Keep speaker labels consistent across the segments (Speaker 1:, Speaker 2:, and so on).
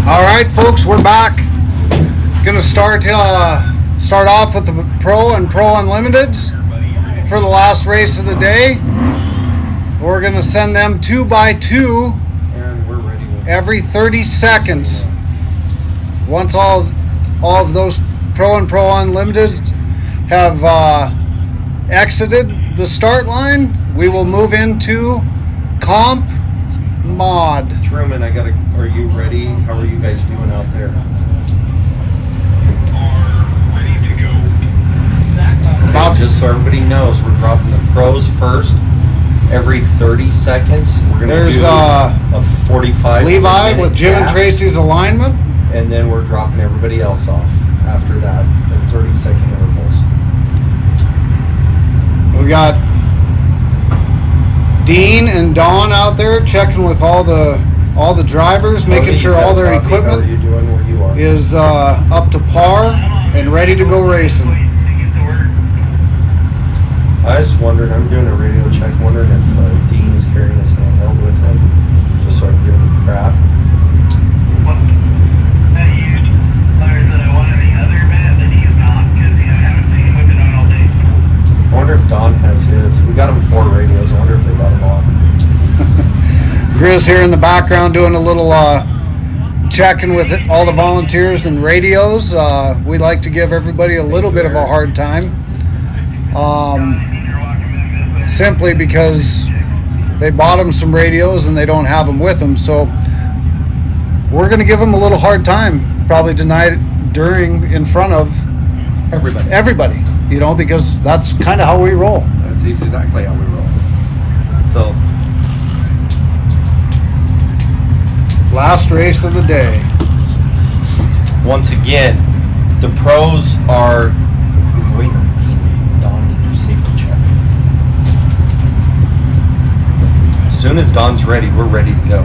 Speaker 1: All right, folks, we're back. Gonna start off with the Pro and Pro Unlimiteds for the last race of the day. We're gonna send them 2x2 every 30 seconds. Once all of those Pro and Pro Unlimiteds have exited the start line, we will move into Comp Mod.
Speaker 2: Truman, are you ready? How are you guys doing out there?
Speaker 3: Ready to go.
Speaker 2: Okay, just so everybody knows, we're dropping the pros first. Every 30 seconds, we're going to do a 45
Speaker 1: Levi with Jim and Tracy's alignment.
Speaker 2: And then we're dropping everybody else off after that at 30-second intervals.
Speaker 1: We got Dean and Dawn out there checking with all the drivers, making sure all their equipment is up to par and ready to go racing.
Speaker 2: I was wondering, I'm doing a radio check, wondering if Dean is carrying his handheld with him, just so I can give him crap. I wonder if Don has his. We got him 4 radios. I wonder if they let him on.
Speaker 1: Grizz here in the background doing a little checking with all the volunteers and radios. We like to give everybody a little bit of a hard time. Simply because they bought them some radios and they don't have them with them. So we're going to give them a little hard time, probably tonight, in front of everybody, you know, because that's kind of how we roll.
Speaker 2: That's exactly how we roll. So,
Speaker 1: last race of the day.
Speaker 2: Once again, the pros are waiting on Don to do safety check. As soon as Don's ready, we're ready to go.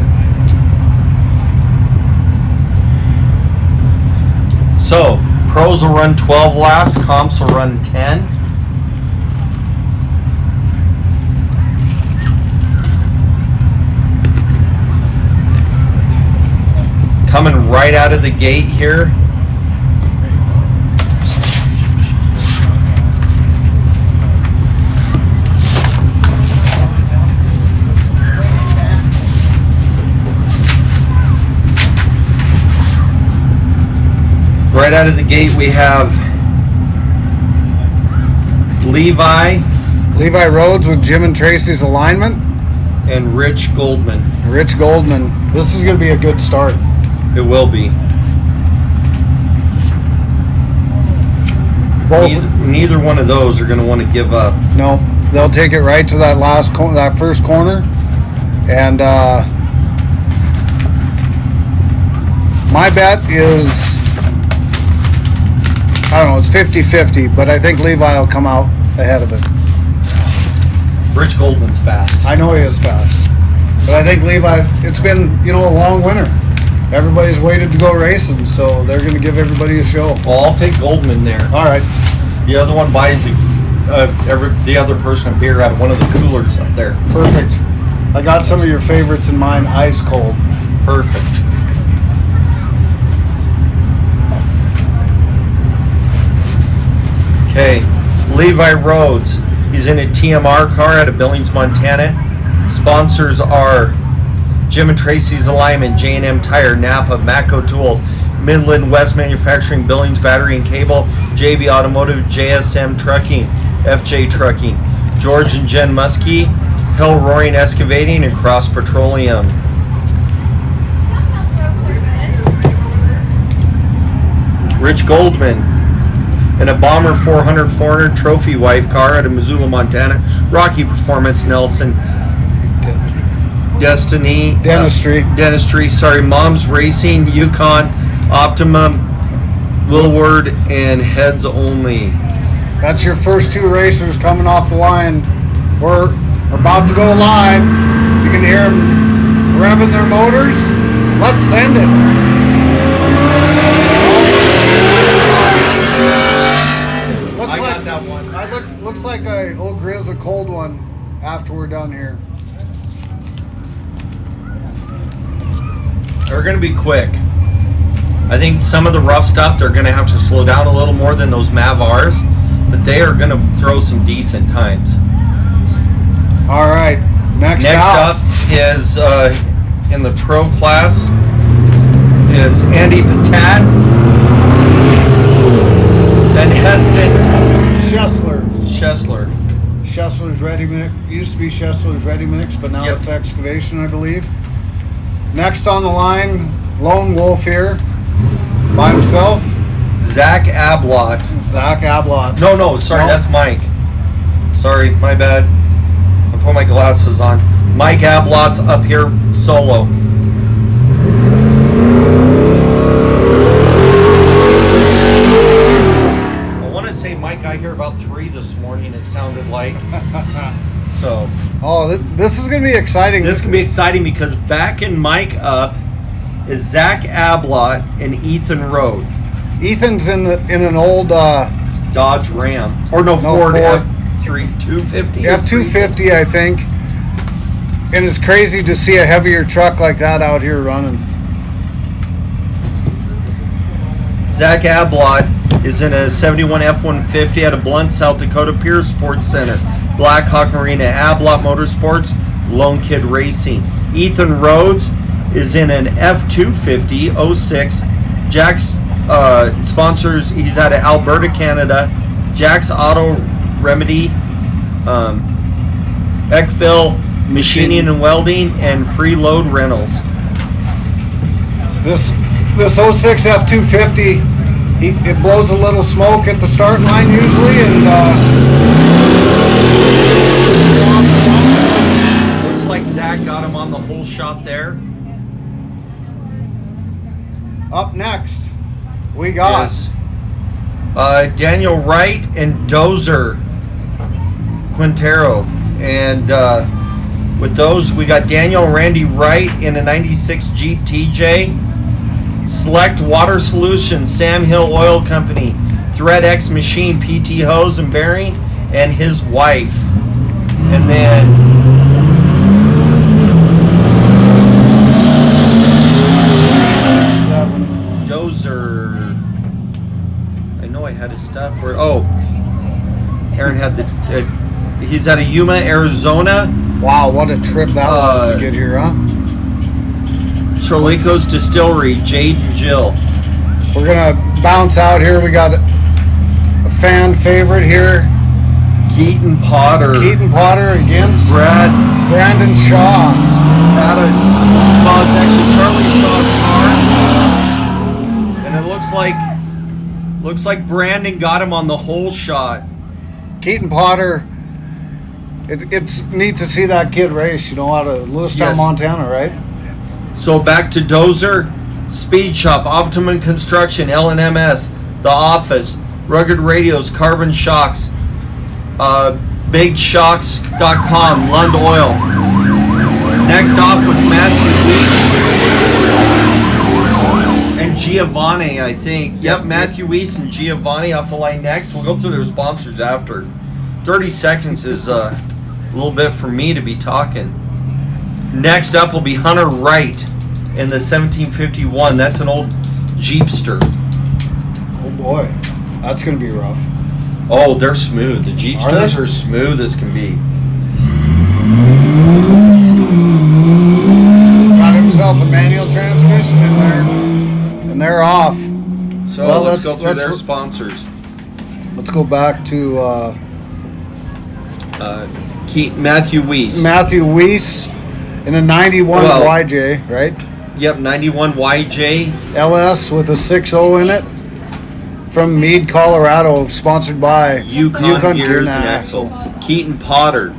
Speaker 2: So, pros will run 12 laps, comps will run 10. Coming right out of the gate here. Right out of the gate, we have Levi
Speaker 1: Rhodes with Jim and Tracy's alignment.
Speaker 2: And Rich Goldman.
Speaker 1: This is going to be a good start.
Speaker 2: It will be. Neither one of those are going to want to give up.
Speaker 1: No, they'll take it right to that that first corner. And my bet is, I don't know, it's 50-50, but I think Levi will come out ahead of it.
Speaker 2: Rich Goldman's fast.
Speaker 1: I know he is fast. But I think Levi, it's been, a long winter. Everybody's waited to go racing, so they're going to give everybody a show.
Speaker 2: Well, I'll take Goldman there.
Speaker 1: All right.
Speaker 2: The other one buys the other person a beer out of one of the coolers up there.
Speaker 1: Perfect. I got some of your favorites in mind, ice cold.
Speaker 2: Perfect. Okay, Levi Rhodes. He's in a TMR car out of Billings, Montana. Sponsors are Jim and Tracy's Alignment, J&M Tire, Napa, Matco Tools, Midland West Manufacturing, Billings Battery and Cable, JB Automotive, JSM Trucking, FJ Trucking, George and Jen Muskie, Hill Roaring Excavating, and Cross Petroleum. Rich Goldman in a Bomber 400 Trophy Wife car out of Missoula, Montana. Rocky Performance, Nelson. Dentistry. Sorry, Mom's Racing, Yukon, Optimum, Willward, and Heads Only.
Speaker 1: That's your first 2 racers coming off the line. We're about to go live. You can hear them revving their motors. Let's send it. Looks like I owe Grizz a cold one after we're done here.
Speaker 2: We're going to be quick. I think some of the rough stuff, they're going to have to slow down a little more than those Mav-Rs, but they are going to throw some decent times.
Speaker 1: All right, next
Speaker 2: up is in the pro class is Andy Patat and Heston Schessler.
Speaker 1: Schessler's Ready Mix. Used to be Schessler's Ready Mix, but now it's Excavation, I believe. Next on the line, Lone Wolf here by himself.
Speaker 2: Zach Ablott. No, sorry, that's Mike. Sorry, my bad. I put my glasses on. Mike Ablott's up here solo. I want to say Mike got here about 3 this morning, it sounded like. So.
Speaker 1: Oh, this is going to be exciting.
Speaker 2: This can be exciting because backing Mike up is Zach Ablott and Ethan Rode.
Speaker 1: Ethan's in an old
Speaker 2: Dodge Ram. Or Ford F-250.
Speaker 1: F-250, I think. And it's crazy to see a heavier truck like that out here running.
Speaker 2: Zach Ablott is in a 71 F-150 out of Blunt, South Dakota, Pierce Sports Center. Blackhawk Marina, Ablott Motorsports, Lone Kid Racing. Ethan Rhodes is in an F-250 06. Jack's sponsors, he's out of Alberta, Canada. Jack's Auto Remedy, Eckville Machining and Welding, and Free Load Rentals.
Speaker 1: This 06 F-250, it blows a little smoke at the start line usually, and
Speaker 2: looks like Zach got him on the whole shot there.
Speaker 1: Up next, we got
Speaker 2: Daniel Wright and Dozer Quintero, and with those we got Daniel and Randy Wright in a 96 Jeep TJ. Select Water Solutions, Sam Hill Oil Company, Thread X Machine, PT Hose and Bearing, and his wife. And then Dozer, I know I had his stuff where, Aaron had the, he's out of Yuma, Arizona.
Speaker 1: Wow, what a trip that was to get here, huh?
Speaker 2: Chorlico's Distillery, Jade and Jill.
Speaker 1: We're gonna bounce out here. We got a fan favorite here.
Speaker 2: Keaton Potter
Speaker 1: against Brandon Shaw.
Speaker 2: It's actually Charlie Shaw's car, and it looks like Brandon got him on the whole shot.
Speaker 1: Keaton Potter. It's neat to see that kid race. You know, out of Lewistown, Montana, right?
Speaker 2: So back to Dozer, Speed Shop, Optimum Construction, L&MS, The Office, Rugged Radios, Carbon Shocks, BigShocks.com, Lund Oil. Next off was Matthew Weiss and Giovanni, I think. Yep, Matthew Weiss and Giovanni off the line next. We'll go through their sponsors after. 30 seconds is a little bit for me to be talking. Next up will be Hunter Wright in the 1751. That's an old Jeepster.
Speaker 1: Oh boy, that's going to be rough.
Speaker 2: Oh, they're smooth. The Jeepsters are smooth as can be.
Speaker 1: Got himself a manual transmission in there, and they're off.
Speaker 2: So let's go through their sponsors.
Speaker 1: Let's go back to
Speaker 2: Matthew Weiss.
Speaker 1: Matthew Weiss in a 91 YJ, right?
Speaker 2: Yep, 91 YJ.
Speaker 1: LS with a 6.0 in it. From Meade, Colorado, sponsored by
Speaker 2: Yukon Gears and Axle. Keaton Potter.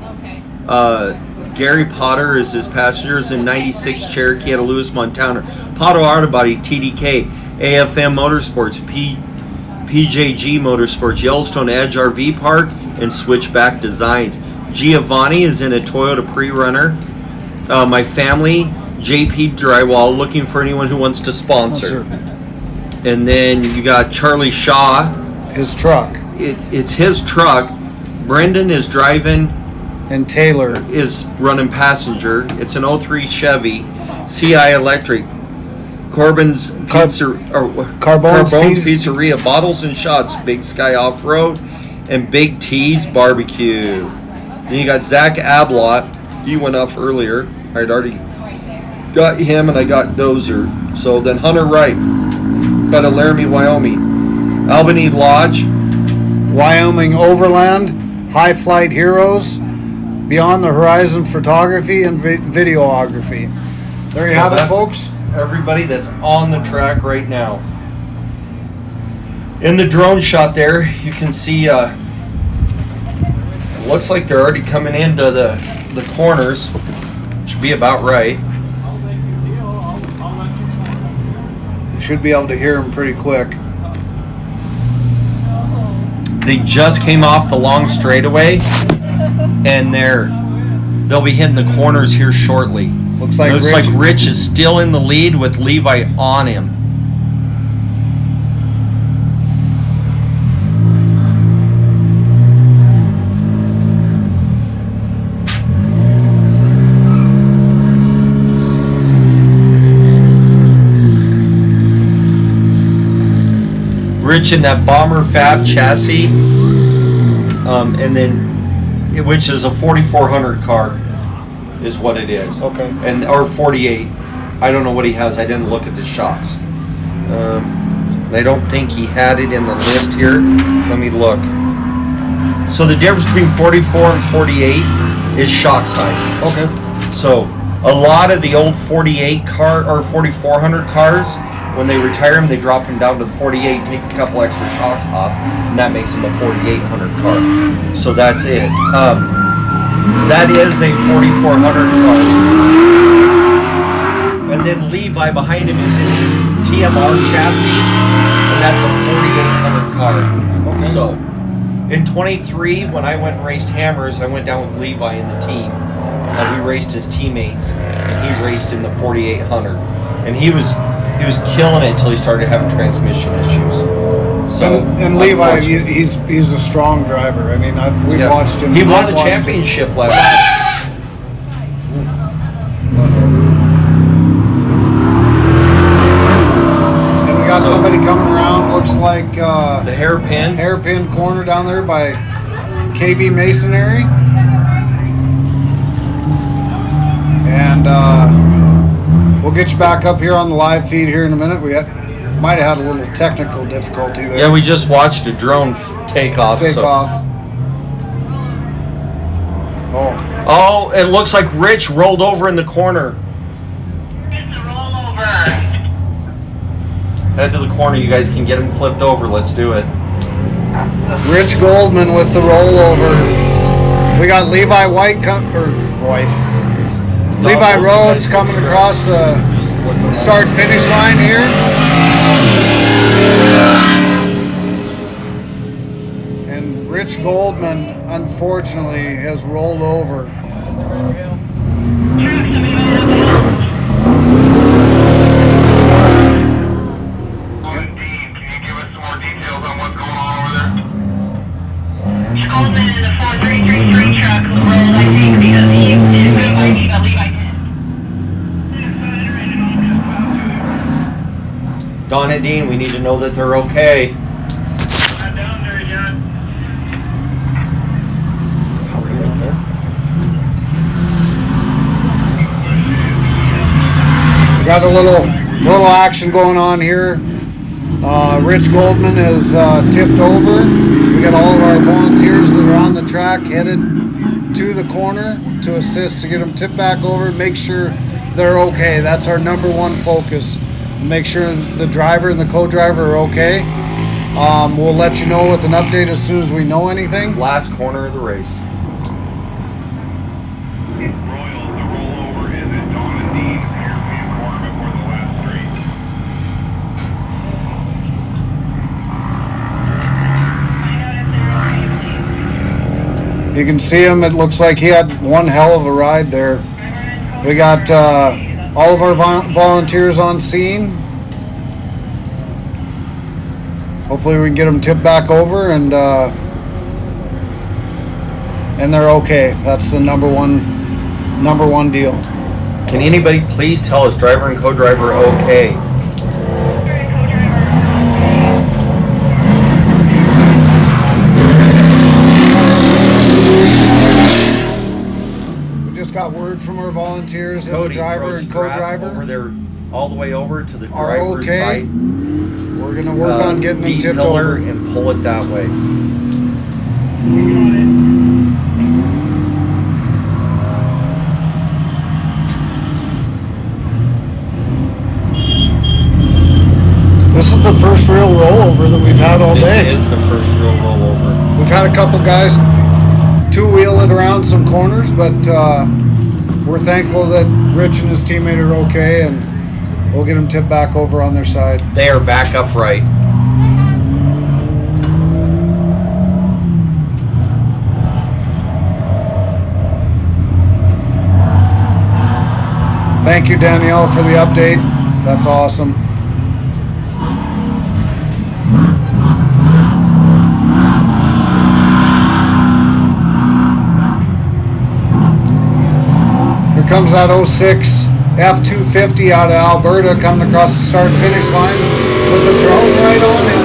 Speaker 2: Gary Potter is his passengers in 96 Cherokee out of Lewis, Montana. Potto Auto Body, TDK. AFM Motorsports, PJG Motorsports, Yellowstone Edge RV Park, and Switchback Designs. Giovanni is in a Toyota Pre-Runner. My family, JP Drywall, looking for anyone who wants to sponsor. And then you got Charlie Shaw.
Speaker 1: His truck.
Speaker 2: It's his truck. Brendan is driving.
Speaker 1: And Taylor
Speaker 2: is running passenger. It's an 03 Chevy CI Electric. Corbin's Pizza or
Speaker 1: Carbone's
Speaker 2: Pizzeria, Bottles and Shots, Big Sky Off-Road, and Big T's Barbecue. Then you got Zach Ablott. He went off earlier. I'd already got him, and I got Dozer. So then Hunter Wright got a Laramie, Wyoming. Albany Lodge,
Speaker 1: Wyoming Overland, High Flight Heroes, Beyond the Horizon Photography and Videography. There you have it, folks.
Speaker 2: Everybody that's on the track right now. In the drone shot there, you can see it looks like they're already coming into the corners. Should be about right.
Speaker 1: You should be able to hear them pretty quick.
Speaker 2: They just came off the long straightaway, and they'll be hitting the corners here shortly.
Speaker 1: Looks like
Speaker 2: Rich is still in the lead with Levi on him. Rich in that Bomber Fab chassis, and then which is a 4400 car. Is what it is.
Speaker 1: Okay.
Speaker 2: Or 48. I don't know what he has. I didn't look at the shots. I don't think he had it in the list here. Let me look. So the difference between 44 and 48 is shock size.
Speaker 1: Okay.
Speaker 2: So a lot of the old 48 car or 4400 cars, when they retire them, they drop them down to the 48, take a couple extra shocks off, and that makes them a 4800 car. So that's it. That is a 4400 car. And then Levi behind him is in a TMR chassis, and that's a 4800 car.
Speaker 1: Okay.
Speaker 2: So in 23, when I went and raced Hammers, I went down with Levi in the team. We raced his teammates, and he raced in the 4800. And he was killing it until he started having transmission issues. So
Speaker 1: and Levi, he's a strong driver. I mean, we've watched him.
Speaker 2: He won the championship last year.
Speaker 1: And we got somebody coming around. Looks like
Speaker 2: the hairpin
Speaker 1: corner down there by KB Masonry. And we'll get you back up here on the live feed here in a minute. We might have had a little technical difficulty there.
Speaker 2: Yeah, we just watched a drone take off. Oh, it looks like Rich rolled over in the corner.
Speaker 3: It's a rollover.
Speaker 2: Head to the corner. You guys can get him flipped over. Let's do it.
Speaker 1: Rich Goldman with the rollover. We got Levi Levi Rhodes coming across the start-finish line here. And Rich Goldman, unfortunately, has rolled over.
Speaker 3: Goldman in the 4333 truck who rolled, I think, because he did good like Levi did.
Speaker 2: Don and Dean, we need to know that they're okay.
Speaker 3: Not down there yet.
Speaker 1: We got a little action going on here. Rich Goldman is tipped over. We got all of our volunteers that are on the track headed to the corner to assist to get them tipped back over. Make sure they're okay. That's our number one focus. Make sure the driver and the co-driver are okay. We'll let you know with an update as soon as we know anything.
Speaker 2: Last corner of the race.
Speaker 1: You can see him. It looks like he had one hell of a ride there. We got all of our volunteers on scene. Hopefully we can get them tipped back over and they're okay. That's the number one deal.
Speaker 2: Can anybody please tell us driver and co-driver okay?
Speaker 1: just got word from our volunteers that the driver and co-driver
Speaker 2: over there, all the way over to the
Speaker 1: are
Speaker 2: driver's
Speaker 1: okay.
Speaker 2: side.
Speaker 1: We're gonna work on getting them tipped over
Speaker 2: and pull it that way.
Speaker 1: This is the first real rollover that we've had all day.
Speaker 2: This is the first real rollover.
Speaker 1: We've had a couple guys two-wheel it around some corners, but we're thankful that Rich and his teammate are okay, and we'll get them tipped back over on their side.
Speaker 2: They are back upright.
Speaker 1: Thank you, Danielle, for the update. That's awesome. Here comes that 06 F-250 out of Alberta coming across the start-finish line with the drone right on it.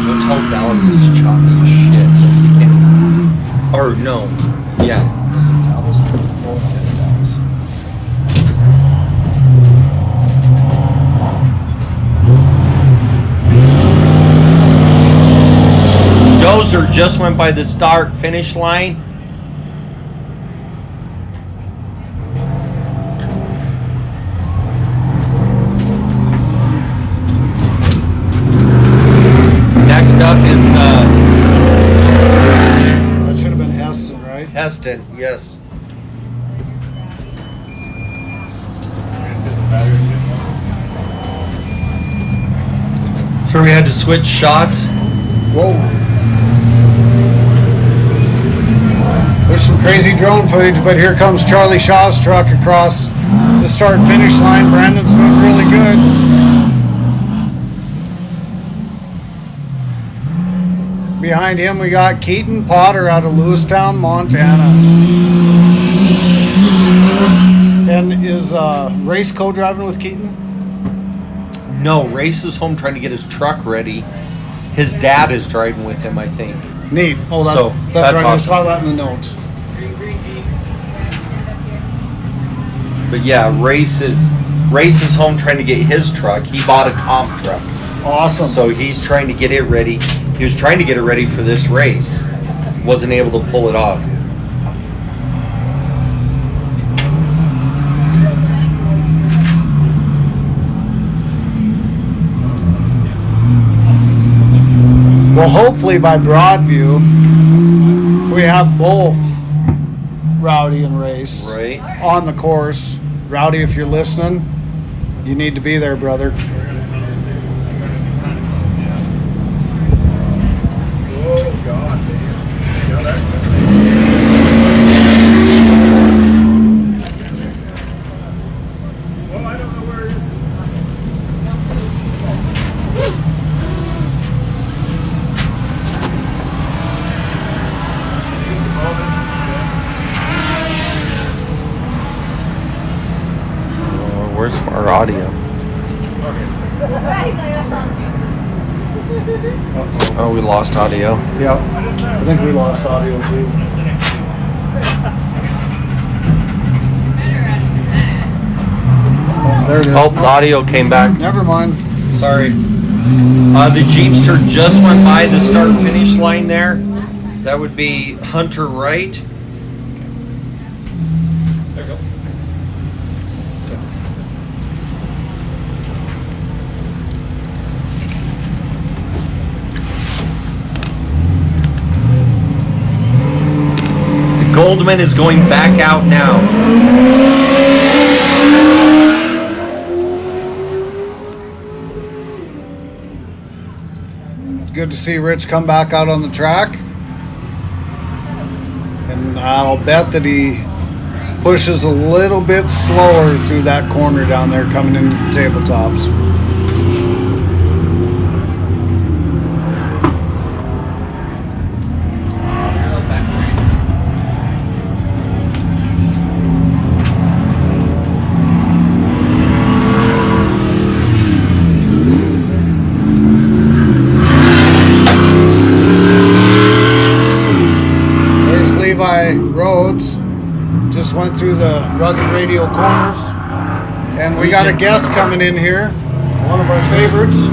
Speaker 2: Don't tell Dallas is choppy shit. Or no. Yeah. Dozer just went by the start-finish line. Next up is
Speaker 1: That should have been Heston, right?
Speaker 2: Heston, yes. So we had to switch shots.
Speaker 1: Whoa. There's some crazy drone footage, but here comes Charlie Shaw's truck across the start-finish line. Brandon's doing really good. Behind him, we got Keaton Potter out of Lewistown, Montana. And is Race co-driving with Keaton?
Speaker 2: No, Race is home trying to get his truck ready. His dad is driving with him, I think.
Speaker 1: Neat. Oh, that's right.
Speaker 2: Awesome.
Speaker 1: I saw that in the notes.
Speaker 2: But yeah, Race is home trying to get his truck. He bought a comp truck.
Speaker 1: Awesome.
Speaker 2: So he's trying to get it ready. He was trying to get it ready for this race. Wasn't able to pull it off.
Speaker 1: Well, hopefully by Broadview, we have both Rowdy and Race on the course. Rowdy, if you're listening, you need to be there, brother.
Speaker 4: Oh, God. Well, I don't know where it is.
Speaker 2: Where's our audio? Oh, we lost audio.
Speaker 1: Yep. I think we lost audio too. Oh, there it is.
Speaker 2: Oh, the audio came back.
Speaker 1: Never mind.
Speaker 2: Sorry. The Jeepster just went by the start-finish line there. That would be Hunter Wright.
Speaker 4: There you go.
Speaker 2: Goldman is going back out now.
Speaker 1: It's good to see Rich come back out on the track. And I'll bet that he pushes a little bit slower through that corner down there coming into the tabletops. Levi Roads. Just went through the rugged radial corners. And we got a guest coming in here. One of our favorites.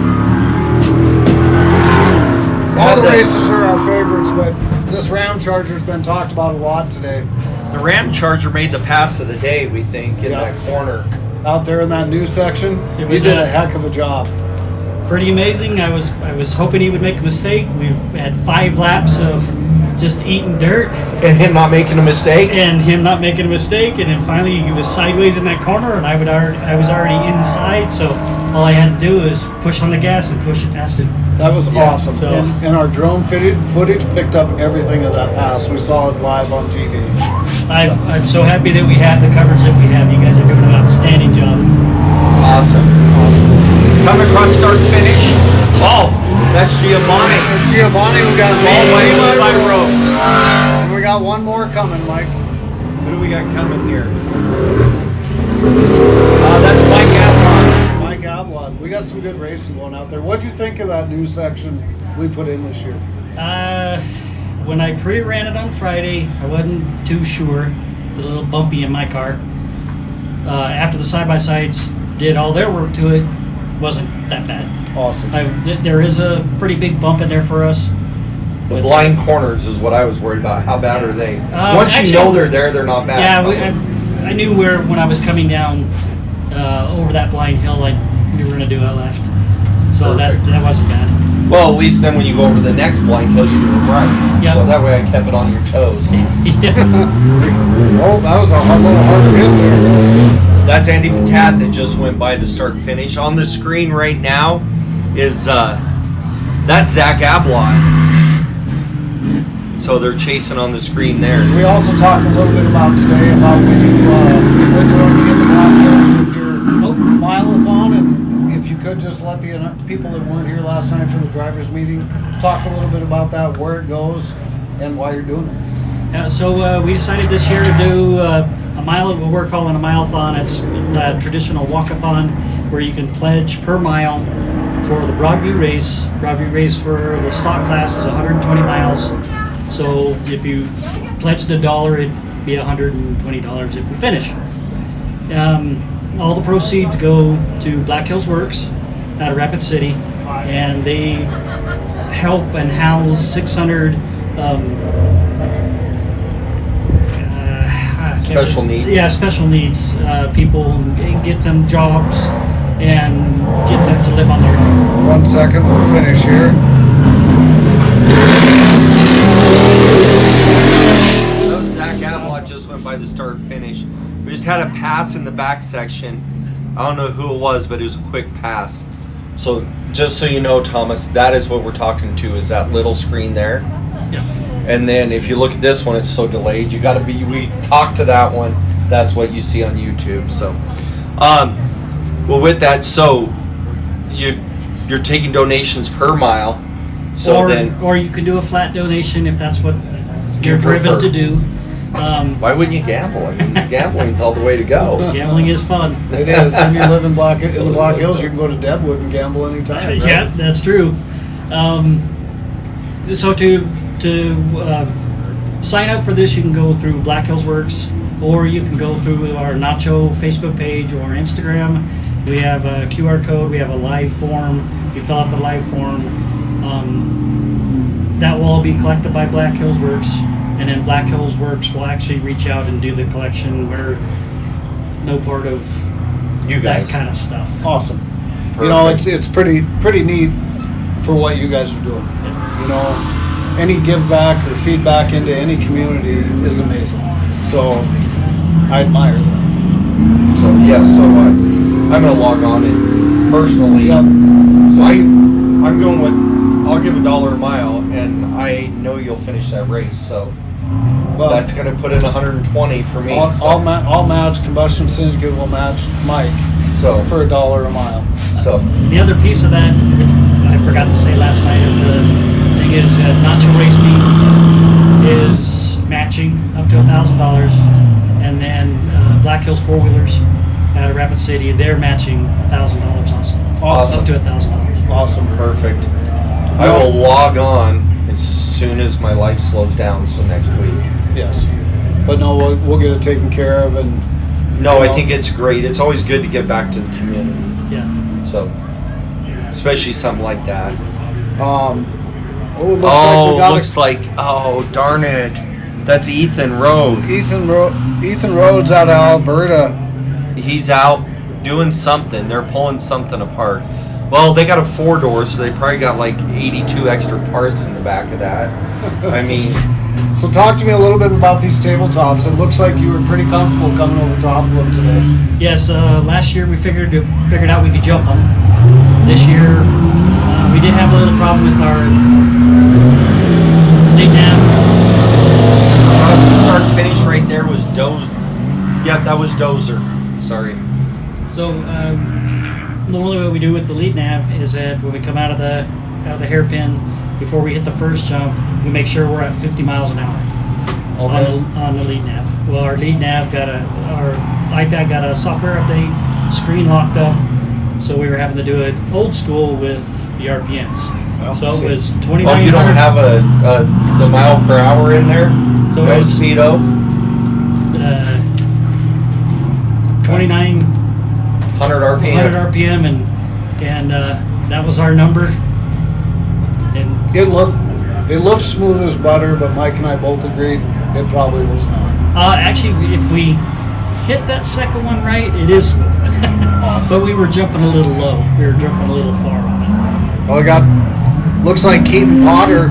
Speaker 1: All the races are our favorites, but this Ram Charger's been talked about a lot today.
Speaker 2: The Ram Charger made the pass of the day, we think, in
Speaker 1: Yeah.
Speaker 2: that corner.
Speaker 1: Out there in that new section,
Speaker 5: It
Speaker 1: he
Speaker 5: was
Speaker 1: did a heck of a job.
Speaker 5: Pretty amazing. I was hoping he would make a mistake. We've had 5 laps of just eating dirt
Speaker 2: And him not making a mistake.
Speaker 5: and him not making a mistake, and then finally he was sideways in that corner, and I was already inside. So all I had to do was push on the gas and push it past him.
Speaker 1: That was awesome.
Speaker 5: so-
Speaker 1: And our drone footage picked up everything of that pass. We saw it live on TV.
Speaker 5: I'm so happy that we have the coverage that we have. You guys are doing an outstanding job.
Speaker 2: Awesome. Coming across start and finish. Oh, that's Giovanni.
Speaker 1: It's Giovanni. We got
Speaker 2: All the way to the
Speaker 1: Levi
Speaker 2: road.
Speaker 1: And we got one more coming, Mike.
Speaker 2: Who do we got coming here? That's Mike Avalon.
Speaker 1: Mike Ablon. We got some good racing going out there. What'd you think of that new section we put in this year?
Speaker 5: When I pre-ran it on Friday, I wasn't too sure. It's a little bumpy in my car. After the side-by-sides did all their work to it, wasn't that bad.
Speaker 1: Awesome.
Speaker 5: There is a pretty big bump in there for us.
Speaker 2: The blind corners is what I was worried about. How bad are they? Once you
Speaker 5: actually-
Speaker 2: know they're there, they're not bad.
Speaker 5: Yeah, I knew when I was coming down over that blind hill, we were going to do a left. So
Speaker 2: Perfect.
Speaker 5: that wasn't bad.
Speaker 2: Well, at least then when you go over the next blind hill, you do it right.
Speaker 5: Yep.
Speaker 2: So that way I kept it on your toes.
Speaker 5: Yes.
Speaker 1: Oh, that was a little harder hit there.
Speaker 2: That's Andy Patat that just went by the start and finish. On the screen right now is that's Zach Ablon. So they're chasing on the screen there.
Speaker 1: We also talked a little bit about today about when you went to get the Black Hills with your mileathon, and if you could just let the people that weren't here last night for the drivers meeting talk a little bit about that, where it goes, and why you're doing it.
Speaker 5: So we decided this year to do a mile, what we're calling a mileathon. It's a traditional walkathon where you can pledge per mile for the Broadview race. Broadview race for the stock class is 120 miles. So if you pledged $1, it'd be $120 if we finish. All the proceeds go to Black Hills Works out of Rapid City, and they help and house 600
Speaker 2: Special needs.
Speaker 5: Yeah, special needs people, and get them jobs and get them to live on their own.
Speaker 1: 1 second, we'll finish here.
Speaker 2: So Zach Avalon just went by the start and finish. We just had a pass in the back section. I don't know who it was, but it was a quick pass. So just so you know, Thomas, that is what we're talking to, is that little screen there.
Speaker 5: Yeah.
Speaker 2: And then if you look at this one, it's so delayed. You got to be. We talked to that one. That's what you see on YouTube. So, well, with that, so you're taking donations per mile. So
Speaker 5: or you could do a flat donation if that's what you're
Speaker 2: You
Speaker 5: driven
Speaker 2: prefer.
Speaker 5: to do.
Speaker 2: Why wouldn't you gamble? I mean, gambling's all the way to go.
Speaker 5: Gambling is fun.
Speaker 1: It is. If you live in the Black Hills, you can go to Deadwood and gamble anytime. Right?
Speaker 5: Yeah, that's true. So to sign up for this, you can go through Black Hills Works, or you can go through our Nacho Facebook page or Instagram. We have a QR code. We have a live form. You fill out the live form. That will all be collected by Black Hills Works, and then Black Hills Works will actually reach out and do the collection. We're no part of
Speaker 2: You
Speaker 5: that
Speaker 2: guys.
Speaker 5: kind of stuff.
Speaker 1: Awesome.
Speaker 2: Perfect.
Speaker 1: You know, it's pretty neat for what you guys are doing. You know, any give back or feedback into any community is amazing. So I admire that.
Speaker 2: So yes, so I'm gonna log on and personally.
Speaker 1: Yep.
Speaker 2: So I'm going with. I'll give $1 a mile, and I know you'll finish that race. So
Speaker 1: Well,
Speaker 2: that's gonna put in 120 for me. so.
Speaker 1: I'll match. Combustion Syndicate will match Mike
Speaker 2: So
Speaker 1: for $1 a mile.
Speaker 2: So
Speaker 5: The other piece of that, which I forgot to say last night at the thing, is Nacho Race Team is matching up to $1,000, and then Black Hills Four Wheelers out of Rapid City, they're matching $1,000 also.
Speaker 2: Awesome.
Speaker 5: Up to $1,000.
Speaker 1: Awesome.
Speaker 2: perfect. I will log on as soon as my life slows down. So next week.
Speaker 1: Yes. But no, we'll get it taken care of, and
Speaker 2: No,
Speaker 1: you
Speaker 2: I
Speaker 1: know,
Speaker 2: think it's great. It's always good to give back to the community.
Speaker 5: Yeah.
Speaker 2: So, especially something like that.
Speaker 1: it looks like we got
Speaker 2: looks like, oh, darn it. That's Ethan Road.
Speaker 1: Ethan Rhodes out of Alberta.
Speaker 2: He's out doing something. They're pulling something apart. Well, they got a 4-door, so they probably got like 82 extra parts in the back of that. I mean,
Speaker 1: So talk to me a little bit about these tabletops. It looks like you were pretty comfortable coming over top of them today.
Speaker 5: Yes, last year we figured out we could jump them. This year we did have a little problem with our lead nav.
Speaker 2: the start and finish right there was Yep, that was Dozer. Sorry.
Speaker 5: So normally what we do with the lead nav is that when we come out of the hairpin, before we hit the first jump, we make sure we're at 50 miles an hour on the lead nav. Well, our lead nav our iPad got a software update, screen locked up, so we were having to do it old school with the RPMs.
Speaker 1: Well,
Speaker 5: So it was
Speaker 2: Oh,
Speaker 5: 2,900.
Speaker 2: you don't have the mile per hour in there?
Speaker 5: So
Speaker 2: No
Speaker 5: it was
Speaker 2: speedo?
Speaker 5: 2,900
Speaker 2: 100 RPM.
Speaker 5: RPM, and that was our number. And
Speaker 1: It looked smooth as butter, but Mike and I both agreed it probably was not.
Speaker 5: actually, if we hit that second one right, it is smooth. But we were jumping a little low. We were jumping a little far on it.
Speaker 1: Well, we got, looks like Keaton Potter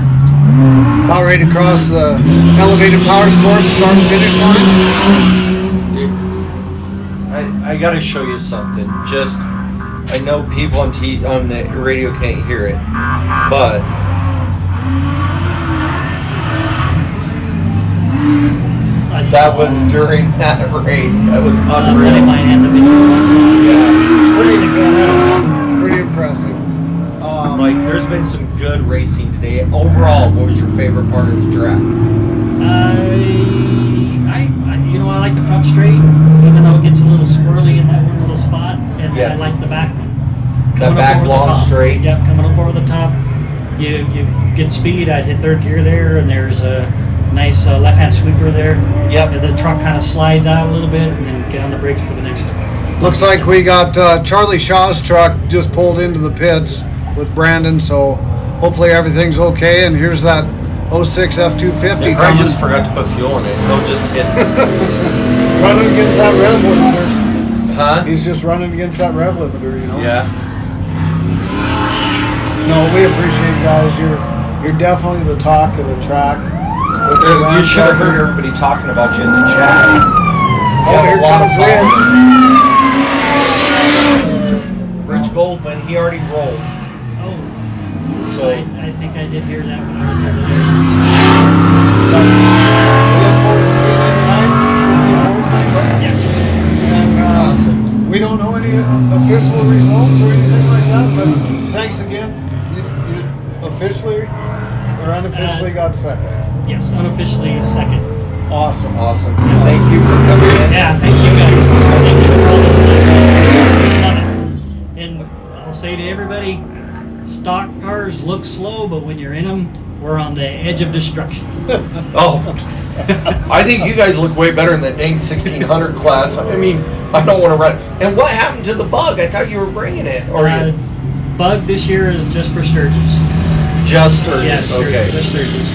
Speaker 1: about ready to cross the elevated power sports start and finish line.
Speaker 2: I gotta show you something. I know people on the radio can't hear it, but that was during that race. That was
Speaker 5: I
Speaker 2: unreal.
Speaker 5: might have the video also.
Speaker 2: Yeah.
Speaker 1: Pretty impressive.
Speaker 2: Like, there's been some good racing today. Overall, what was your favorite part of the track?
Speaker 5: I like the front straight, even though it gets a little squirrely in that one little spot, and
Speaker 2: Yeah.
Speaker 5: I like the back one.
Speaker 2: That
Speaker 5: Coming up
Speaker 2: back
Speaker 5: over the
Speaker 2: long
Speaker 5: top.
Speaker 2: straight?
Speaker 5: Yep, coming up over the top. You get speed. I'd hit third gear there, and there's a nice left-hand sweeper there.
Speaker 2: Yep.
Speaker 5: The truck kind of slides out a little bit, and then get on the brakes for the next one.
Speaker 1: Looks like we got Charlie Shaw's truck just pulled into the pits with Brandon, so hopefully everything's okay. And here's that 06 F-250
Speaker 2: I
Speaker 1: coming.
Speaker 2: just forgot to put fuel in it. No, just kidding.
Speaker 1: Running against that rev limiter.
Speaker 2: Huh?
Speaker 1: He's just running against that rev limiter, you know?
Speaker 2: Yeah.
Speaker 1: No, we appreciate you guys. You're definitely the talk of the track. With your
Speaker 2: You
Speaker 1: run
Speaker 2: should have
Speaker 1: record.
Speaker 2: heard everybody talking about you in the chat.
Speaker 1: Oh, here comes Rich.
Speaker 2: Rich Goldman, he already rolled.
Speaker 5: Oh,
Speaker 2: So
Speaker 5: I think I did hear that when I was over there.
Speaker 1: We look forward to seeing you tonight at the awards banquet.
Speaker 5: Yes.
Speaker 1: And we don't know any official results or anything like that, but thanks again. You officially or unofficially got second.
Speaker 5: Yes, unofficially second.
Speaker 1: Awesome.
Speaker 2: awesome. Thank you for coming in.
Speaker 5: Yeah, thank you guys. Thank you for all this time. Love it. And I'll say to everybody, stock cars look slow, but when you're in them, we're on the edge of destruction.
Speaker 2: Oh, I think you guys look way better in the dang 1600 class. I mean, I don't want to run. And what happened to the bug? I thought you were bringing it. Or
Speaker 5: Bug this year is just for Sturgis.
Speaker 2: just Sturgis?
Speaker 5: Yeah,
Speaker 2: Okay.
Speaker 5: just Sturgis.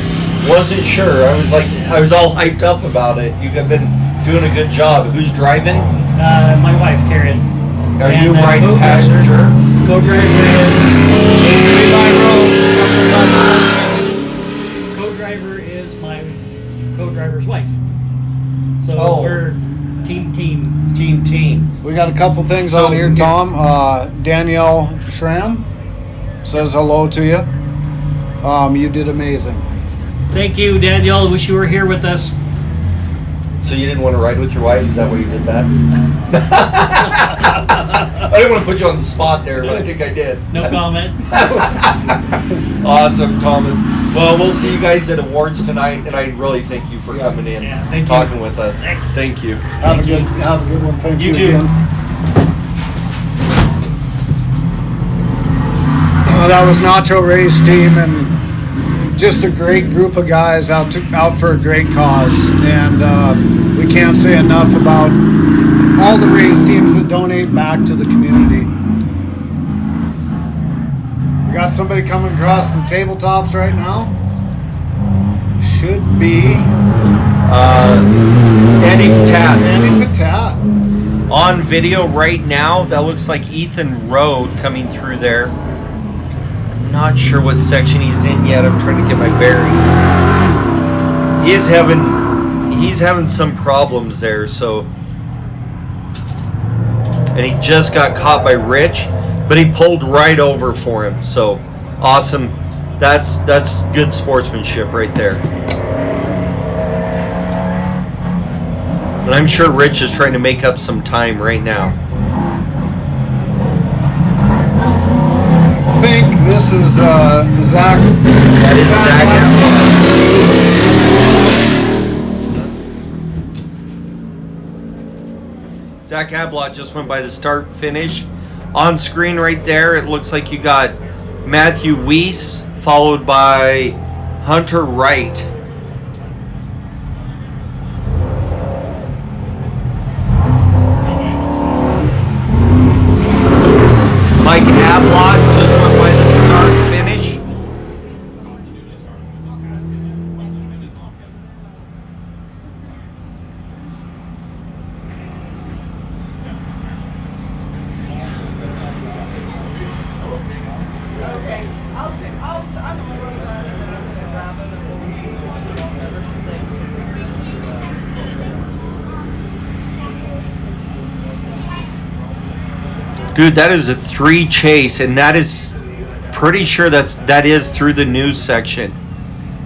Speaker 2: Wasn't sure. I was all hyped up about it. You have been doing a good job. Who's driving?
Speaker 5: My wife, Karen.
Speaker 2: Are
Speaker 5: And,
Speaker 2: you riding passenger?
Speaker 5: Co-driver is my co-driver's wife. So
Speaker 2: Oh.
Speaker 5: we're team.
Speaker 2: Team.
Speaker 1: We got a couple things
Speaker 2: So-
Speaker 1: on here, Tom. Danielle Schramm says hello to you. You did amazing.
Speaker 5: Thank you, Danielle. Wish you were here with us.
Speaker 2: So you didn't want to ride with your wife? Is that why you did that? I didn't want to put you on the spot there, but I think I did.
Speaker 5: No comment.
Speaker 2: Awesome, Thomas. Well, we'll see you guys at awards tonight, and I really thank you for coming in,
Speaker 5: Yeah, thank you.
Speaker 2: talking with us.
Speaker 5: Thanks.
Speaker 2: Thank you.
Speaker 1: Have a good one. Thank you,
Speaker 5: You too.
Speaker 1: again. That was Nacho Ray's team, and just a great group of guys out for a great cause, and we can't say enough about all the race teams that donate back to the community. We got somebody coming across the tabletops right now. Should be
Speaker 2: Andy Patat.
Speaker 1: Andy Patat.
Speaker 2: On video right now, that looks like Ethan Road coming through there. I'm not sure what section he's in yet. I'm trying to get my bearings. He's having some problems there, so. And he just got caught by Rich, but he pulled right over for him. So awesome. That's good sportsmanship right there. And I'm sure Rich is trying to make up some time right now.
Speaker 1: I think this is Zach.
Speaker 2: That is Zach. Zach Ablott just went by the start finish. On screen right there, it looks like you got Matthew Weiss followed by Hunter Wright. Mike Ablott just went by the start finish.
Speaker 6: Okay, I'm on the website and then I'm gonna grab them and we'll see what's
Speaker 2: Dude, that is a 3 chase, and that is pretty sure that is through the news section,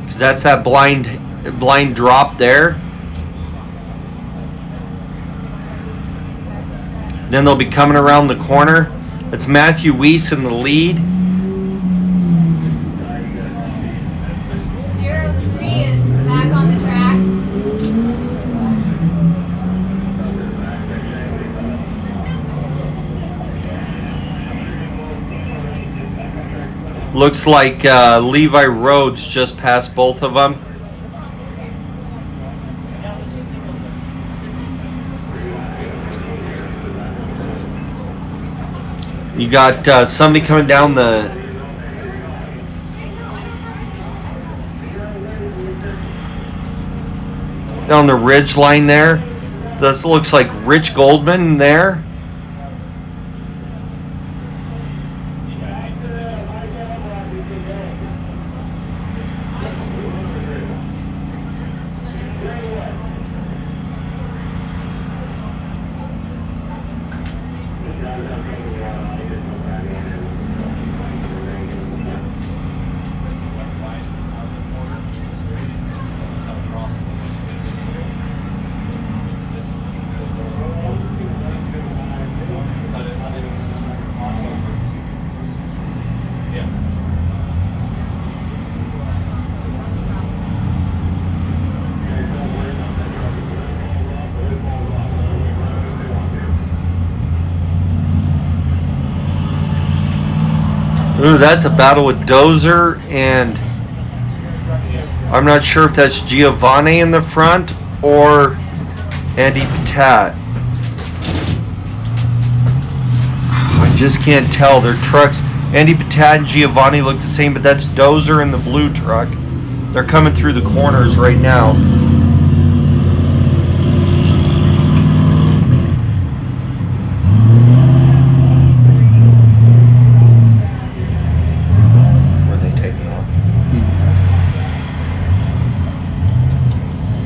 Speaker 2: because that's that blind drop there. Then they'll be coming around the corner. That's Matthew Weiss in the lead.
Speaker 7: 03 is back on the track.
Speaker 2: Looks like Levi Rhodes just passed both of them. You got somebody coming down the ridge line there. This looks like Rich Goldman there. Ooh, that's a battle with Dozer, and I'm not sure if that's Giovanni in the front or Andy Patat. I just can't tell. Their trucks, Andy Patat and Giovanni look the same, but that's Dozer in the blue truck. They're coming through the corners right now.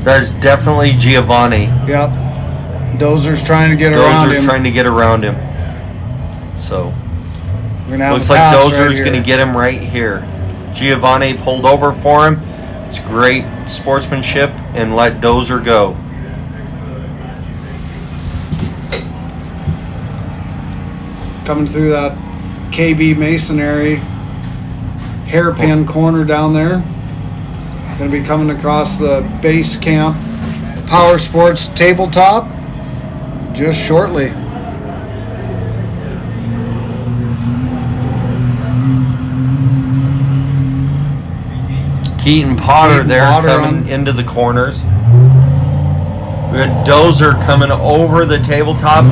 Speaker 2: That is definitely Giovanni.
Speaker 1: Yep. Dozer's trying to get around him.
Speaker 2: Dozer's trying to get around him. So,
Speaker 1: We're gonna have
Speaker 2: looks
Speaker 1: a
Speaker 2: like
Speaker 1: pass
Speaker 2: Dozer's
Speaker 1: right
Speaker 2: going to
Speaker 1: here.
Speaker 2: get him right here. Giovanni pulled over for him. It's great sportsmanship, and let Dozer go.
Speaker 1: Coming through that KB Masonry hairpin corner down there. Going to be coming across the base camp Power Sports tabletop just shortly.
Speaker 2: Keaton Potter
Speaker 1: Keaton
Speaker 2: there
Speaker 1: Potter
Speaker 2: coming
Speaker 1: on-
Speaker 2: into the corners. We got Dozer coming over the tabletop.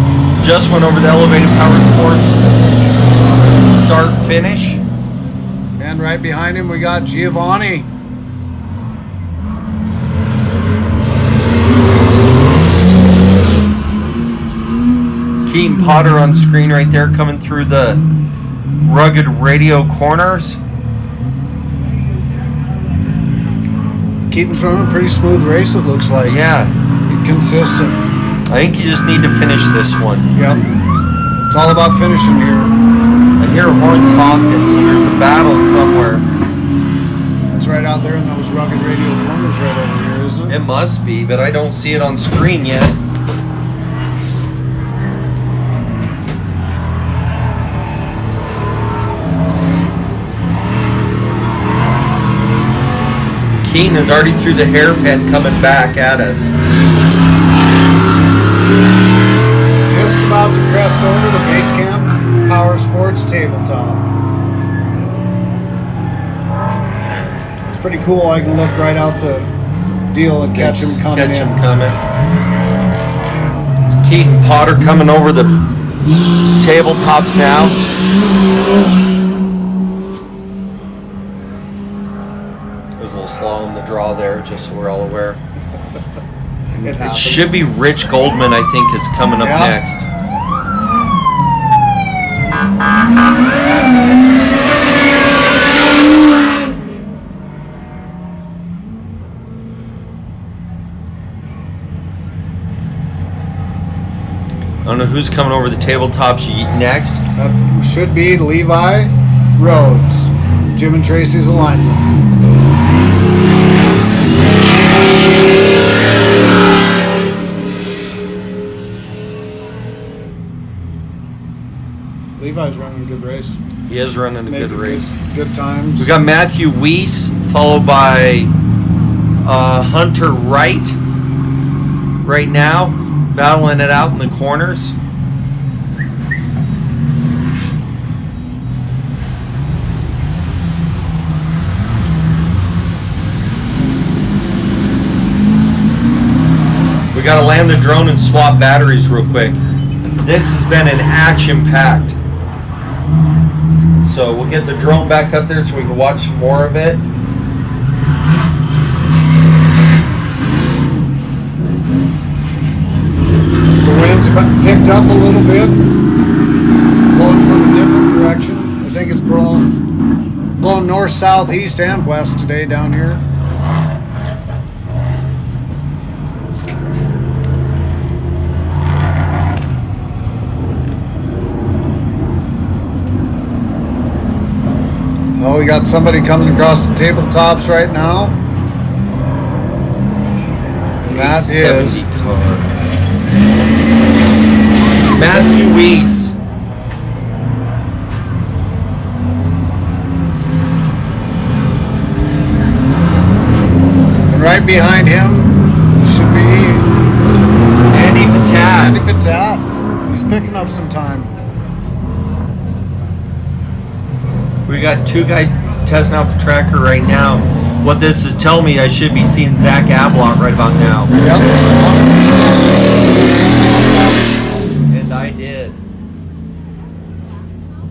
Speaker 2: Just went over the elevated power sports start finish.
Speaker 1: And right behind him we got Giovanni.
Speaker 2: Keaton Potter on screen right there coming through the rugged radio corners.
Speaker 1: Keaton's running a pretty smooth race, it looks like.
Speaker 2: Yeah,
Speaker 1: Consistent.
Speaker 2: I think you just need to finish this one.
Speaker 1: Yep. It's all about finishing here.
Speaker 2: I hear horns honking, so there's a battle somewhere.
Speaker 1: It's right out there in those rugged radio corners right over here, isn't
Speaker 2: It
Speaker 1: it?
Speaker 2: must be, but I don't see it on screen yet. Keaton is already through the hairpin coming back at us.
Speaker 1: Just about to crest over the base camp Power Sports tabletop. It's pretty cool. I can look right out the deal and catch him coming
Speaker 2: Catch
Speaker 1: in.
Speaker 2: him coming. It's Keaton Potter coming over the tabletops now. There's a little slaw in the draw there, just so we're all aware.
Speaker 1: It
Speaker 2: It
Speaker 1: happens.
Speaker 2: should be Rich Goldman, I think, is coming up
Speaker 1: Yeah.
Speaker 2: next. I don't know who's coming over the tabletops next.
Speaker 1: That should be Levi Rhodes, Jim and Tracy's alignment. Levi's running a good race.
Speaker 2: He is running a
Speaker 1: Making
Speaker 2: good race.
Speaker 1: Good times.
Speaker 2: We got Matthew Weiss, followed by Hunter Wright right now, battling it out in the corners. We got to land the drone and swap batteries real quick. This has been an action-packed. So we'll get the drone back up there so we can watch some more of it.
Speaker 1: The wind's picked up a little bit, blowing from a different direction. I think it's blowing north, south, east, and west today down here. Oh, we got somebody coming across the tabletops right now. And that is
Speaker 2: 870 car. Matthew Weiss.
Speaker 1: and right behind him should be
Speaker 2: Andy
Speaker 1: Andy
Speaker 2: Patat.
Speaker 1: Patat. He's picking up some time.
Speaker 2: We got two guys testing out the tracker right now. What this is telling me, I should be seeing Zach Ablott right about now.
Speaker 1: Yep.
Speaker 2: And I did.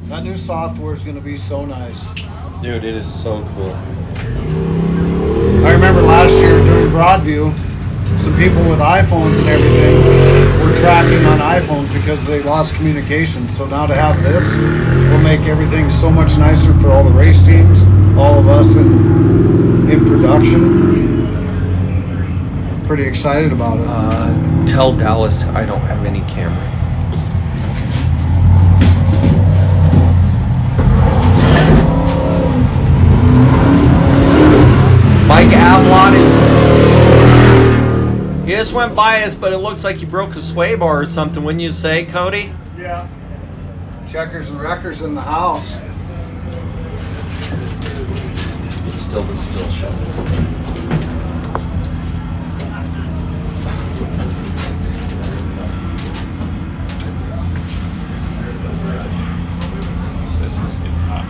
Speaker 1: That new software is going to be so nice.
Speaker 2: Dude, it is so cool.
Speaker 1: I remember last year during Broadview, some people with iPhones and everything were tracking on iPhones because they lost communication. So now to have this will make everything so much nicer for all the race teams, all of us in production. Pretty excited about it.
Speaker 2: Tell Dallas I don't have any camera. Mike Ablott he just went by us, but it looks like he broke a sway bar or something, wouldn't you say, Cody?
Speaker 4: Yeah.
Speaker 1: Checkers and wreckers in the house.
Speaker 2: It's still the still shot.
Speaker 4: This is getting hot.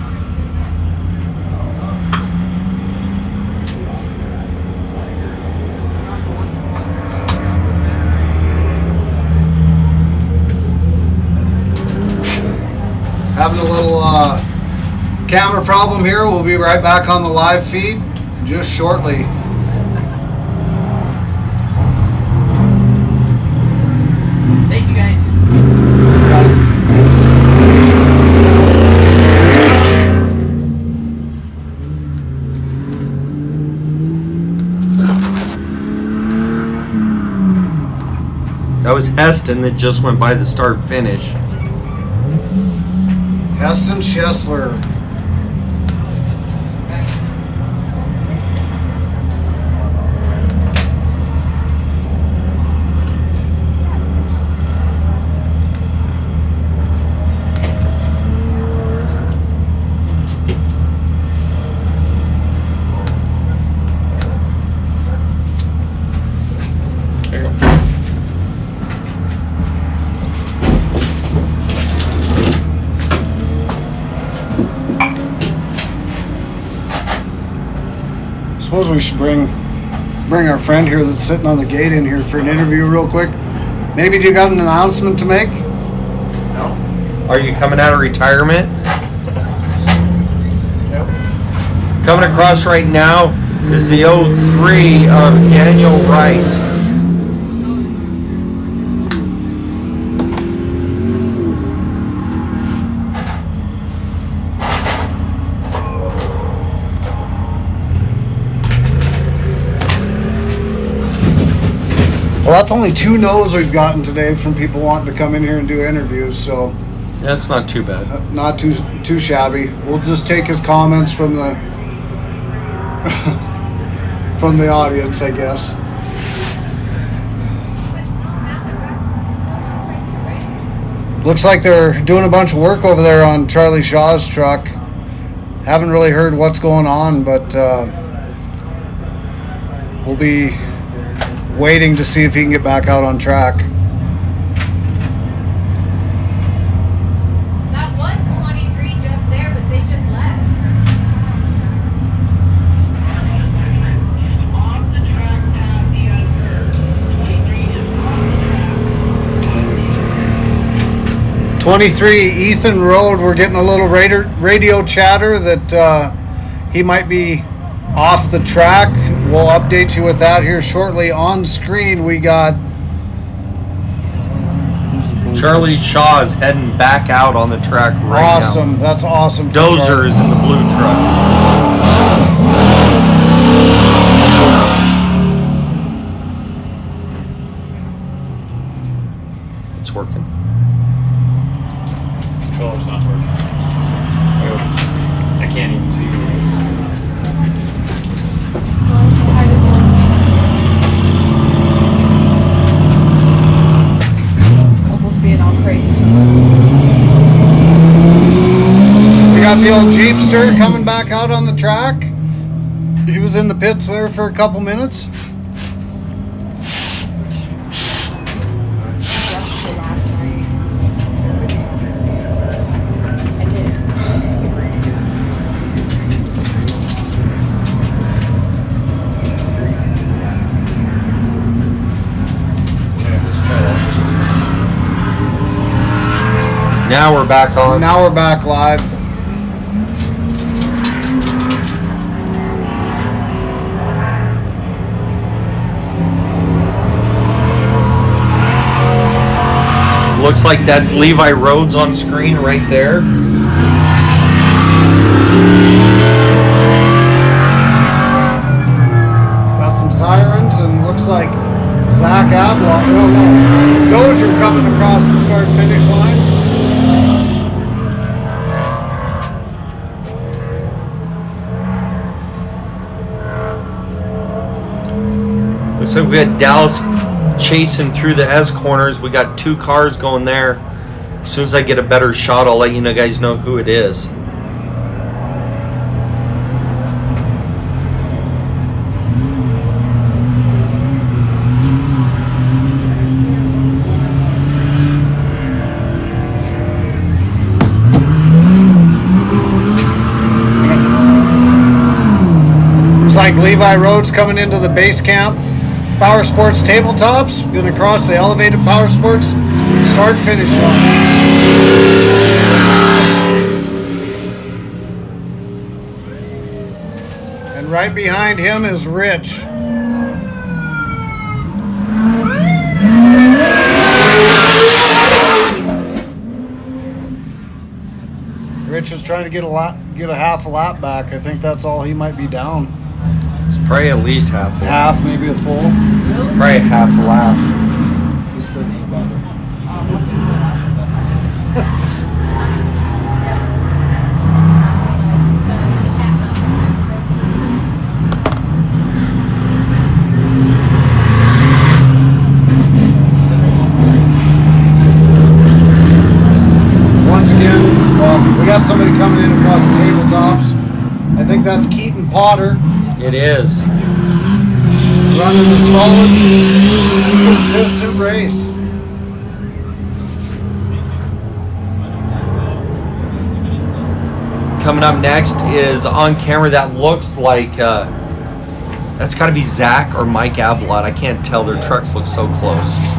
Speaker 1: a little camera problem here. We'll be right back on the live feed just shortly.
Speaker 8: Thank you, guys.
Speaker 2: That was Heston that just went by the start finish.
Speaker 1: Heston Schessler.
Speaker 4: There you go.
Speaker 1: Suppose we should bring our friend here that's sitting on the gate in here for an interview real quick. Maybe you got an announcement to make?
Speaker 2: No. Are you coming out of retirement?
Speaker 4: Yep.
Speaker 2: Coming across right now is the 03 of Daniel Wright.
Speaker 1: Well, that's only 2 no's we've gotten today from people wanting to come in here and do interviews, so
Speaker 2: That's not too bad.
Speaker 1: not too shabby. We'll just take his comments from the from the audience, I guess. Looks like they're doing a bunch of work over there on Charlie Shaw's truck. Haven't really heard what's going on, but we'll be waiting to see if he can get back out on track.
Speaker 7: That was 23 just there, but they just left.
Speaker 3: Off the track at the other. 23 is off the track.
Speaker 1: 23 Ethan Road, we're getting a little radio chatter that he might be off the track. We'll update you with that here shortly. On screen we got
Speaker 2: Charlie Shaw is heading back out on the track right
Speaker 1: awesome. That's awesome.
Speaker 2: now.
Speaker 1: for
Speaker 2: Dozer
Speaker 1: Charlie.
Speaker 2: is in the blue truck. It's working.
Speaker 4: Controller's not working. I can't even see you.
Speaker 6: Couples being all crazy.
Speaker 1: We got the old Jeepster coming back out on the track. He was in the pits there for a couple minutes.
Speaker 6: Rushed it last night. I did.
Speaker 4: Yeah, let's try that.
Speaker 2: Now we're back on.
Speaker 1: Now we're back live.
Speaker 2: Looks like that's Levi Rhodes on screen right there.
Speaker 1: Got some sirens and looks like Zach Ablock. No. Dozier coming across the start finish line.
Speaker 2: Looks like we got Dallas chasing through the S corners. We got 2 cars going there. As soon as I get a better shot, I'll let you guys know who it is.
Speaker 1: Looks like Levi Rhodes coming into the base camp. Power Sports tabletops. Gonna cross the elevated Power Sports start finish line. right behind him is Rich. Rich is trying to get a half a lap back. I think that's all he might be down.
Speaker 2: It's probably at least half a lap.
Speaker 1: Half, maybe a full.
Speaker 2: Probably half a lap.
Speaker 1: He's thinking about it. Once again, well, we got somebody coming in across the tabletops. I think that's Keaton Potter.
Speaker 2: It is.
Speaker 1: Running a solid, consistent race.
Speaker 2: Coming up next is on camera. That looks like that's got to be Zach or Mike Ablott. I can't tell. Their trucks look so close.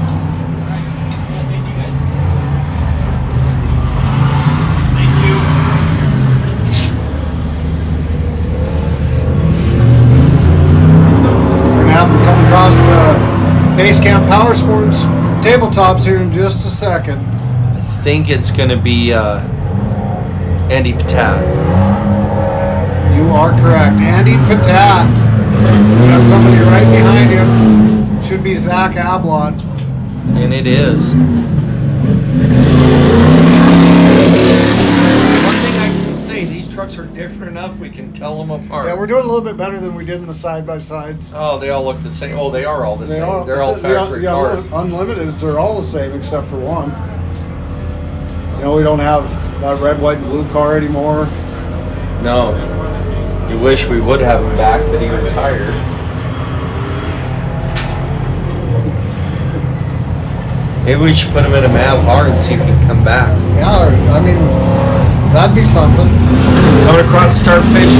Speaker 1: Across the Base Camp Power Sports tabletops here in just a second.
Speaker 2: I think it's going to be Andy Patat.
Speaker 1: You are correct. Andy Patat. We got somebody right behind him. Should be Zach Ablott.
Speaker 2: And it is. One thing I can say, these trucks are different enough we can tell them apart.
Speaker 1: Yeah, we're doing a little bit better than we did in the side-by-sides.
Speaker 2: Oh, they all look the same. Oh, they are all the same.
Speaker 1: Are,
Speaker 2: They're all factory cars.
Speaker 1: Unlimiteds are all the same except for one. You know, we don't have that red, white, and blue car anymore.
Speaker 2: No. You wish we would have him back, but he retired. Maybe we should put him in a Mav-R and see if he can come back.
Speaker 1: Yeah, I mean, that'd be something.
Speaker 2: Coming across the start finish,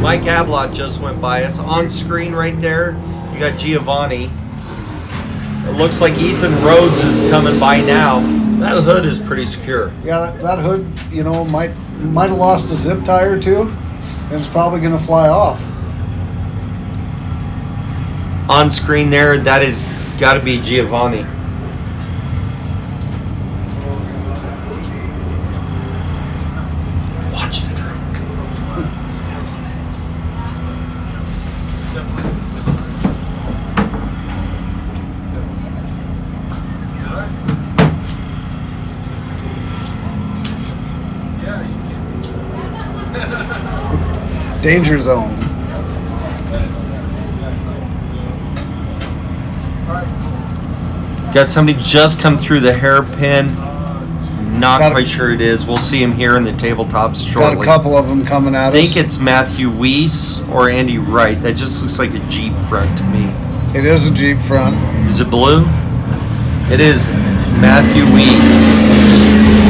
Speaker 2: Mike Ablott just went by us. On screen right there, you got Giovanni. It looks like Ethan Rhodes is coming by now. That hood is pretty secure.
Speaker 1: Yeah, that hood, you know, might have lost a zip tie or two, and it's probably going to fly off.
Speaker 2: On screen there, that is got to be Giovanni. Watch the truck.
Speaker 1: Danger zone.
Speaker 2: Got somebody just come through the hairpin. Not
Speaker 1: Got a-
Speaker 2: quite sure it is. We'll see him here in the tabletops shortly.
Speaker 1: Got a couple of them coming at us.
Speaker 2: I think it's Matthew Weiss or Andy Wright. That just looks like a Jeep front to me.
Speaker 1: It is a Jeep front.
Speaker 2: Is it blue? It is Matthew Weiss.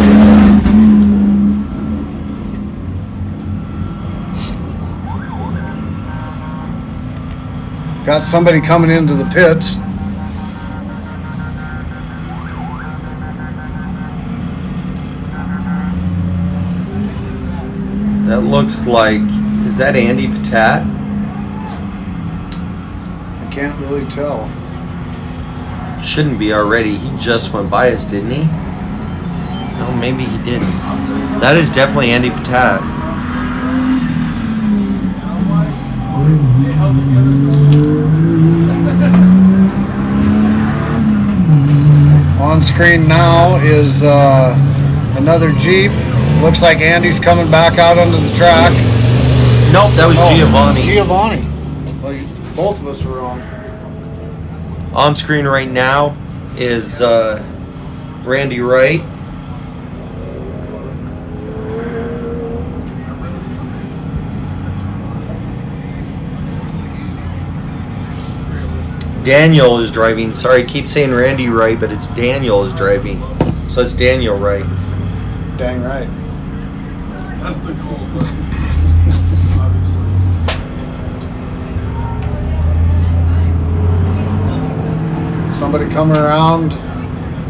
Speaker 1: Got somebody coming into the pits.
Speaker 2: That looks like, is that Andy Patat?
Speaker 1: I can't really tell.
Speaker 2: Shouldn't be already. He just went by us, didn't he? No, maybe he didn't. That is definitely Andy Patat.
Speaker 1: On screen now is another Jeep. Looks like Andy's coming back out onto the track.
Speaker 2: Nope, that was Giovanni.
Speaker 1: Giovanni. Well, both of us were wrong.
Speaker 2: On screen right now is Randy Wright. Daniel is driving. Sorry, I keep saying Randy Wright, but it's Daniel is driving. So it's Daniel Wright.
Speaker 1: Dang right.
Speaker 4: That's the cool one.
Speaker 1: Somebody coming around.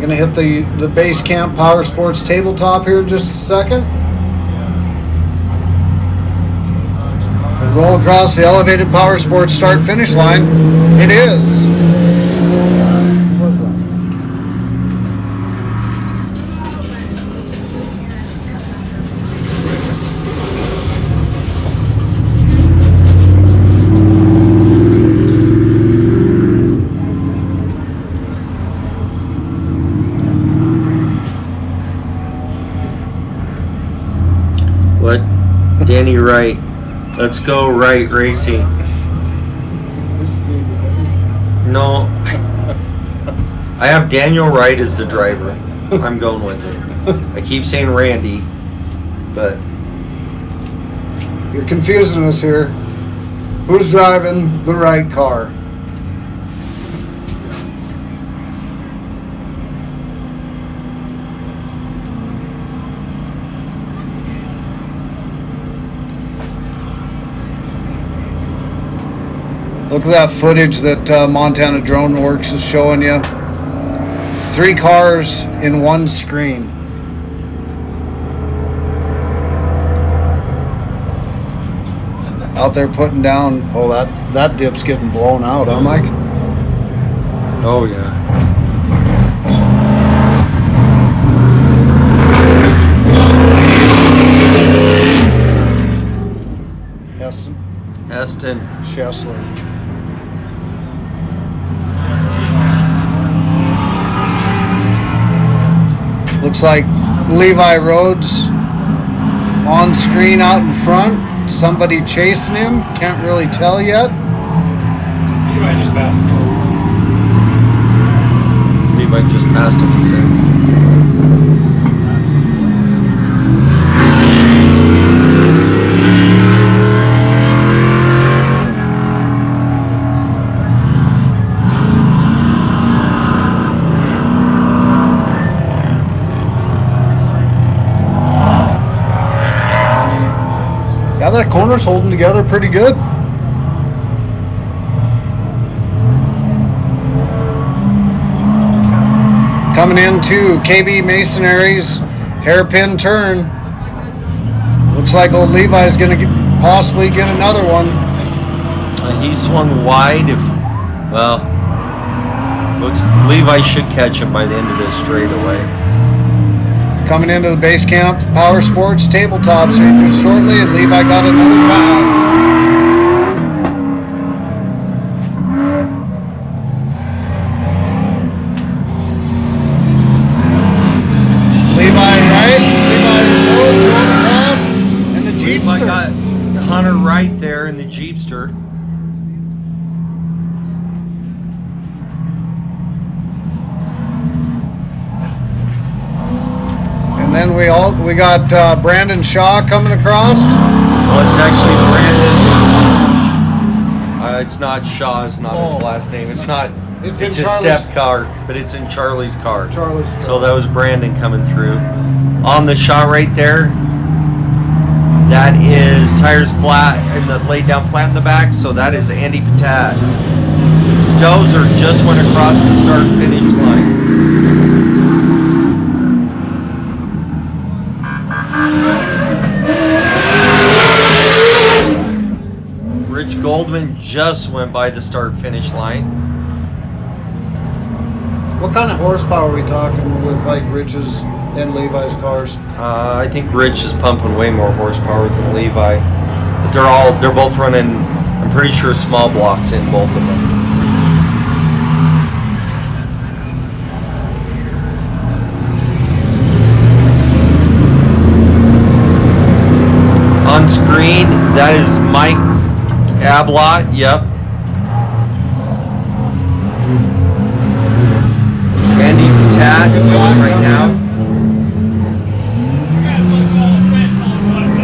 Speaker 1: Gonna hit the Base Camp Power Sports tabletop here in just a second. Roll across the elevated power sports start finish line. It is. What was that?
Speaker 2: What? Danny Wright. Let's go Wright Racing. No. I have Daniel Wright as the driver. I'm going with it. I keep saying Randy, but
Speaker 1: You're confusing us here. Who's driving the right car? Look at that footage that Montana Drone Works is showing you. 3 cars in one screen. Out there putting down. Oh, that dip's getting blown out, huh, Mike?
Speaker 2: oh yeah. Heston.
Speaker 1: Schessler. Looks like Levi Rhodes on screen out in front. Somebody chasing him. Can't really tell yet.
Speaker 5: Levi just passed.
Speaker 2: Levi just passed him, he said.
Speaker 1: Yeah, that corner's holding together pretty good. Coming into KB Masonary's hairpin turn. Looks like old Levi's going to possibly get another one.
Speaker 2: He swung wide. Looks Levi should catch him by the end of this straightaway.
Speaker 1: Coming into the base camp, Power Sports tabletops here just shortly, and Levi got another pass. Levi right, Levi going fast, and the
Speaker 2: Levi
Speaker 1: Jeepster.
Speaker 2: got Hunter right there in the Jeepster.
Speaker 1: And then we got Brandon Shaw coming across.
Speaker 2: Well, it's actually Brandon. It's not Shaw. It's not his last name. It's not.
Speaker 1: It's
Speaker 2: It's
Speaker 1: in
Speaker 2: his
Speaker 1: Charlie's-
Speaker 2: step car, but it's in Charlie's car.
Speaker 1: Charlie's
Speaker 2: So
Speaker 1: truck.
Speaker 2: that was Brandon coming through. On the shot right there, that is tires flat and laid down flat in the back. So that is Andy Patat. Dozer just went across the start finish line. Rich Goldman just went by the start finish line.
Speaker 1: What kind of horsepower are we talking with, like Rich's and Levi's cars?
Speaker 2: I think Rich is pumping way more horsepower than Levi, but they're both running. I'm pretty sure small blocks in both of them. On screen, that is Mike Ablott. Yep. Andy Patat right now.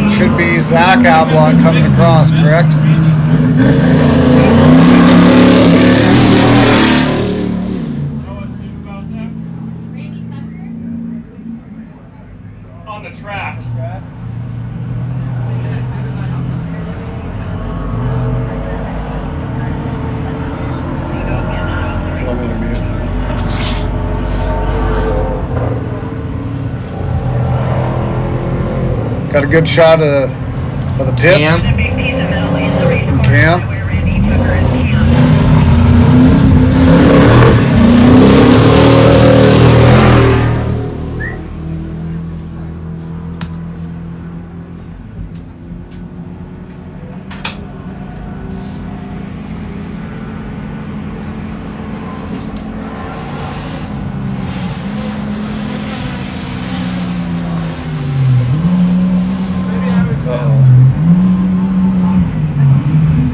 Speaker 1: Should be Zach Ablott coming across, correct?
Speaker 7: Randy Tucker?
Speaker 5: On the track.
Speaker 1: Got a good shot of the pits.
Speaker 2: Cam.
Speaker 3: The big piece of metal is the
Speaker 1: camp.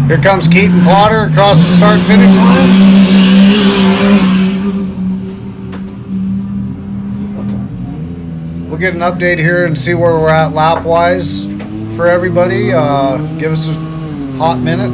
Speaker 1: Here comes Keaton Potter across the start-finish line. We'll get an update here and see where we're at lap-wise for everybody. Give us a hot minute.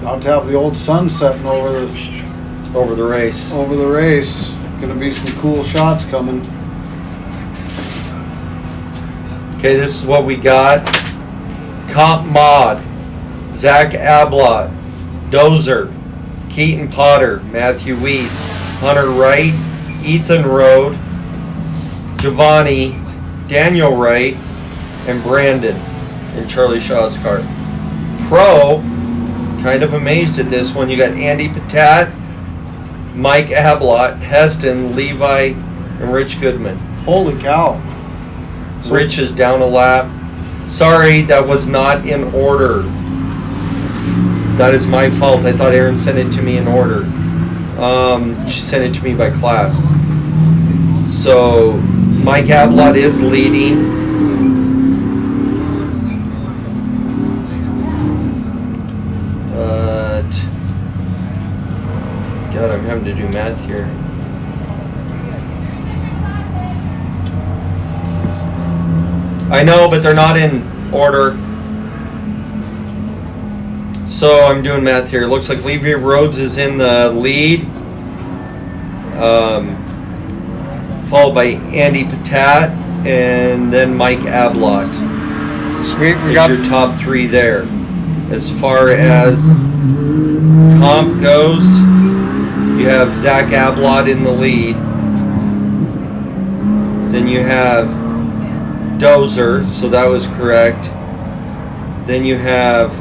Speaker 1: About to have the old sun setting over the
Speaker 2: race.
Speaker 1: Over the race. Gonna be some cool shots coming.
Speaker 2: Okay, this is what we got. Comp Mod, Zach Ablott, Dozer, Keaton Potter, Matthew Weiss, Hunter Wright, Ethan Rode, Giovanni, Daniel Wright, and Brandon in Charlie Shaw's car. Pro, kind of amazed at this one. You got Andy Patat, Mike Ablott, Heston, Levi, and Rich Goodman.
Speaker 1: Holy cow.
Speaker 2: So Rich is down a lap. Sorry, that was not in order. That is my fault. I thought Erin sent it to me in order. She sent it to me by class. So Mike Ablott is leading. God, I'm having to do math here. I know, but they're not in order. So I'm doing math here. It looks like Levi Rhodes is in the lead. Followed by Andy Patat and then Mike Ablott.
Speaker 1: Sweet, we
Speaker 2: is
Speaker 1: got
Speaker 2: your top three there. As far as comp goes, you have Zach Ablott in the lead. Then you have Dozer, so that was correct. Then you have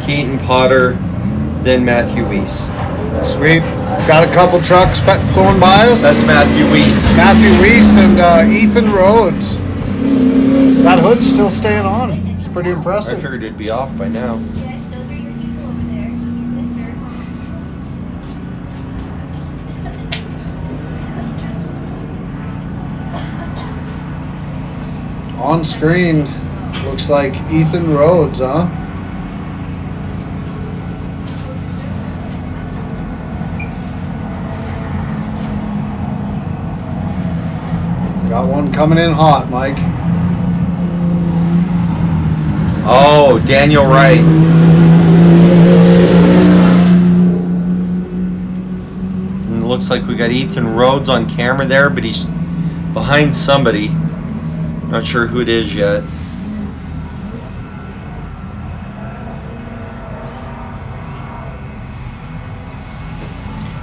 Speaker 2: Keaton Potter, then Matthew Weiss.
Speaker 1: Sweet. Got a couple trucks going by us.
Speaker 2: That's Matthew Weiss.
Speaker 1: Matthew Weiss and Ethan Rhodes. That hood's still staying on. It's pretty
Speaker 2: I
Speaker 1: impressive.
Speaker 2: figured it'd be off by now.
Speaker 7: Yes, those are your people over there. Your sister.
Speaker 1: On screen, looks like Ethan Rhodes, huh? Got one coming in hot, Mike.
Speaker 2: Oh, Daniel Wright. And it looks like we got Ethan Rhodes on camera there, but he's behind somebody. Not sure who it is yet.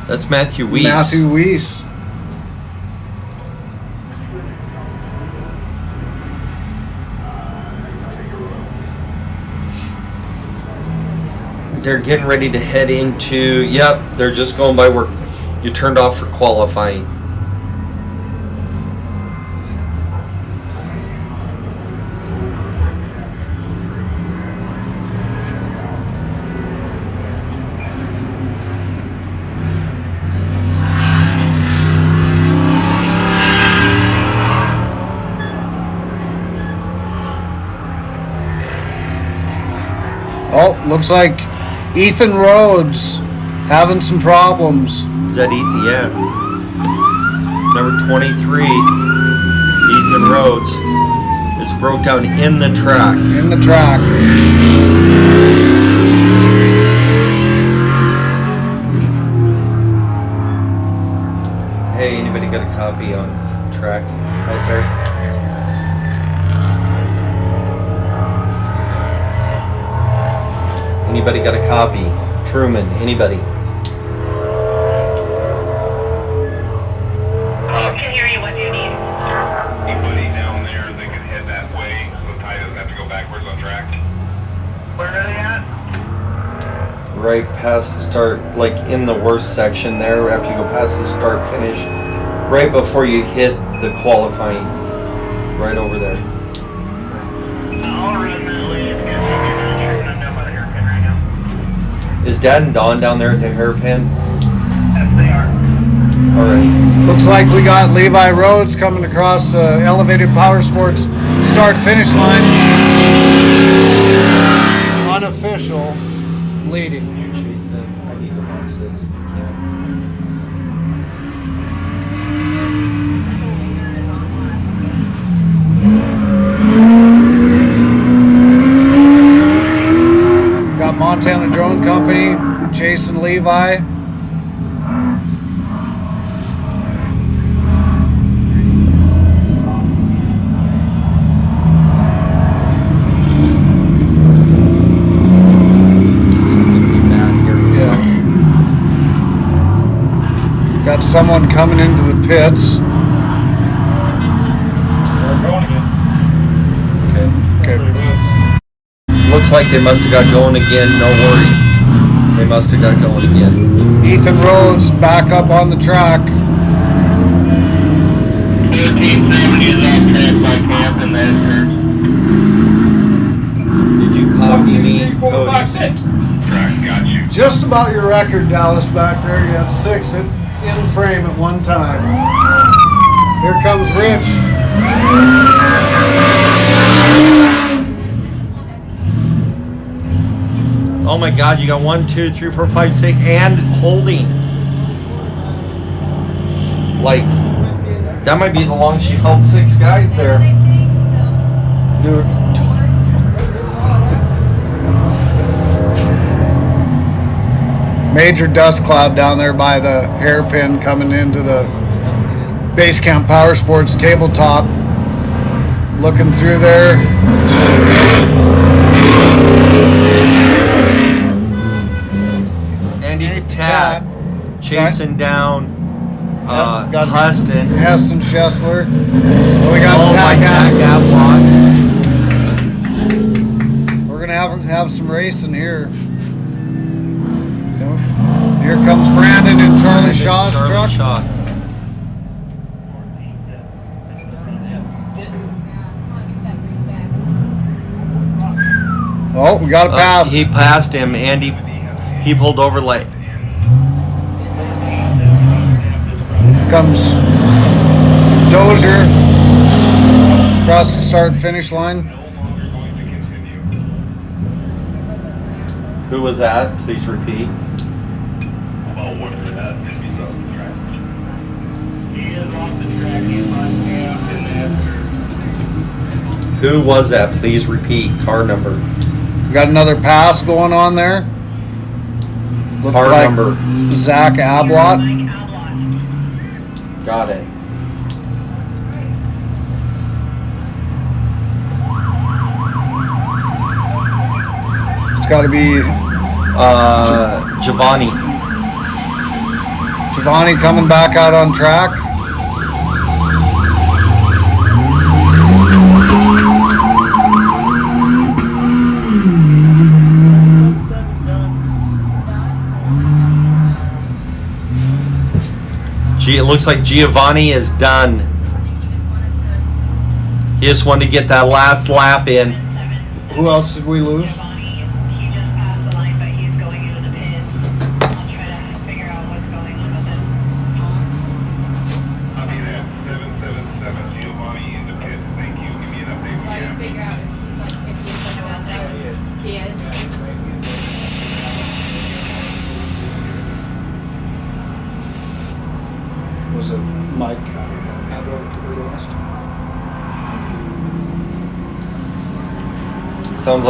Speaker 2: That's Matthew Weiss.
Speaker 1: Matthew Weiss.
Speaker 2: They're getting ready to head into, yep, they're just going by where you turned off for qualifying.
Speaker 1: Oh, looks like Ethan Rhodes having some problems.
Speaker 2: Is that Ethan? Yeah. Number 23, Ethan Rhodes, It's broke down in the track.
Speaker 1: In the track.
Speaker 2: Hey, anybody got a copy on track out there? Anybody got a copy? Truman, anybody?
Speaker 3: Can hear you. What do you need?
Speaker 9: Anybody down there that can head that way so the tie doesn't have to go backwards on track?
Speaker 3: Where are they at?
Speaker 2: Right past the start, like in the worst section there, after you go past the start finish, right before you hit the qualifying, right over there.
Speaker 3: I'll run that way. It's gonna take me a minute. I'm down by the hairpin right now.
Speaker 2: Is Dad and Dawn down there at the hairpin?
Speaker 3: Yes, they are.
Speaker 2: Alright.
Speaker 1: Looks like we got Levi Rhodes coming across Elevated Power Sports start finish line. Unofficial leading.
Speaker 2: You chase them. I need to watch this if you can.
Speaker 1: Got Montana Drone Company chasing Levi. Got someone coming into the pits.
Speaker 4: Start going again.
Speaker 2: Okay.
Speaker 1: Okay.
Speaker 4: That's what it is.
Speaker 2: Looks like they must have got going again. No worry. They must have got going again.
Speaker 1: Ethan Rhodes back up on the track.
Speaker 3: 1370 is off track by camp and Masters.
Speaker 2: Did you
Speaker 4: 1,
Speaker 2: copy
Speaker 4: 2,
Speaker 2: me?
Speaker 4: 3, 4, 5, 6.
Speaker 9: Track got you.
Speaker 1: Just about your record, Dallas, back there. You had 6 in frame at one time. Here comes Rich.
Speaker 2: Oh my God, you got 1, 2, 3, 4, 5, 6, and holding. Like, that might be the longest she held 6 guys there.
Speaker 1: Dude. Major dust cloud down there by the hairpin coming into the Base Camp Power Sports tabletop. Looking through there.
Speaker 2: Andy Tad chasing down
Speaker 1: got
Speaker 2: Huston.
Speaker 1: Heston Schessler. Oh, we got
Speaker 2: Oh my
Speaker 1: Zach
Speaker 2: Zach Ablott.
Speaker 1: We're gonna have some racing here. Here comes Brandon in Charlie Shaw's truck.
Speaker 2: Shaw.
Speaker 1: Oh, we got a pass.
Speaker 2: He passed him. Andy, he pulled over like.
Speaker 1: Comes Dozier across the start finish line.
Speaker 2: Who was that? Please repeat.
Speaker 9: Well, what for that? Maybe he's off the track.
Speaker 3: He is off the track. He's on camp and Masters.
Speaker 2: Who was that? Please repeat. Car number.
Speaker 1: We got another pass going on there. Looked
Speaker 2: Car
Speaker 1: like
Speaker 2: number.
Speaker 1: Zach Ablott.
Speaker 2: Got it.
Speaker 1: It's got to be
Speaker 2: Giovanni.
Speaker 1: Giovanni coming back out on track.
Speaker 2: It looks like Giovanni is done. He just wanted to get that last lap in.
Speaker 1: Who else did we lose?
Speaker 3: He just passed the line, but he's going into the pit. I'll try to figure out what's going on with it.
Speaker 9: Copy that. 777 Giovanni in the pit. Thank you. Give me an update when you
Speaker 7: Let's
Speaker 9: have it.
Speaker 7: figure out if he's like 50 or something out there. He is.
Speaker 1: Was it Mike Ablott that we lost?
Speaker 2: Sounds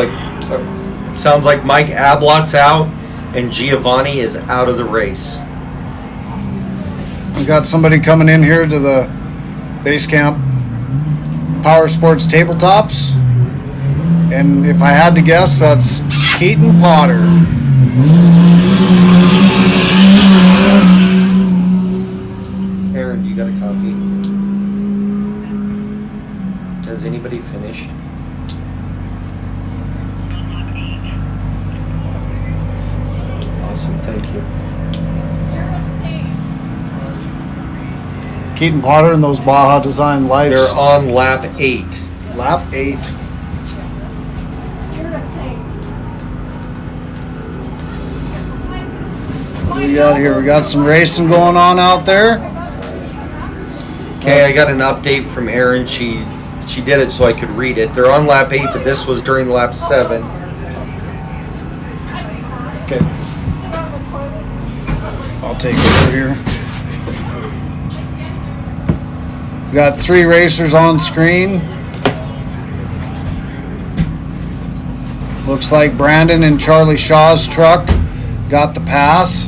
Speaker 2: like Mike Ablot's out and Giovanni is out of the race.
Speaker 1: We got somebody coming in here to the base camp Power Sports tabletops, and if I had to guess, that's Keaton Potter.
Speaker 2: Aaron, you got a copy? Has anybody finished? Awesome, thank you.
Speaker 1: Keaton Potter and those Baja Design lights.
Speaker 2: They're on lap 8.
Speaker 1: Lap 8. What do we got here? We got some racing going on out there.
Speaker 2: Okay, I got an update from Erin. She did it so I could read it. They're on lap 8, but this was during lap 7.
Speaker 1: Okay. I'll take over here. We got 3 racers on screen. Looks like Brandon and Charlie Shaw's truck got the pass.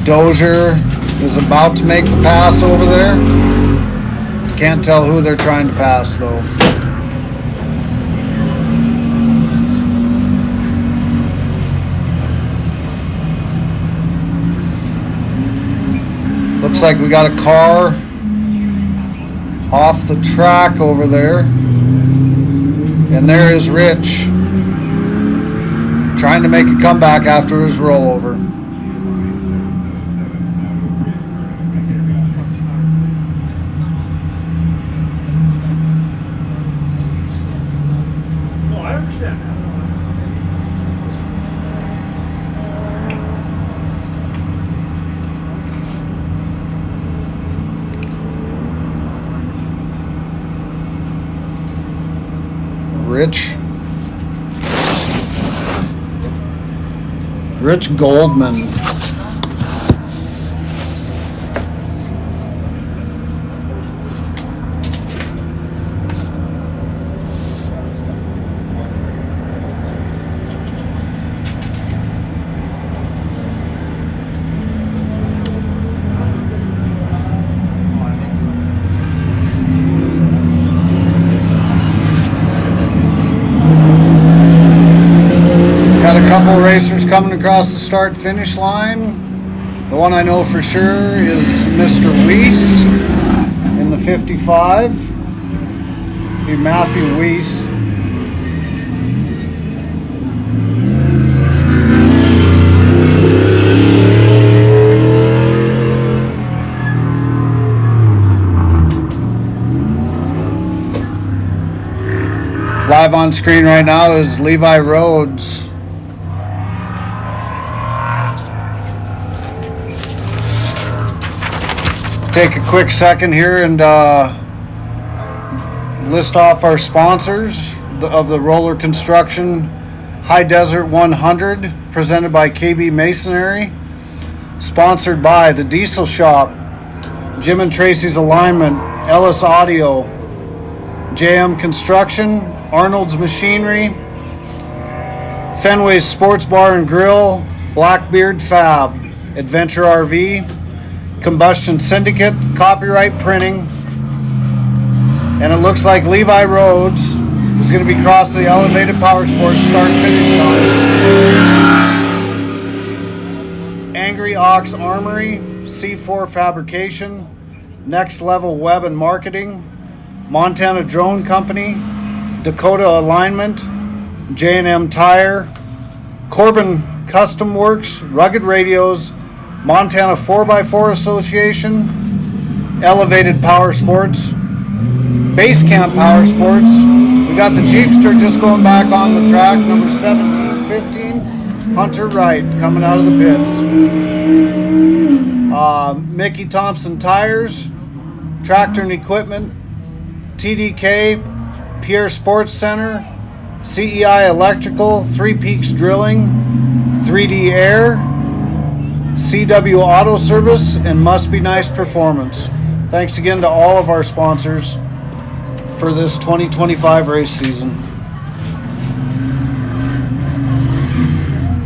Speaker 1: Dozier is about to make the pass over there. Can't tell who they're trying to pass though. Looks like we got a car off the track over there. And there is Rich trying to make a comeback after his rollover. Rich Goldman. Couple racers coming across the start-finish line. The one I know for sure is Mr. Weiss in the 55. Be Matthew Weiss. Live on screen right now is Levi Rhodes. Take a quick second here and list off our sponsors of the roller construction. High Desert 100, presented by KB Masonry, sponsored by the Diesel Shop, Jim and Tracy's Alignment, Ellis Audio, JM Construction, Arnold's Machinery, Fenway's Sports Bar and Grill, Blackbeard Fab, Adventure RV, Combustion Syndicate, Copyright Printing, and it looks like Levi Rhodes is going to be crossing the elevated Power Sports start-finish line. Angry Ox Armory, C4 Fabrication, Next Level Web and Marketing, Montana Drone Company, Dakota Alignment, J&M Tire, Corbin Custom Works, Rugged Radios, Montana 4x4 Association, Elevated Power Sports, Base Camp Power Sports. We got the Jeepster just going back on the track, number 1715, Hunter Wright coming out of the pits. Mickey Thompson Tires, Tractor and Equipment, TDK, Pierre Sports Center, CEI Electrical, Three Peaks Drilling, 3D Air, CW Auto Service, and Must Be Nice Performance. Thanks again to all of our sponsors for this 2025 race season.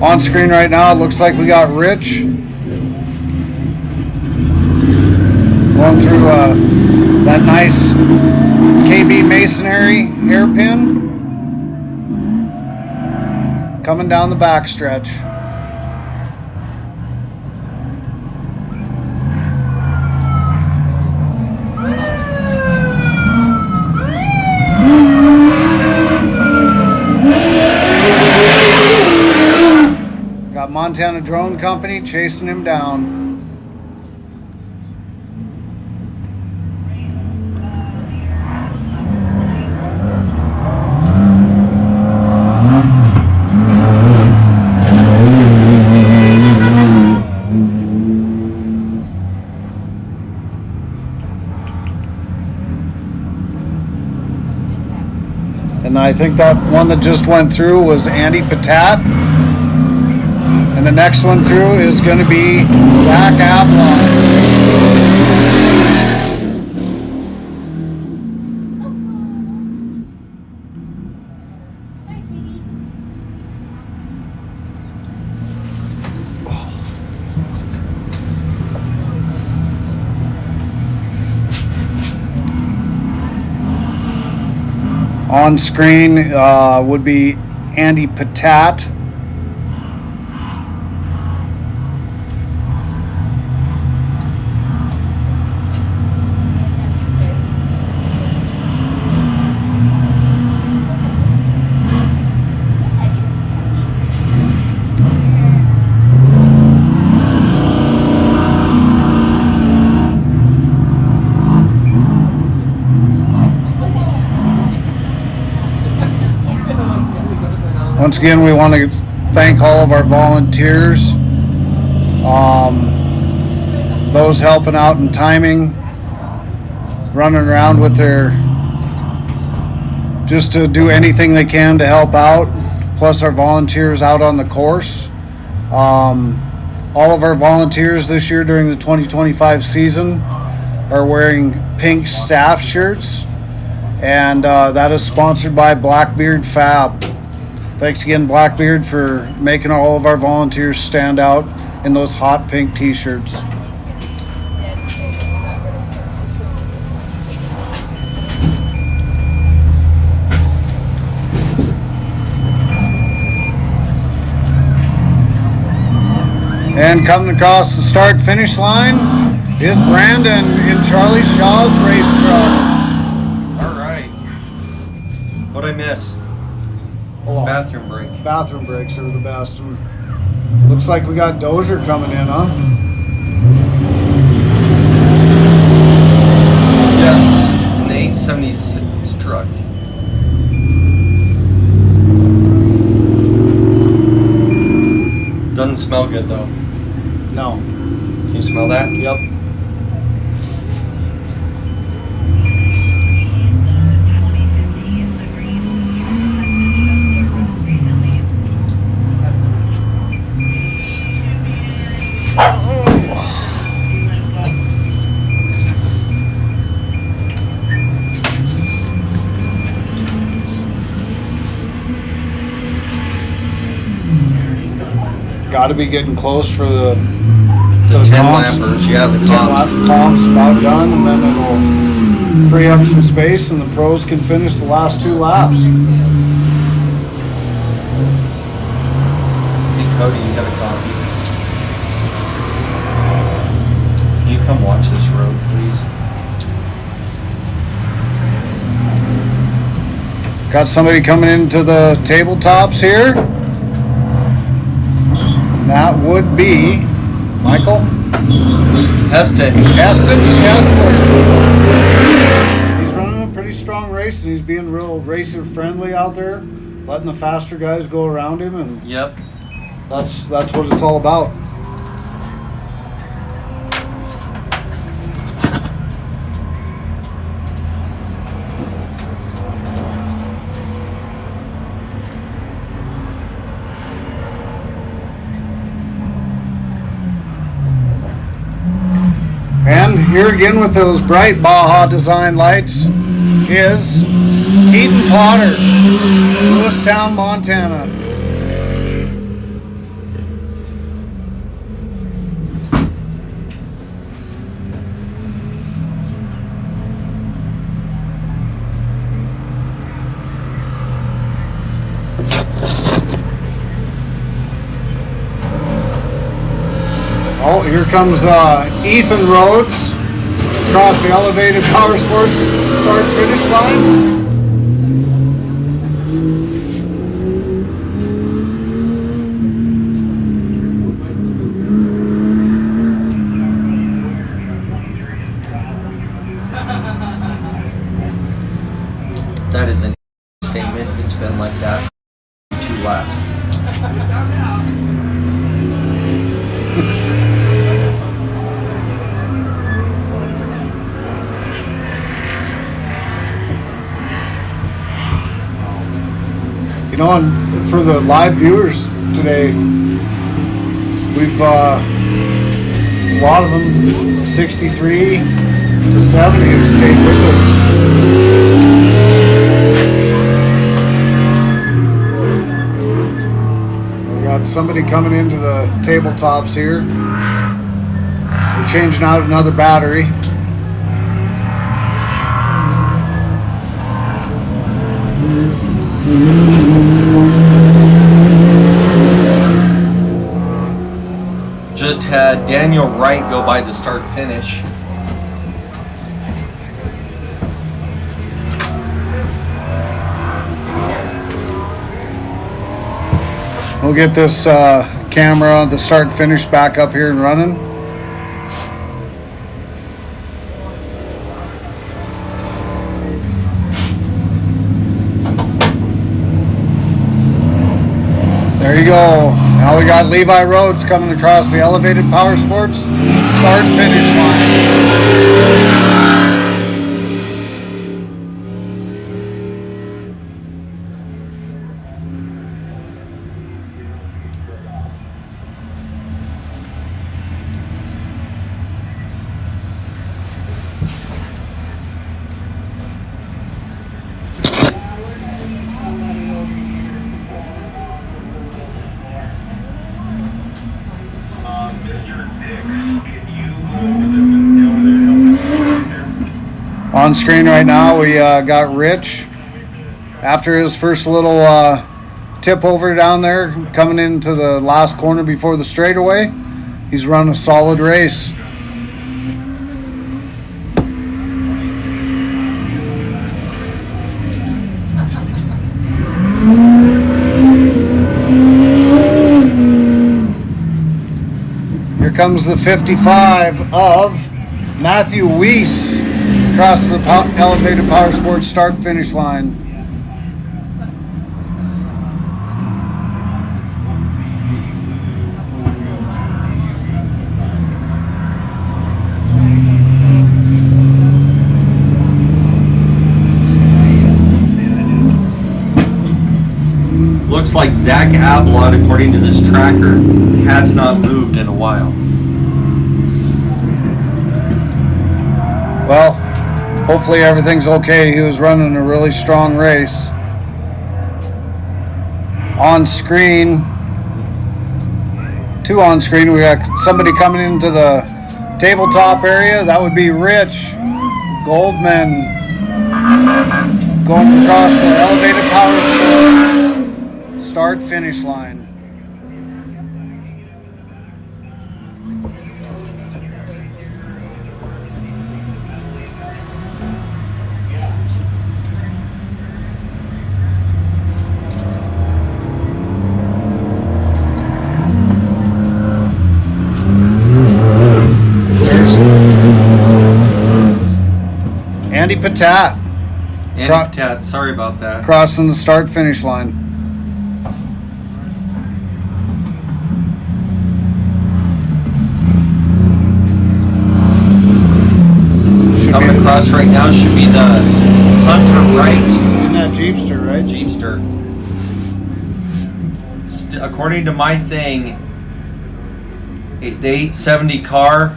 Speaker 1: On screen right now, it looks like we got Rich going through that nice KB Masonry hairpin. Coming down the back stretch. Got Montana Drone Company chasing him down. And I think that one that just went through was Andy Patat. And the next one through is going to be Zach Ablon. On screen would be Andy Patat. Once again, we want to thank all of our volunteers, those helping out in timing, running around with their, just to do anything they can to help out, plus our volunteers out on the course. All of our volunteers this year during the 2025 season are wearing pink staff shirts, and that is sponsored by Blackbeard Fab. Thanks again, Blackbeard, for making all of our volunteers stand out in those hot pink t-shirts. And coming across the start-finish line is Brandon in Charlie Shaw's race truck.
Speaker 2: All right. What'd I miss? Bathroom break.
Speaker 1: Bathroom breaks are the best. Looks like we got Dozier coming in, huh?
Speaker 2: Yes, in the 876 truck. Doesn't smell good though.
Speaker 1: No.
Speaker 2: Can you smell that?
Speaker 1: Yep. Got to be getting close for the
Speaker 2: 10 lappers, yeah, the
Speaker 1: 10
Speaker 2: comps.
Speaker 1: comps about done, and then it'll free up some space and the pros can finish the last 2 laps.
Speaker 2: Hey Cody, you got a copy? Can you come watch this road, please?
Speaker 1: Got somebody coming into the tabletops here. That would be Michael
Speaker 2: Heston
Speaker 1: Schessler. He's running a pretty strong race, and he's being real racer friendly out there, letting the faster guys go around him, and
Speaker 2: Yep.
Speaker 1: that's what it's all about. And here again with those bright Baja design lights is Keaton Potter, Lewistown, Montana. Oh, here comes Ethan Rhodes across the elevated power sports start finish line.
Speaker 2: That is an statement. It's been like that for 2 laps.
Speaker 1: You know, and for the live viewers today, we've a lot of them 63 to 70 have stayed with us. We got somebody coming into the tabletops here. We're changing out another battery.
Speaker 2: Just had Daniel Wright go by the start finish.
Speaker 1: We'll get this camera, the start finish back up here and running. There you go. Now we got Levi Rhodes coming across the elevated power sports start finish line. On screen right now, we got Rich after his first little tip over down there, coming into the last corner before the straightaway. He's run a solid race. Here comes the 55 of Matthew Weiss across the elevated power sports start finish line.
Speaker 2: Looks like Zach Ablott, according to this tracker, has not moved in a while.
Speaker 1: Well, hopefully everything's okay. He was running a really strong race. On screen, 2 on screen, we got somebody coming into the tabletop area. That would be Rich Goldman going across the elevated power sports start finish line. Andy Patat.
Speaker 2: Andy Patat, sorry about that.
Speaker 1: Crossing the start finish line.
Speaker 2: Coming across right now should be the Hunter Wright.
Speaker 1: In that Jeepster, right?
Speaker 2: Jeepster. According to my thing, the 870 car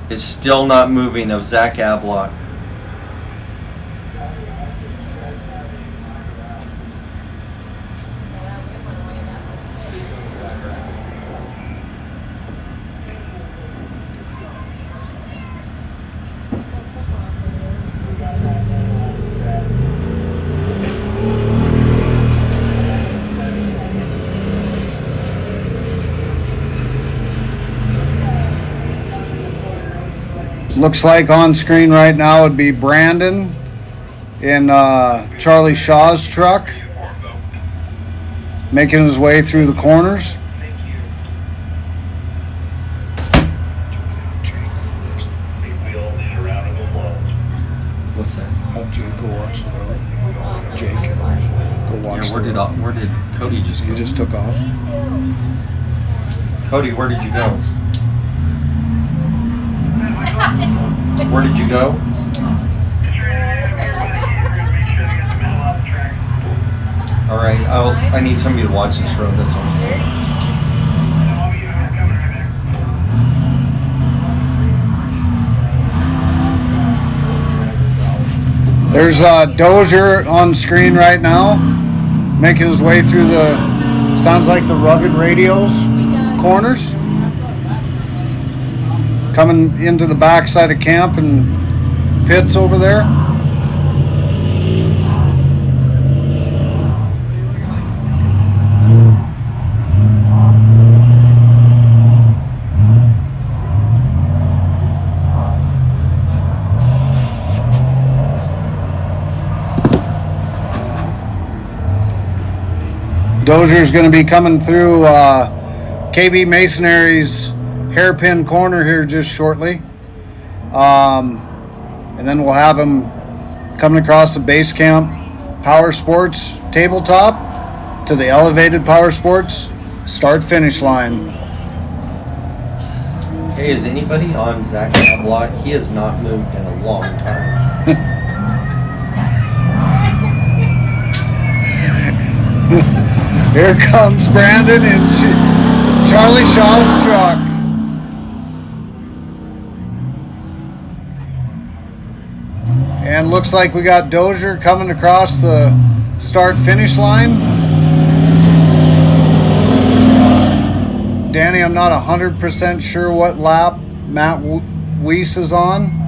Speaker 2: is still not moving of Zach Ablock.
Speaker 1: Looks like on screen right now would be Brandon in Charlie Shaw's truck, making his way through the corners.
Speaker 2: What's that?
Speaker 1: Have Jake go watch the road. Jake, go watch
Speaker 2: Yeah, where did Cody just go?
Speaker 1: You just took off.
Speaker 2: Cody, where did you go? Where did you go? All right, I need somebody to watch this road. That's all.
Speaker 1: There's Dozier on screen right now, making his way through the, sounds like the Rugged Radios corners. Coming into the backside of camp and pits over there. Dozier's going to be coming through KB Masonry's hairpin corner here just shortly. And then we'll have him coming across the base camp Power Sports tabletop to the elevated Power Sports start finish line.
Speaker 2: Hey, is anybody on Zach Ablock? He has not moved in a long time.
Speaker 1: Here comes Brandon in Charlie Shaw's truck. And looks like we got Dozier coming across the start finish line. Danny, I'm not 100% sure what lap Matt Weiss is on.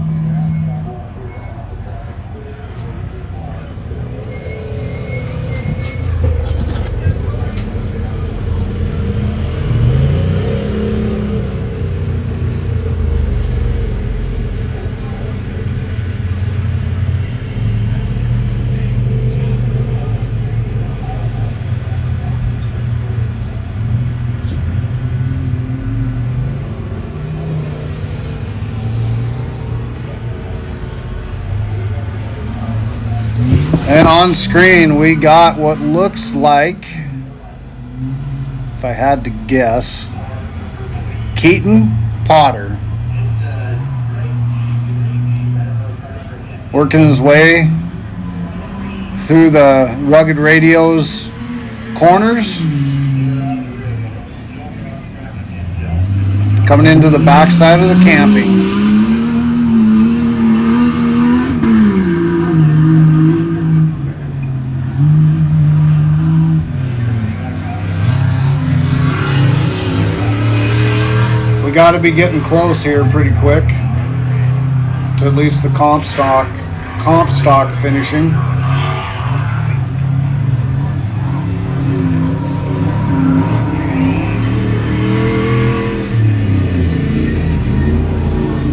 Speaker 1: And on screen, we got what looks like, if I had to guess, Keaton Potter. Working his way through the Rugged Radios corners. Coming into the backside of the camping. Got to be getting close here pretty quick to at least the comp stock finishing.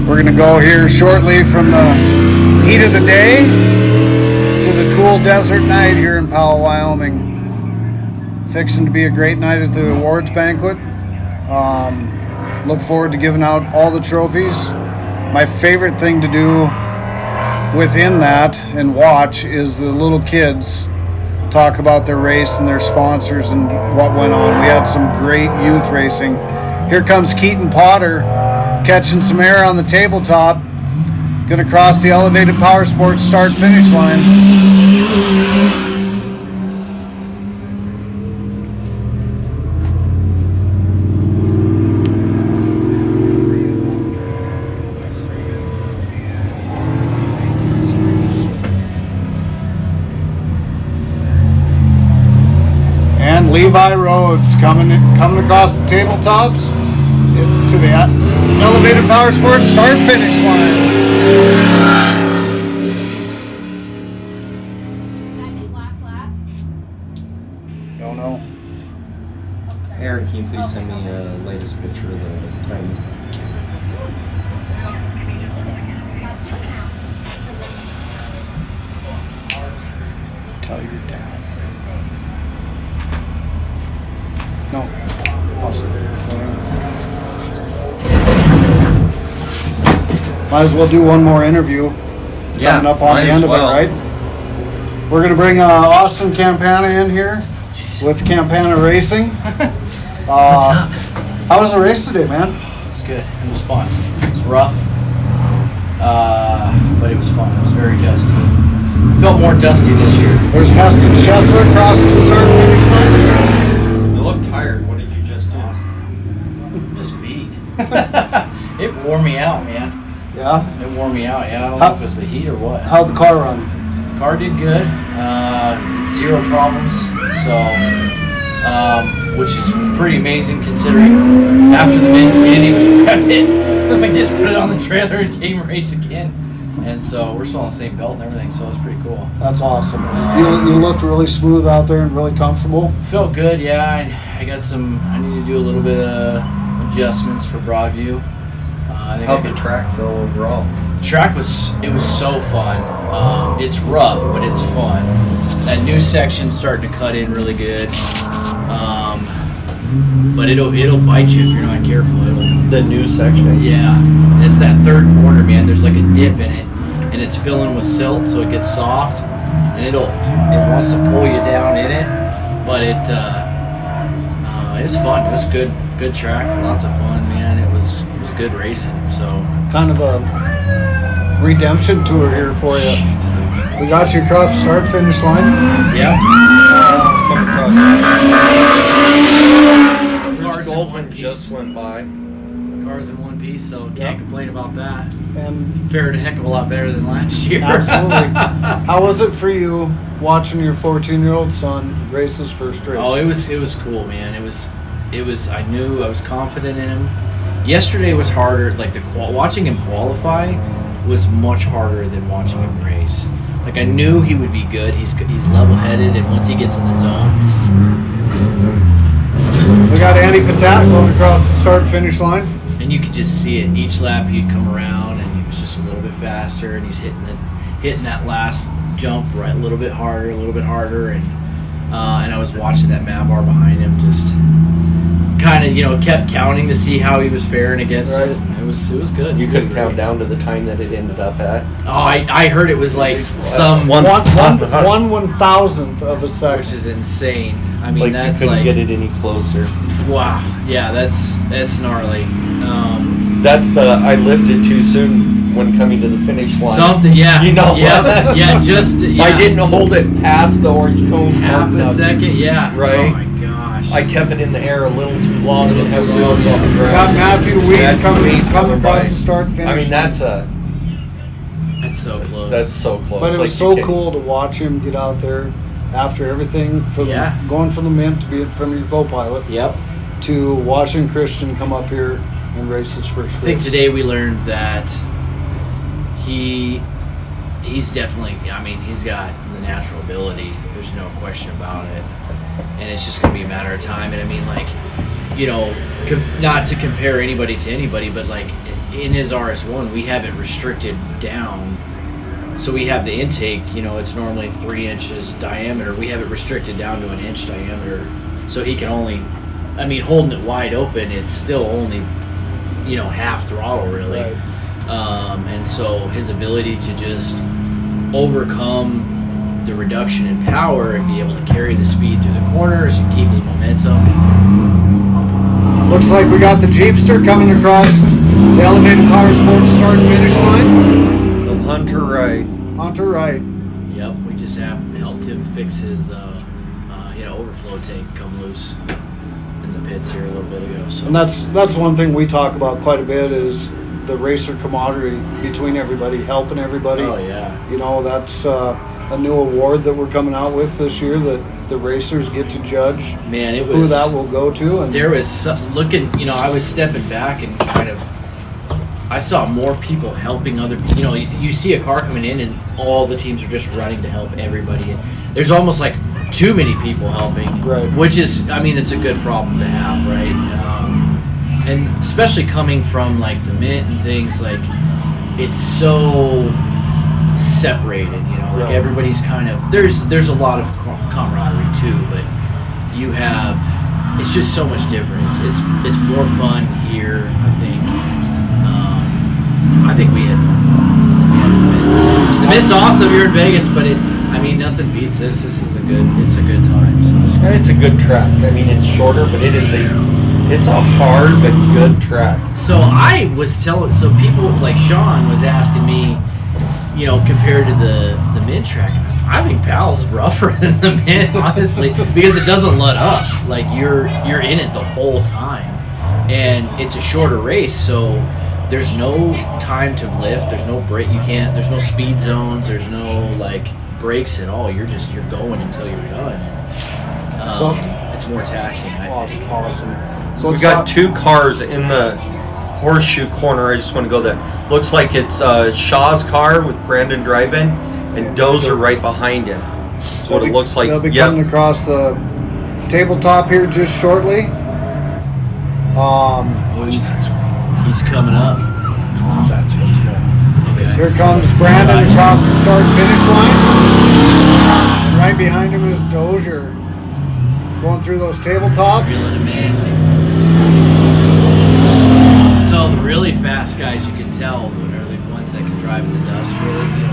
Speaker 1: We're going to go here shortly from the heat of the day to the cool desert night here in Powell, Wyoming. Fixing to be a great night at the awards banquet. Look forward to giving out all the trophies. My favorite thing to do within that and watch is the little kids talk about their race and their sponsors and what went on. We had some great youth racing. Here comes Keaton Potter catching some air on the tabletop. Gonna cross the elevated Power Sports start finish line. Levi Rhodes coming across the tabletops to the elevated power sports start finish line.
Speaker 7: Is that his last lap?
Speaker 1: Don't know.
Speaker 2: Aaron, can you please send me latest picture of the time?
Speaker 1: Tell your dad. No. Awesome. Might as well do one more interview. Coming up on the end of it, right? We're going to bring Austin Campana in here with Campana Racing.
Speaker 8: What's up?
Speaker 1: How was the race today, man?
Speaker 8: It's good. It was fun. It was rough, but it was fun. It was very dusty. Felt more dusty this year.
Speaker 1: There's Heston Chesler crossing the start finish line.
Speaker 2: You look tired. What did you just do?
Speaker 8: Just speed. It wore me out, man.
Speaker 1: Yeah?
Speaker 8: It wore me out. Yeah, I don't know if it's the heat or what.
Speaker 1: How'd the car run?
Speaker 8: Car did good. 0 problems. So, which is pretty amazing considering after the mint we didn't even prep it. We just put it on the trailer and came race again. And so we're still on the same belt and everything, so it's pretty cool.
Speaker 1: That's awesome. You looked really smooth out there and really comfortable.
Speaker 8: Felt good, yeah. I got some. I need to do a little bit of adjustments for Broadview. I think
Speaker 2: How'd the track feel overall?
Speaker 8: The track was so fun. It's rough, but it's fun. That new section's starting to cut in really good. But it'll bite you if you're not careful.
Speaker 2: The new section?
Speaker 8: Yeah. It's that third corner, man. There's like a dip in it, and it's filling with silt, so it gets soft, and it wants to pull you down in it. But it was fun. It was good track, lots of fun, man. It was good racing. So
Speaker 1: kind of a redemption tour here for you. We got you across the start finish line.
Speaker 8: Yep.
Speaker 2: Rich Goldman just went by.
Speaker 8: Cars in one piece, so can't complain about that.
Speaker 1: And
Speaker 8: fared a heck of a lot better than last year.
Speaker 1: Absolutely. How was it for you watching your 14-year-old son race his first race?
Speaker 8: Oh, it was cool, man. It was. I knew I was confident in him. Yesterday was harder. Like watching him qualify was much harder than watching him race. Like I knew he would be good. He's level-headed, and once he gets in the zone.
Speaker 1: We got Andy Patat going across the start finish line.
Speaker 8: And you could just see it. Each lap he'd come around, and he was just a little bit faster, and he's hitting that last jump right a little bit harder, and I was watching that Mavar behind him, just kind of kept counting to see how he was faring against it. It was good.
Speaker 2: You couldn't count down to the time that it ended up at.
Speaker 8: Oh, I heard it was like some
Speaker 1: one 1,000th of a second,
Speaker 8: which is insane. I mean, that's
Speaker 2: you couldn't get it any closer.
Speaker 8: Wow. Yeah, that's gnarly.
Speaker 2: I lifted too soon when coming to the finish line.
Speaker 8: Something, yeah.
Speaker 2: Yeah.
Speaker 8: Yeah,
Speaker 2: I didn't hold it past the orange cone.
Speaker 8: Half a second, yeah.
Speaker 2: Right.
Speaker 8: Oh my gosh.
Speaker 2: I kept it in the air a little too long and had wheels on the ground.
Speaker 1: Got Matthew Weiss coming across the start finish.
Speaker 2: I mean, that's
Speaker 8: so close.
Speaker 2: That's so close.
Speaker 1: But it was so cool to watch him get out there after everything going from the mint to be in front of your co-pilot.
Speaker 8: Yep.
Speaker 1: To watching Christian come up here and race his first race.
Speaker 8: I think today we learned that he's definitely, he's got the natural ability. There's no question about it. And it's just going to be a matter of time. And not to compare anybody to anybody, but like in his RS1, we have it restricted down. So we have the intake, it's normally 3 inches diameter. We have it restricted down to 1 inch diameter. So he can only, holding it wide open, it's still only, half throttle really.
Speaker 1: Right.
Speaker 8: And so his ability to just overcome the reduction in power and be able to carry the speed through the corners and keep his momentum.
Speaker 1: Looks like we got the Jeepster coming across the elevated power sports start finish line.
Speaker 2: Hunter Wright.
Speaker 1: Hunter Wright.
Speaker 8: Yep, we just helped him fix his he had an overflow tank come loose in the pits here a little bit ago. So.
Speaker 1: And that's one thing we talk about quite a bit is the racer camaraderie between everybody, helping everybody.
Speaker 8: Oh yeah.
Speaker 1: That's a new award that we're coming out with this year that the racers get to judge
Speaker 8: Man, it was
Speaker 1: who that will go to. And
Speaker 8: there was looking, I was stepping back and kind of, I saw more people helping other people. You see a car coming in and all the teams are just running to help everybody. And there's almost like too many people helping,
Speaker 1: Right.
Speaker 8: which is, it's a good problem to have, right? And especially coming from like the Mint and things, like it's so separated, like
Speaker 1: Right.
Speaker 8: everybody's kind of, there's a lot of camaraderie too, but you have, it's just so much different. It's more fun here, I think. I think we had more fun. The Mint's awesome. You're in Vegas, but nothing beats this. This is it's a good time. So.
Speaker 2: It's a good track. It's shorter, but it's a hard but good track.
Speaker 8: So I was people like Sean was asking me, compared to the Mint track, I think Powell's rougher than the Mint, honestly, because it doesn't let up. Like you're in it the whole time, and it's a shorter race, so there's no time to lift. There's no break. There's no speed zones. There's no like breaks at all. You're going until you're done.
Speaker 1: So
Speaker 8: it's more taxing, I think.
Speaker 1: awesome. So
Speaker 2: We got two cars in the horseshoe corner. I just want to go there. Looks like it's Shaw's car with Brandon driving, and Dozer right behind him. That's what it looks like.
Speaker 1: They'll be coming across the tabletop here just shortly.
Speaker 8: He's coming up.
Speaker 2: That's what's new.
Speaker 8: Okay.
Speaker 1: Here comes Brandon across the start-finish line. And right behind him is Dozier going through those tabletops.
Speaker 8: Reeling him in. So the really fast guys, you can tell, are the ones that can drive in the dust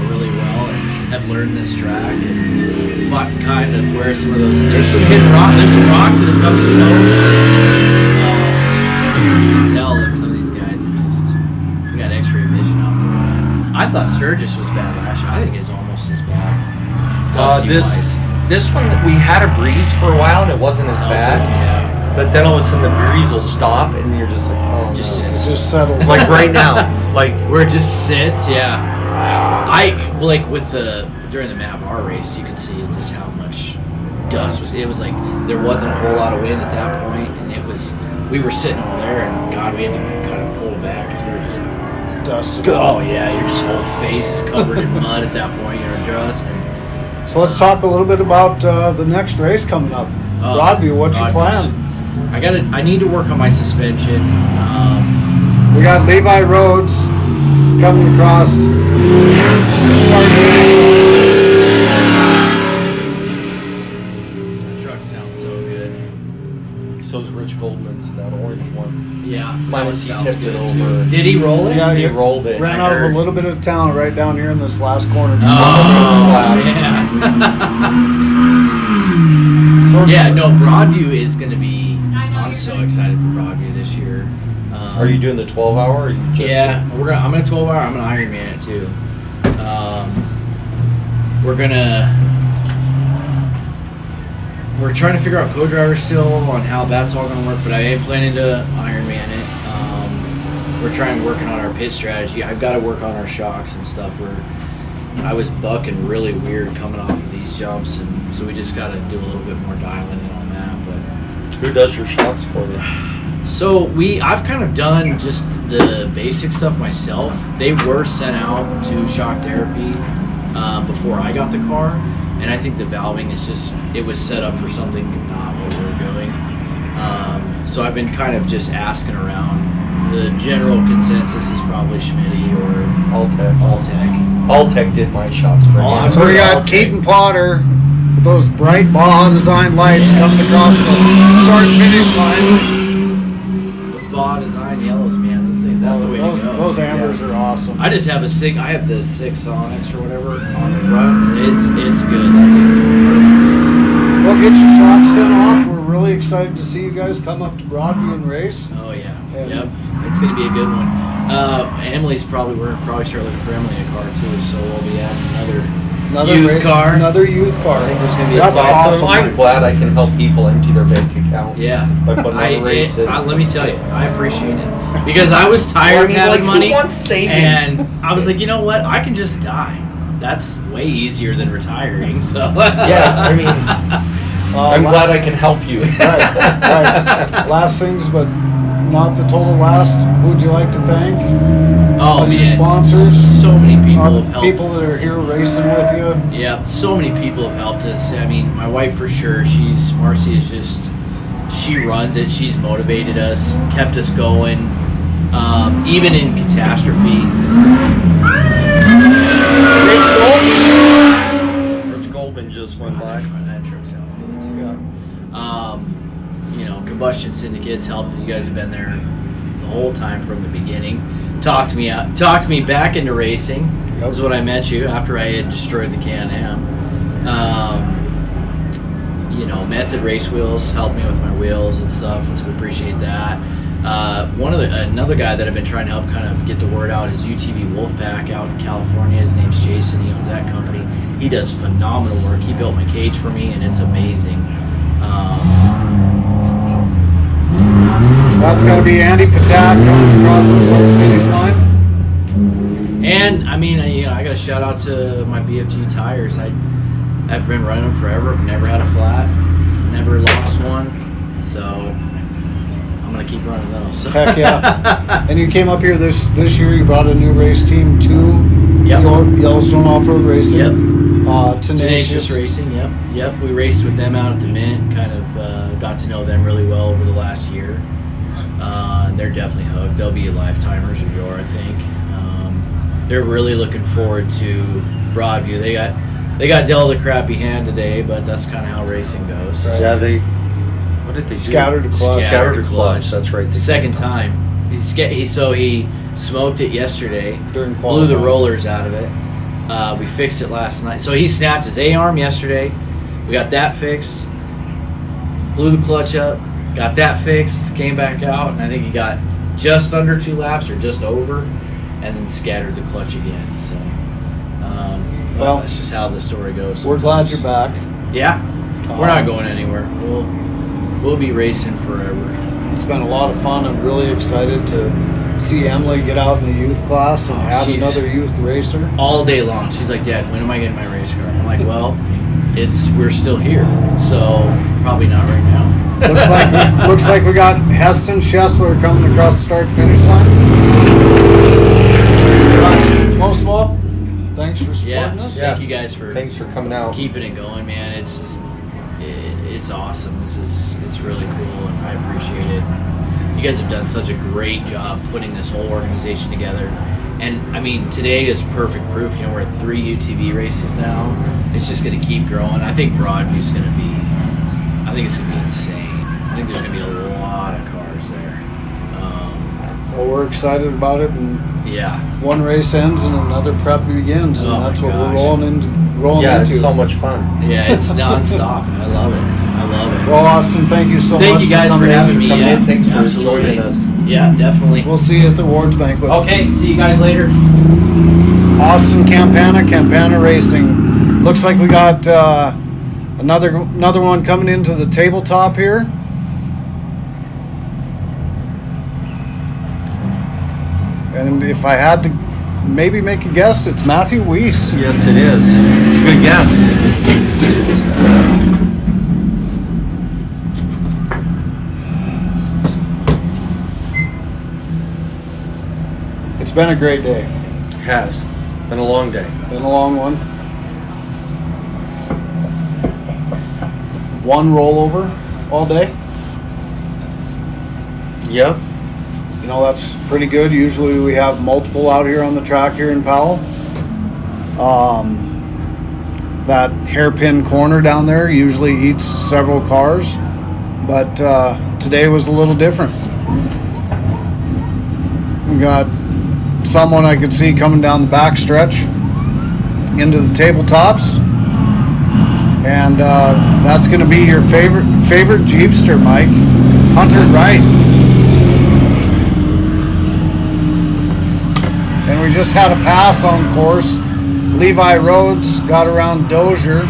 Speaker 8: really well and have learned this track and kind of where some of those. There's some hidden rock. There's some rocks that have come exposed. You can tell that some of these guys are just. We got X-ray vision out there, man. I thought Sturgis was bad last year. I think it's almost as bad.
Speaker 2: This one, we had a breeze for a while and it wasn't as bad.
Speaker 8: Yeah.
Speaker 2: But then all of a sudden the breeze will stop and you're just like, oh,
Speaker 8: Just
Speaker 2: no.
Speaker 1: It
Speaker 8: sits.
Speaker 1: just settles.
Speaker 2: Like right now, like
Speaker 8: Where it just sits, yeah. Like during the Y.O.R.R race, you could see just how much dust was. It was like there wasn't a whole lot of wind at that point, and we were sitting over there, and God, we had to kind of pull back because we were just
Speaker 1: dusted.
Speaker 8: Oh yeah, your just whole face is covered in mud at that point. You're in dust. And
Speaker 1: So let's talk a little bit about the next race coming up. Broadview, what's your plan?
Speaker 8: I need to work on my suspension.
Speaker 1: We got Levi Rhodes coming across the start-finish.
Speaker 8: The truck sounds so good.
Speaker 2: so's Rich Goldman's that orange one.
Speaker 8: Yeah,
Speaker 2: Minus he
Speaker 8: sounds
Speaker 2: tipped it
Speaker 8: good,
Speaker 2: over.
Speaker 8: too. Did he roll it?
Speaker 1: Yeah,
Speaker 2: He rolled it.
Speaker 1: Ran
Speaker 2: I
Speaker 1: out of
Speaker 2: heard.
Speaker 1: a little bit of town right down here in this last corner.
Speaker 8: Oh, yeah. Yeah, no, Broadview is going to be. I'm so excited for Broadview this year.
Speaker 2: Are you doing the 12-hour? Or are you just
Speaker 8: Yeah, I'm gonna 12-hour. I'm gonna Ironman it too. We're trying to figure out co-driver still on how that's all gonna work, but I am planning to Ironman it. We're working on our pit strategy. I've got to work on our shocks and stuff. I was bucking really weird coming off of these jumps, and so we just got to do a little bit more dialing in on that. But
Speaker 2: Who does your shocks for you?
Speaker 8: so I've kind of done just the basic stuff myself. They were sent out to shock therapy before I got the car, and I think the valving it was set up for something not what we were doing. So I've been kind of just asking around. The general consensus is probably Schmitty or
Speaker 2: Alltech.
Speaker 8: Alltech.
Speaker 2: Alltech did my shocks for
Speaker 8: Oh,
Speaker 2: me.
Speaker 8: I've
Speaker 1: So we got
Speaker 8: I'll take-
Speaker 1: Keaton Potter with those bright Baja design lights coming across the start-finish line.
Speaker 8: Those Baja design yellows, man. That's the way to go.
Speaker 1: Those ambers are awesome.
Speaker 8: I just have I have the 6 Sonics or whatever on the front. And it's good. That thing is perfect.
Speaker 1: We'll get your shocks sent off. We're really excited to see you guys come up to Broadview and race.
Speaker 8: Oh yeah.
Speaker 1: And-
Speaker 8: Yep. It's gonna be a good one. We're gonna probably start looking for Emily a car too, so we'll be adding another used
Speaker 1: race,
Speaker 8: car.
Speaker 1: Another youth car.
Speaker 8: I think there's gonna be
Speaker 1: That's
Speaker 8: a
Speaker 1: awesome.
Speaker 2: I'm glad I can help people empty their bank accounts.
Speaker 8: Yeah.
Speaker 2: By putting on races.
Speaker 8: Let me tell you, I appreciate it because I was tired
Speaker 2: Well, I
Speaker 8: of
Speaker 2: mean,
Speaker 8: having
Speaker 2: like, who
Speaker 8: money,
Speaker 2: wants savings?
Speaker 8: and I was like, you know what? I can just die. that's way easier than retiring. So
Speaker 2: Yeah, I mean, I'm glad I can help you.
Speaker 1: Right. Last things, but not the total last. Who would you like to thank?
Speaker 8: Oh
Speaker 1: Your
Speaker 8: man,
Speaker 1: sponsors.
Speaker 8: So many people
Speaker 1: Other
Speaker 8: have helped.
Speaker 1: people that are here racing with you.
Speaker 8: Yeah, so many people have helped us. I mean, my wife for sure. Marcy is just, she runs it. She's motivated us, kept us going, even in catastrophe.
Speaker 2: Rich Goldman just went by.
Speaker 8: That truck sounds good too.
Speaker 1: Yeah.
Speaker 8: You know, Combustion Syndicates helped. You guys have been there the whole time from the beginning. Talked me back into racing.
Speaker 1: Yep.
Speaker 8: That's what I met you after I had destroyed the Can-Am. You know, Method Race Wheels helped me with my wheels and stuff, and so we appreciate that. Another guy that I've been trying to help kind of get the word out is UTV Wolfpack out in California. His name's Jason. He owns that company. He does phenomenal work. He built my cage for me, and it's amazing.
Speaker 1: That's got to be Andy Patak coming across the start-finish line.
Speaker 8: And I mean, you know, I got to shout out to my BFG tires. I've been running them forever. Never had a flat. Never lost one. So I'm gonna keep running those.
Speaker 1: Heck yeah! And you came up here this year. You brought a new race team to
Speaker 8: Yep.
Speaker 1: Yellowstone Off-Road Racing.
Speaker 8: Yep.
Speaker 1: Tenacious.
Speaker 8: Racing. Yep. We raced with them out at the Mint. Kind of got to know them really well over the last year. They're definitely hooked. They'll be lifetimers of Y.O.R.R, I think. They're really looking forward to Broadview. They got dealt a crappy hand today, but that's kind of how racing goes.
Speaker 1: Right.
Speaker 2: Yeah, what did they do?
Speaker 1: Scattered the clutch.
Speaker 2: Scattered the clutch. That's right.
Speaker 8: Second time. He smoked it yesterday.
Speaker 1: During
Speaker 8: Blew the
Speaker 1: qualifying.
Speaker 8: rollers out of it. We fixed it last night. So he snapped his A-arm yesterday. We got that fixed. Blew the clutch up. Got that fixed. Came back out, and I think he got just under 2 laps or just over, and then scattered the clutch again. So, well, that's just how the story goes.
Speaker 1: We're glad
Speaker 8: sometimes.
Speaker 1: you're back.
Speaker 8: Yeah, we're not going anywhere. We'll be racing forever.
Speaker 1: It's been a lot of fun. I'm really excited to see Emily get out in the youth class and have
Speaker 8: she's-
Speaker 1: another youth racer.
Speaker 8: All day long, she's like, "Dad, when am I getting my race car?" I'm like, "Well, we're still here, so probably not right now."
Speaker 1: Looks like we got Heston Schessler coming across the start-finish line. Most of all, thanks for supporting us.
Speaker 8: Thank you guys for
Speaker 2: Thanks for coming out.
Speaker 8: keeping it going, man. It's just, it's awesome. It's really cool, and I appreciate it. You guys have done such a great job putting this whole organization together. And I mean, today is perfect proof. You know, we're at 3 UTV races now. It's just going to keep growing. I think Broadview's going to be, I think it's going to be insane. I think there's going to be a lot of cars there.
Speaker 1: Well, we're excited about it, and
Speaker 8: Yeah.
Speaker 1: one race ends and another prep begins, and
Speaker 8: Oh my
Speaker 1: that's what
Speaker 8: gosh.
Speaker 1: we're rolling
Speaker 2: Yeah,
Speaker 1: into.
Speaker 2: it's so much fun.
Speaker 8: Yeah, it's nonstop. I love it.
Speaker 1: Well, Austin, thank you so much.
Speaker 8: Thank you guys for
Speaker 1: coming in.
Speaker 8: having me.
Speaker 2: coming
Speaker 8: Yeah,
Speaker 2: in. Thanks for
Speaker 8: absolutely.
Speaker 2: joining us.
Speaker 8: Yeah, definitely.
Speaker 1: We'll see you at the awards banquet.
Speaker 8: Okay, see you guys later.
Speaker 1: Austin Campana Racing. Looks like we got another one coming into the tabletop here. And if I had to maybe make a guess, it's Matthew Weiss.
Speaker 2: Yes, it is. It's a good guess.
Speaker 1: It's been a great day.
Speaker 2: Has been a long day.
Speaker 1: Been a long one. One rollover all day.
Speaker 2: Yep.
Speaker 1: You know, that's pretty good. Usually we have multiple out here on the track here in Powell. That hairpin corner down there usually eats several cars, but today was a little different. We got someone I could see coming down the back stretch into the tabletops, and that's going to be your favorite Jeepster, Mike, Hunter Wright. And we just had a pass on course. Levi Rhodes got around Dozier.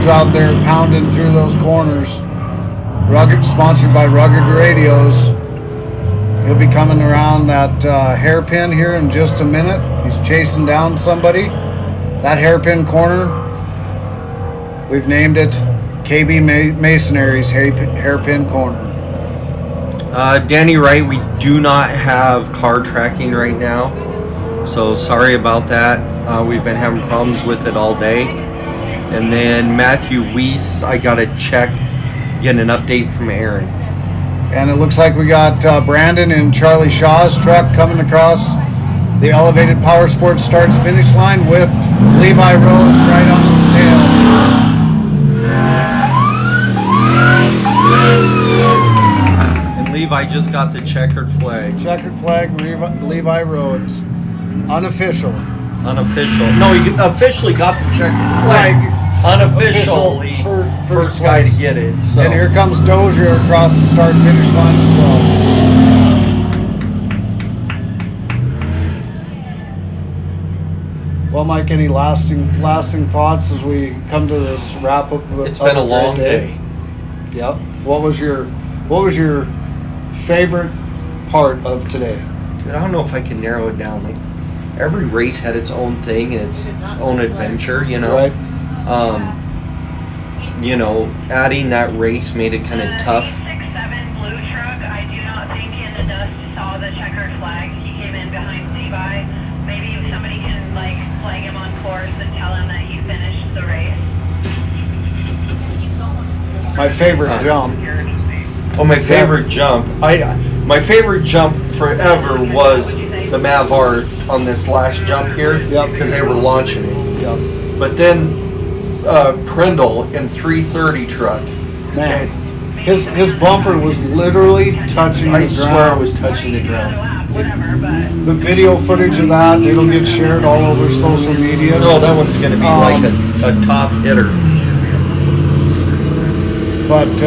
Speaker 1: roads out there pounding through those corners. Rugged, sponsored by Rugged Radios. He'll be coming around that hairpin here in just a minute. He's chasing down somebody. That hairpin corner, we've named it KB Masonry's hairpin corner.
Speaker 2: Danny Wright, we do not have car tracking right now, so sorry about that. We've been having problems with it all day. And then Matthew Weiss, I got to check, get an update from Aaron.
Speaker 1: And it looks like we got Brandon and Charlie Shaw's truck coming across the elevated power sports starts finish line with Levi Rhodes right on his tail.
Speaker 2: And Levi just got the checkered flag.
Speaker 1: Checkered flag, Levi Rhodes. Unofficial.
Speaker 2: Unofficial. No, he officially got the checkered flag. Unofficially, first guy to get it. So.
Speaker 1: And here comes Dozier across the start finish line as well. Well, Mike, any lasting thoughts as we come to this wrap up?
Speaker 2: It's been a long day.
Speaker 1: Yep. What was your favorite part of today?
Speaker 2: Dude, I don't know if I can narrow it down. Like every race had its own thing and its own adventure, you know.
Speaker 1: Right.
Speaker 2: You know, adding that race made it kind of tough.
Speaker 3: 6-7 blue truck. I do not think in the dust saw the checkered flag. He came in behind Levi. Maybe if somebody can flag him on course and tell him that he finished the race.
Speaker 1: My favorite jump.
Speaker 2: Oh, my favorite jump. My favorite jump forever was the Mavar on this last jump here.
Speaker 1: Yep.
Speaker 2: Because they were launching it.
Speaker 1: Yep.
Speaker 2: But then Prindle in 330 truck.
Speaker 1: Man, his bumper was literally touching the ground.
Speaker 2: I swear it was touching the ground.
Speaker 1: The video footage of that, it'll get shared all over social media.
Speaker 2: No, that one's going to be like a top hitter.
Speaker 1: But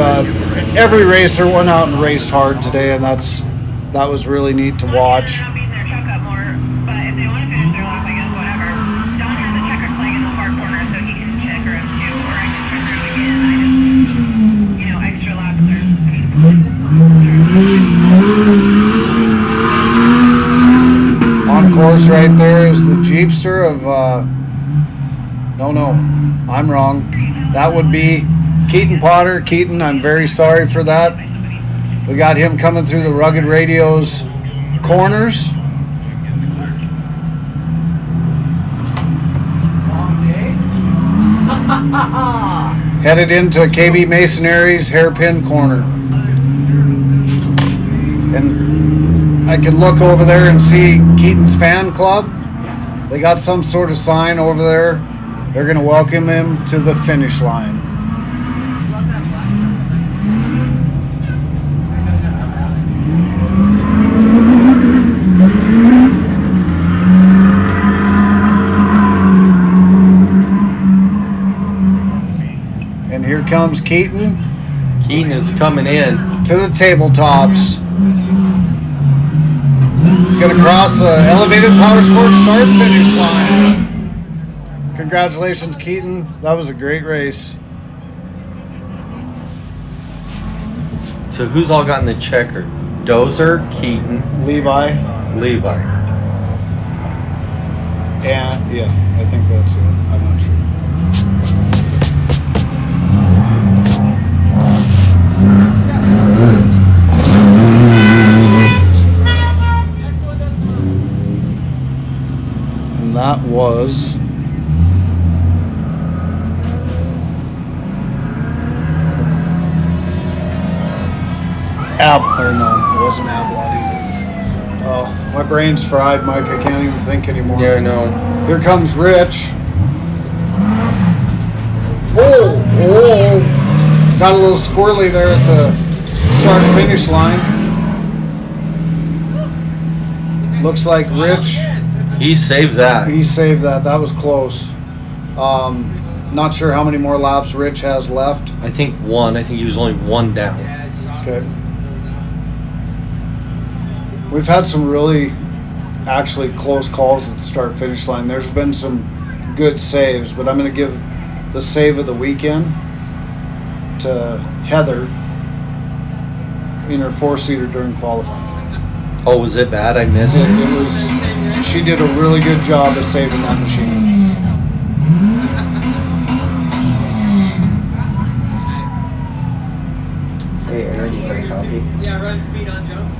Speaker 1: every racer went out and raced hard today, and that was really neat to watch. On course right there is the Jeepster of, no, I'm wrong. That would be Keaton Potter. Keaton, I'm very sorry for that. We got him coming through the Rugged Radios corners. Headed into KB Masonry's hairpin corner. And I can look over there and see Keaton's fan club. They got some sort of sign over there. They're going to welcome him to the finish line. And here comes Keaton.
Speaker 2: Keaton is coming in.
Speaker 1: To the tabletops. Gonna cross the elevated power sports start finish line. Congratulations, Keaton. That was a great race.
Speaker 2: So who's all gotten the checker? Dozer, Keaton,
Speaker 1: Levi. And yeah, I think that's it. I'm not sure. That was no, it wasn't Ablot either. Oh, my brain's fried, Mike. I can't even think anymore.
Speaker 2: Yeah, I know.
Speaker 1: Here comes Rich. Oh! Got a little squirrely there at the start-finish line. Looks like Rich...
Speaker 2: He saved that.
Speaker 1: That was close. Not sure how many more laps Rich has left.
Speaker 2: I think one. I think he was only one down.
Speaker 1: Okay. We've had some really actually close calls at the start-finish line. There's been some good saves, but I'm going to give the save of the weekend to Heather in her 4-seater during qualifying.
Speaker 2: Oh, was it bad? I missed it.
Speaker 1: It was. She did a really good job of saving that machine.
Speaker 2: Hey, Aaron, you got a copy?
Speaker 10: Yeah, run speed on jumps.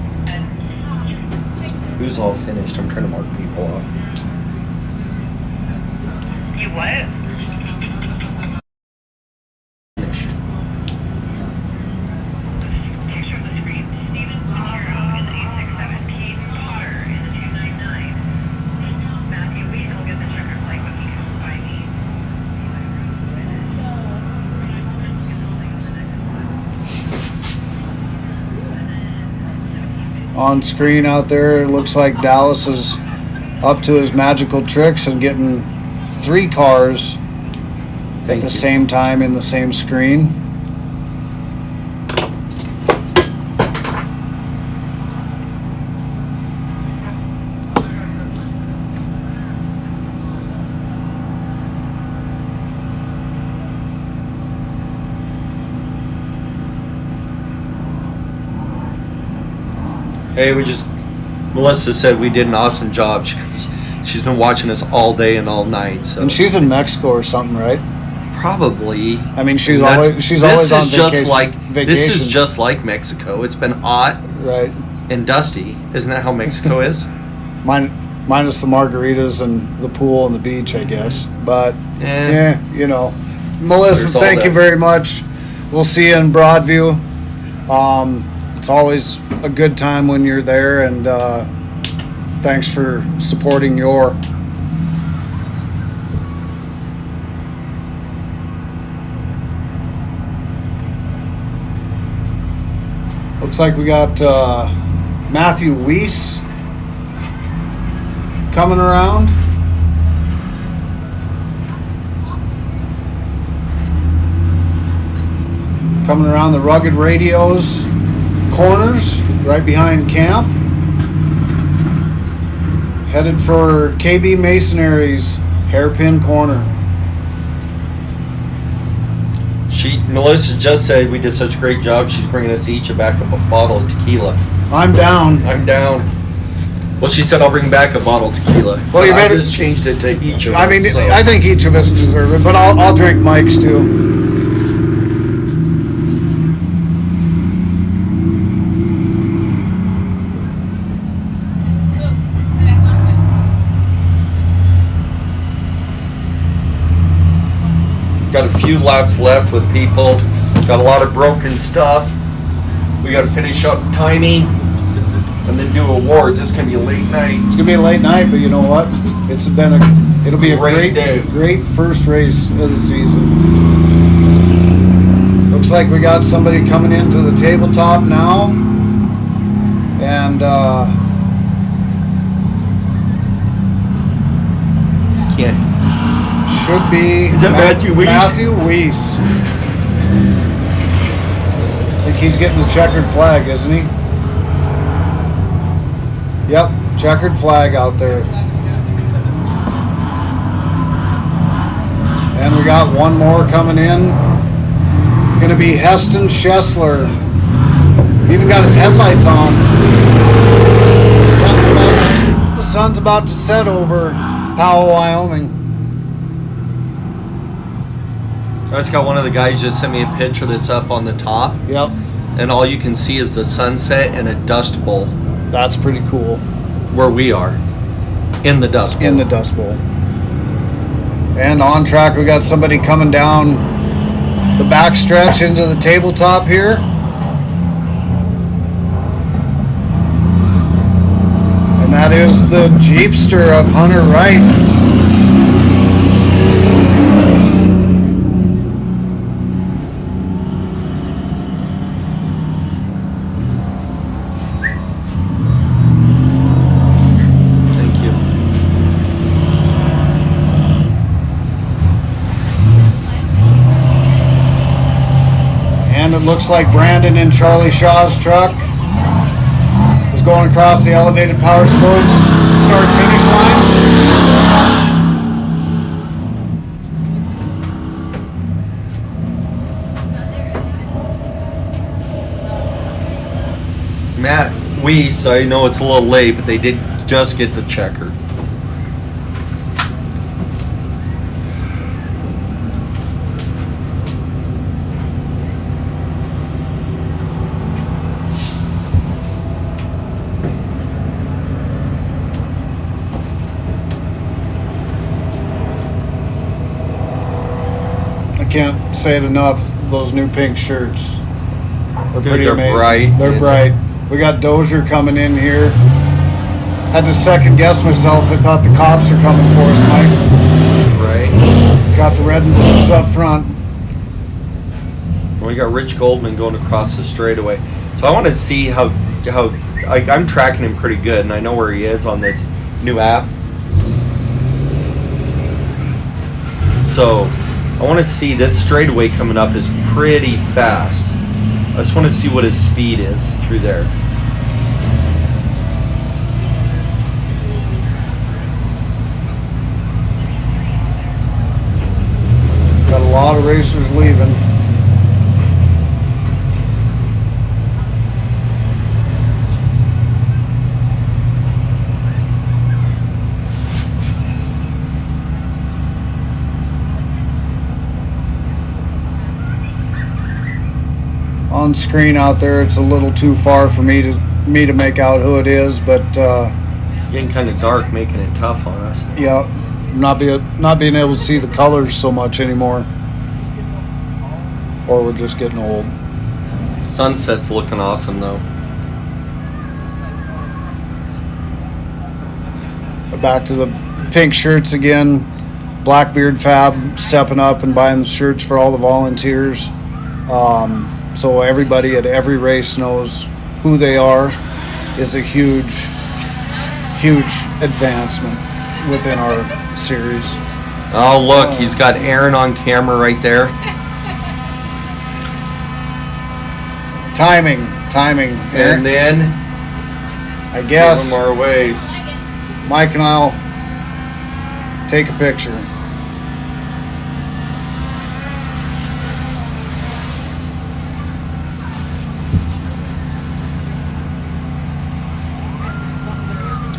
Speaker 2: Who's all finished? I'm trying to mark people off.
Speaker 3: You what?
Speaker 2: Finished.
Speaker 3: Picture of the screen. Steven Zero in the 867. Keith Potter in the 299. Matthew Weiss will get the checker flag when he comes by me.
Speaker 1: On screen out there, it looks like Dallas is up to his magical tricks and getting 3 cars at the same time in the same screen.
Speaker 2: Hey, Melissa said we did an awesome job. She's been watching us all day and all night. So.
Speaker 1: And she's in Mexico or something, right?
Speaker 2: Probably.
Speaker 1: I mean, she's always on vacation.
Speaker 2: This is just like Mexico. It's been hot,
Speaker 1: right,
Speaker 2: and dusty. Isn't that how Mexico is?
Speaker 1: Minus the margaritas and the pool and the beach, I guess. But yeah, you know, Melissa, thank you very much. We'll see you in Broadview. It's always a good time when you're there, and thanks for supporting Y.O.R.R. Looks like we got Matthew Weiss coming around. Coming around the Rugged Radios corners, right behind camp. Headed for KB Masonary's hairpin corner.
Speaker 2: Melissa just said we did such a great job. She's bringing us each a bottle of tequila.
Speaker 1: I'm down.
Speaker 2: Well, she said I'll bring back a bottle of tequila.
Speaker 1: Well, you better
Speaker 2: just changed it to each of us.
Speaker 1: I mean,
Speaker 2: so.
Speaker 1: I think each of us deserve it, but I'll drink Mike's too.
Speaker 2: Got a few laps left with people. Got a lot of broken stuff. We got to finish up timing and then do awards. It's gonna be a late night.
Speaker 1: It's gonna be a late night, but you know what? It'll be a great first race of the season. Looks like we got somebody coming into the tabletop now, and should be
Speaker 2: Matthew Weiss.
Speaker 1: Matthew Weiss. I think he's getting the checkered flag, isn't he? Yep, checkered flag out there. And we got one more coming in. Gonna be Heston Schessler. Even got his headlights on. The sun's about to set over Powell, Wyoming.
Speaker 2: I just got one of the guys just sent me a picture that's up on the top.
Speaker 1: Yep.
Speaker 2: And all you can see is the sunset and a dust bowl.
Speaker 1: That's pretty cool.
Speaker 2: Where we are. In the dust bowl.
Speaker 1: In the dust bowl. And on track, we got somebody coming down the back stretch into the tabletop here. And that is the Jeepster of Hunter Wright. And it looks like Brandon in Charlie Shaw's truck is going across the elevated power sports start-finish line.
Speaker 2: Weiss, I know it's a little late, but they did just get the checker.
Speaker 1: I can't say it enough. Those new pink shirts are pretty
Speaker 2: They're
Speaker 1: amazing.
Speaker 2: bright.
Speaker 1: They're bright. We got Dozier coming in here. Had to second guess myself. I thought the cops are coming for us, Mike.
Speaker 2: Right.
Speaker 1: Got the red and blues up front.
Speaker 2: We got Rich Goldman going across the straightaway. So I want to see how I'm tracking him pretty good, and I know where he is on this new app. So I want to see this straightaway coming up is pretty fast. I just want to see what his speed is through there.
Speaker 1: Got a lot of racers leaving. On screen out there, it's a little too far for me to make out who it is, but
Speaker 2: It's getting kind of dark, making it tough on us.
Speaker 1: yeah, not being able to see the colors so much anymore, or we're just getting old.
Speaker 2: Sunset's looking awesome though.
Speaker 1: Back to the pink shirts again. Blackbeard Fab stepping up and buying the shirts for all the volunteers. So everybody at every race knows who they are is a huge advancement within our series.
Speaker 2: Oh look, he's got Aaron on camera right there.
Speaker 1: Timing.
Speaker 2: And then
Speaker 1: I guess
Speaker 2: one more ways.
Speaker 1: Mike and I'll take a picture.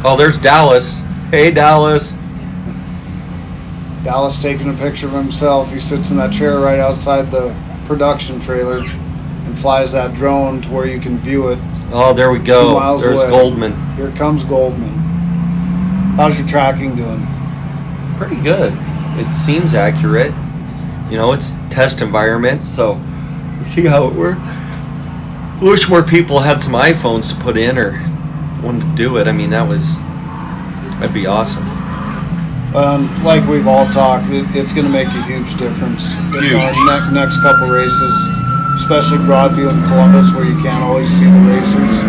Speaker 2: Oh, there's Dallas. Hey, Dallas.
Speaker 1: Dallas taking a picture of himself. He sits in that chair right outside the production trailer and flies that drone to where you can view it.
Speaker 2: Oh, there we
Speaker 1: 2
Speaker 2: go.
Speaker 1: miles
Speaker 2: There's
Speaker 1: away.
Speaker 2: Goldman.
Speaker 1: Here comes Goldman. How's your tracking doing?
Speaker 2: Pretty good. It seems accurate. You know, it's test environment, so we'll see how it works. Wish more people had some iPhones to put in or wanted to do it. I mean, that'd be awesome.
Speaker 1: Like we've all talked, it's going to make a huge difference in our next couple races, especially Broadview and Columbus, where you can't always see the racers.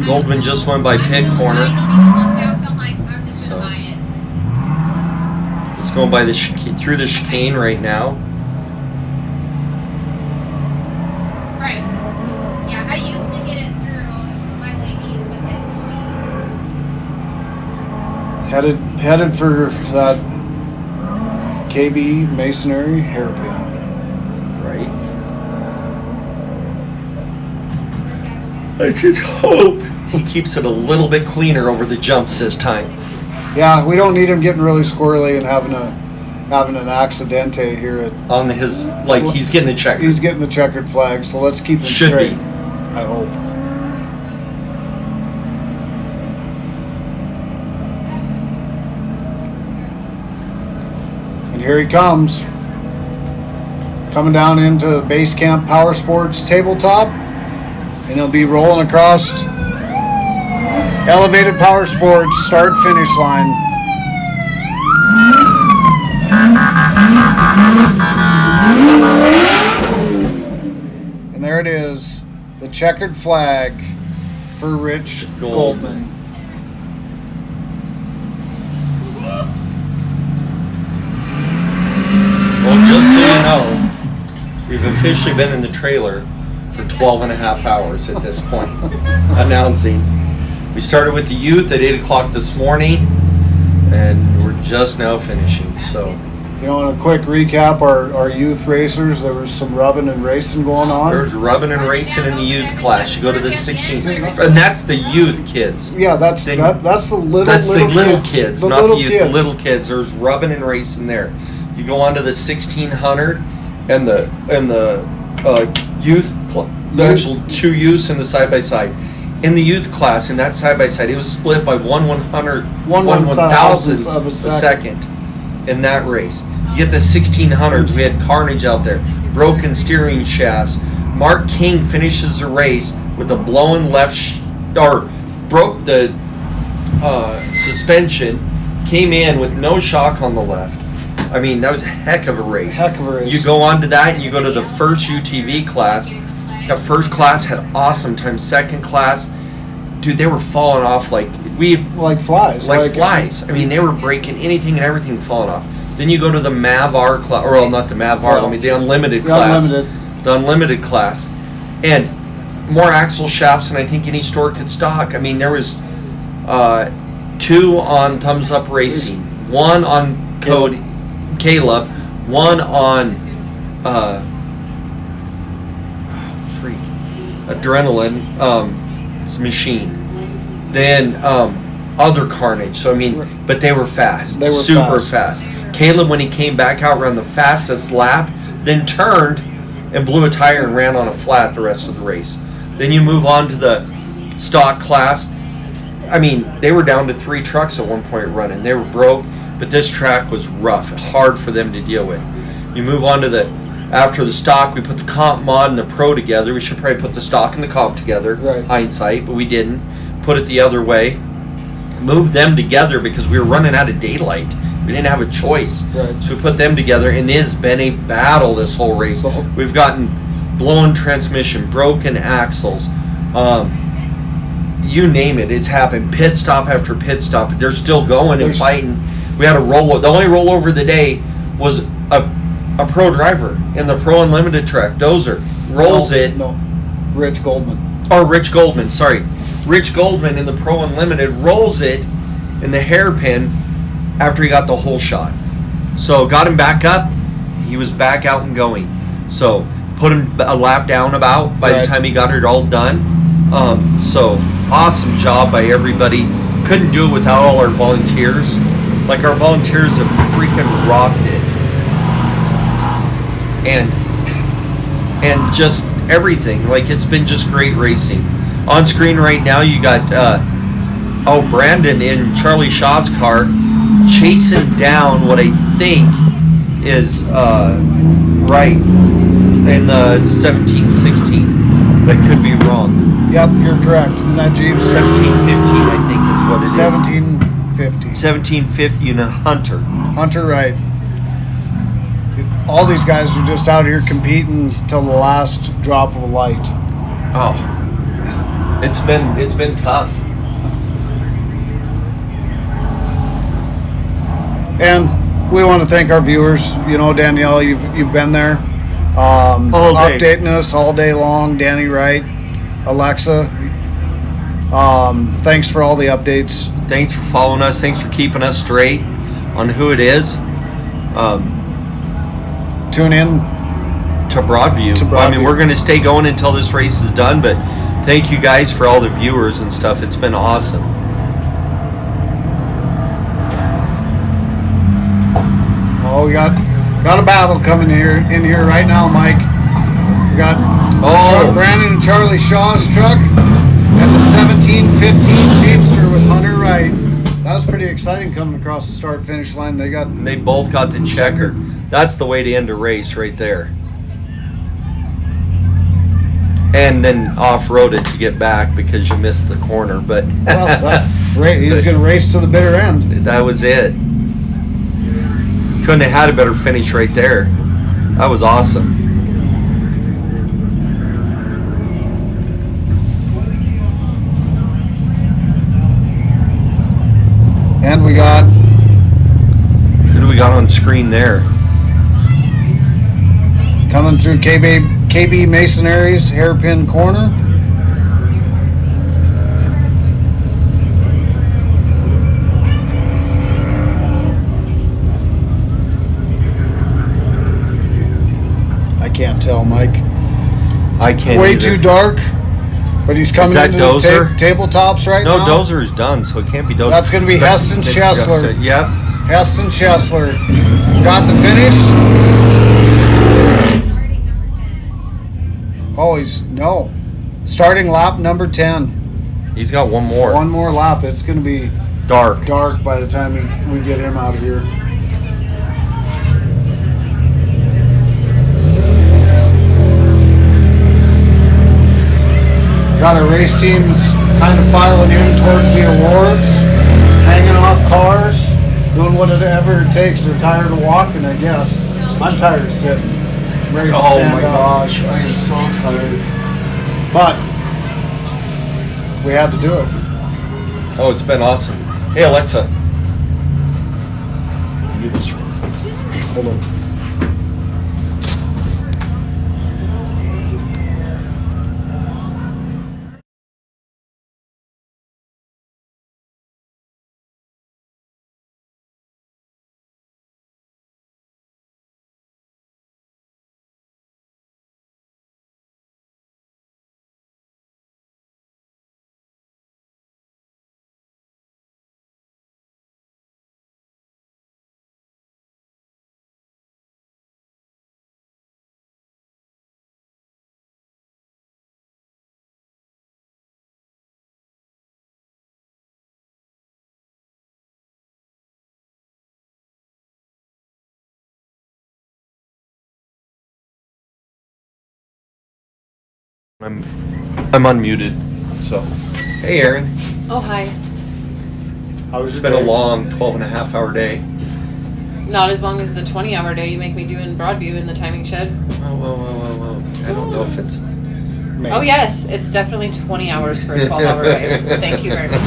Speaker 2: Goldman just went by pit corner. So it's going by the through the chicane right now.
Speaker 7: Right. Yeah, I used to get it through my lady, but then
Speaker 1: Headed for that KB Masonry hairpin.
Speaker 2: Right. I just hope he keeps it a little bit cleaner over the jumps this time.
Speaker 1: Yeah, we don't need him getting really squirrely and having an accidente here at.
Speaker 2: On his, like, he's getting the checker.
Speaker 1: He's getting the checkered flag, so let's keep him
Speaker 2: Should
Speaker 1: straight.
Speaker 2: be.
Speaker 1: I hope. And here he comes. Coming down into Base Camp Power Sports tabletop. And he'll be rolling across Elevated Power Sports start finish line. And there it is, the checkered flag for Rich Goldman.
Speaker 2: Well, just so you know, we've officially been in the trailer for 12 and a half hours at this point, announcing. We started with the youth at 8 o'clock this morning, and we're just now finishing. So
Speaker 1: You know, in a quick recap, our youth racers, there was some rubbing and racing going on.
Speaker 2: There's rubbing and racing in the youth class. You go to the 16, and that's the youth kids.
Speaker 1: Yeah, that's the little.
Speaker 2: That's the little kids,
Speaker 1: the
Speaker 2: not
Speaker 1: little
Speaker 2: the youth.
Speaker 1: kids.
Speaker 2: The little kids. There's rubbing and racing there. You go on to the 1600 and the youth, the actual 2 youths and the side by side. In the youth class, in that side by side, it was split by one 1/1000th of a second in that race. You get the 1600s. We had carnage out there, broken steering shafts. Mark King finishes the race with a blown left, broke the suspension, came in with no shock on the left. I mean, that was a heck of a race. You go on to that and you go to the first UTV class. That first class had awesome time. Second class, dude, they were falling off like
Speaker 1: flies.
Speaker 2: Like flies. I mean, they were breaking anything and everything falling off. Then you go to the Y.O.R.R class, or well, not the Y.O.R.R, the Unlimited class. The Unlimited class. And more axle shafts than I think any store could stock. I mean, there was 2 on Thumbs Up Racing, 1 on Code Caleb, 1 on Adrenaline Machine. Then other carnage. So I mean, but they were fast.
Speaker 1: They were
Speaker 2: super fast. Caleb, when he came back out, ran the fastest lap, then turned and blew a tire and ran on a flat the rest of the race. Then you move on to the stock class. I mean, they were down to 3 trucks at one point running. They were broke, but this track was rough, hard for them to deal with. You move on to after the stock, we put the comp mod and the pro together. We should probably put the stock and the comp together, hindsight, but we didn't. Put it the other way. Moved them together because we were running out of daylight. We didn't have a choice. So we put them together, and it has been a battle this whole race. We've gotten blown transmission, broken axles, you name it, it's happened. Pit stop after pit stop, but they're still going and fighting. We had a rollover. The only rollover of the day was a pro driver in the Pro Unlimited track. Dozer rolls
Speaker 1: Rich Goldman.
Speaker 2: Rich Goldman, sorry. Rich Goldman in the Pro Unlimited rolls it in the hairpin after he got the whole shot. So got him back up. He was back out and going. So put him a lap down about by the time he got it all done. So awesome job by everybody. Couldn't do it without all our volunteers. Like, our volunteers have freaking rocked it. And just everything. Like, it's been just great racing. On screen right now, you got Brandon in Charlie Shaw's car chasing down what I think is right in the 1716. That could be wrong.
Speaker 1: Yep, you're correct. In that Jeep,
Speaker 2: 1715, I think is what it is.
Speaker 1: 1750.
Speaker 2: 1750 in a Hunter.
Speaker 1: Hunter, right. All these guys are just out here competing till the last drop of a light.
Speaker 2: Oh, it's been tough.
Speaker 1: And we want to thank our viewers. You know, Danielle, you've been there, updating us all day long. Danny Wright, Alexa, thanks for all the updates.
Speaker 2: Thanks for following us. Thanks for keeping us straight on who it is.
Speaker 1: Tune in
Speaker 2: to Broadview. I mean, we're going to stay going until this race is done, but thank you guys for all the viewers and stuff. It's been awesome.
Speaker 1: Oh, we got a battle coming in here right now, Mike. We got Brandon and Charlie Shaw's truck and the 1715 Jeepster with Hunter Wright. That was pretty exciting coming across the start-finish line. They
Speaker 2: both got the checker. That's the way to end a race right there. And then off-road it to get back because you missed the corner. But
Speaker 1: he was going to race to the bitter end.
Speaker 2: That was it. Couldn't have had a better finish right there. That was awesome.
Speaker 1: And we got...
Speaker 2: Who do we got on screen there?
Speaker 1: Coming through KB Masonary's hairpin corner.
Speaker 2: I can't
Speaker 1: way
Speaker 2: either.
Speaker 1: too dark. But he's coming
Speaker 2: that
Speaker 1: into
Speaker 2: Dozer?
Speaker 1: the tabletops right
Speaker 2: No,
Speaker 1: now.
Speaker 2: Dozer is done, so it can't be Dozer.
Speaker 1: That's going to be Heston
Speaker 2: It's
Speaker 1: Schessler.
Speaker 2: Yep.
Speaker 1: Heston Schessler got the finish.
Speaker 7: Starting number 10.
Speaker 1: Oh, starting lap number 10.
Speaker 2: He's got one more.
Speaker 1: One more lap. It's going to be
Speaker 2: Dark.
Speaker 1: dark by the time we get him out of here. Got our race teams kind of filing in towards the awards, hanging off cars, doing whatever it takes. They're tired of walking, I guess. I'm tired of sitting, ready to stand up.
Speaker 2: gosh, I am so tired.
Speaker 1: But we had to do it.
Speaker 2: Oh, it's been awesome. Hey, Alexa.
Speaker 1: Hold on.
Speaker 2: I'm unmuted. So, hey, Aaron.
Speaker 10: Oh, hi.
Speaker 1: How was
Speaker 2: It's
Speaker 1: your
Speaker 2: been a
Speaker 1: day?
Speaker 2: long 12-and-a-half-hour day.
Speaker 10: Not as long as the 20-hour day you make me do in Broadview in the timing shed.
Speaker 2: Whoa. I don't know if it's...
Speaker 1: Maybe.
Speaker 10: Oh, yes. It's definitely 20 hours for a 12-hour race. Thank you very much.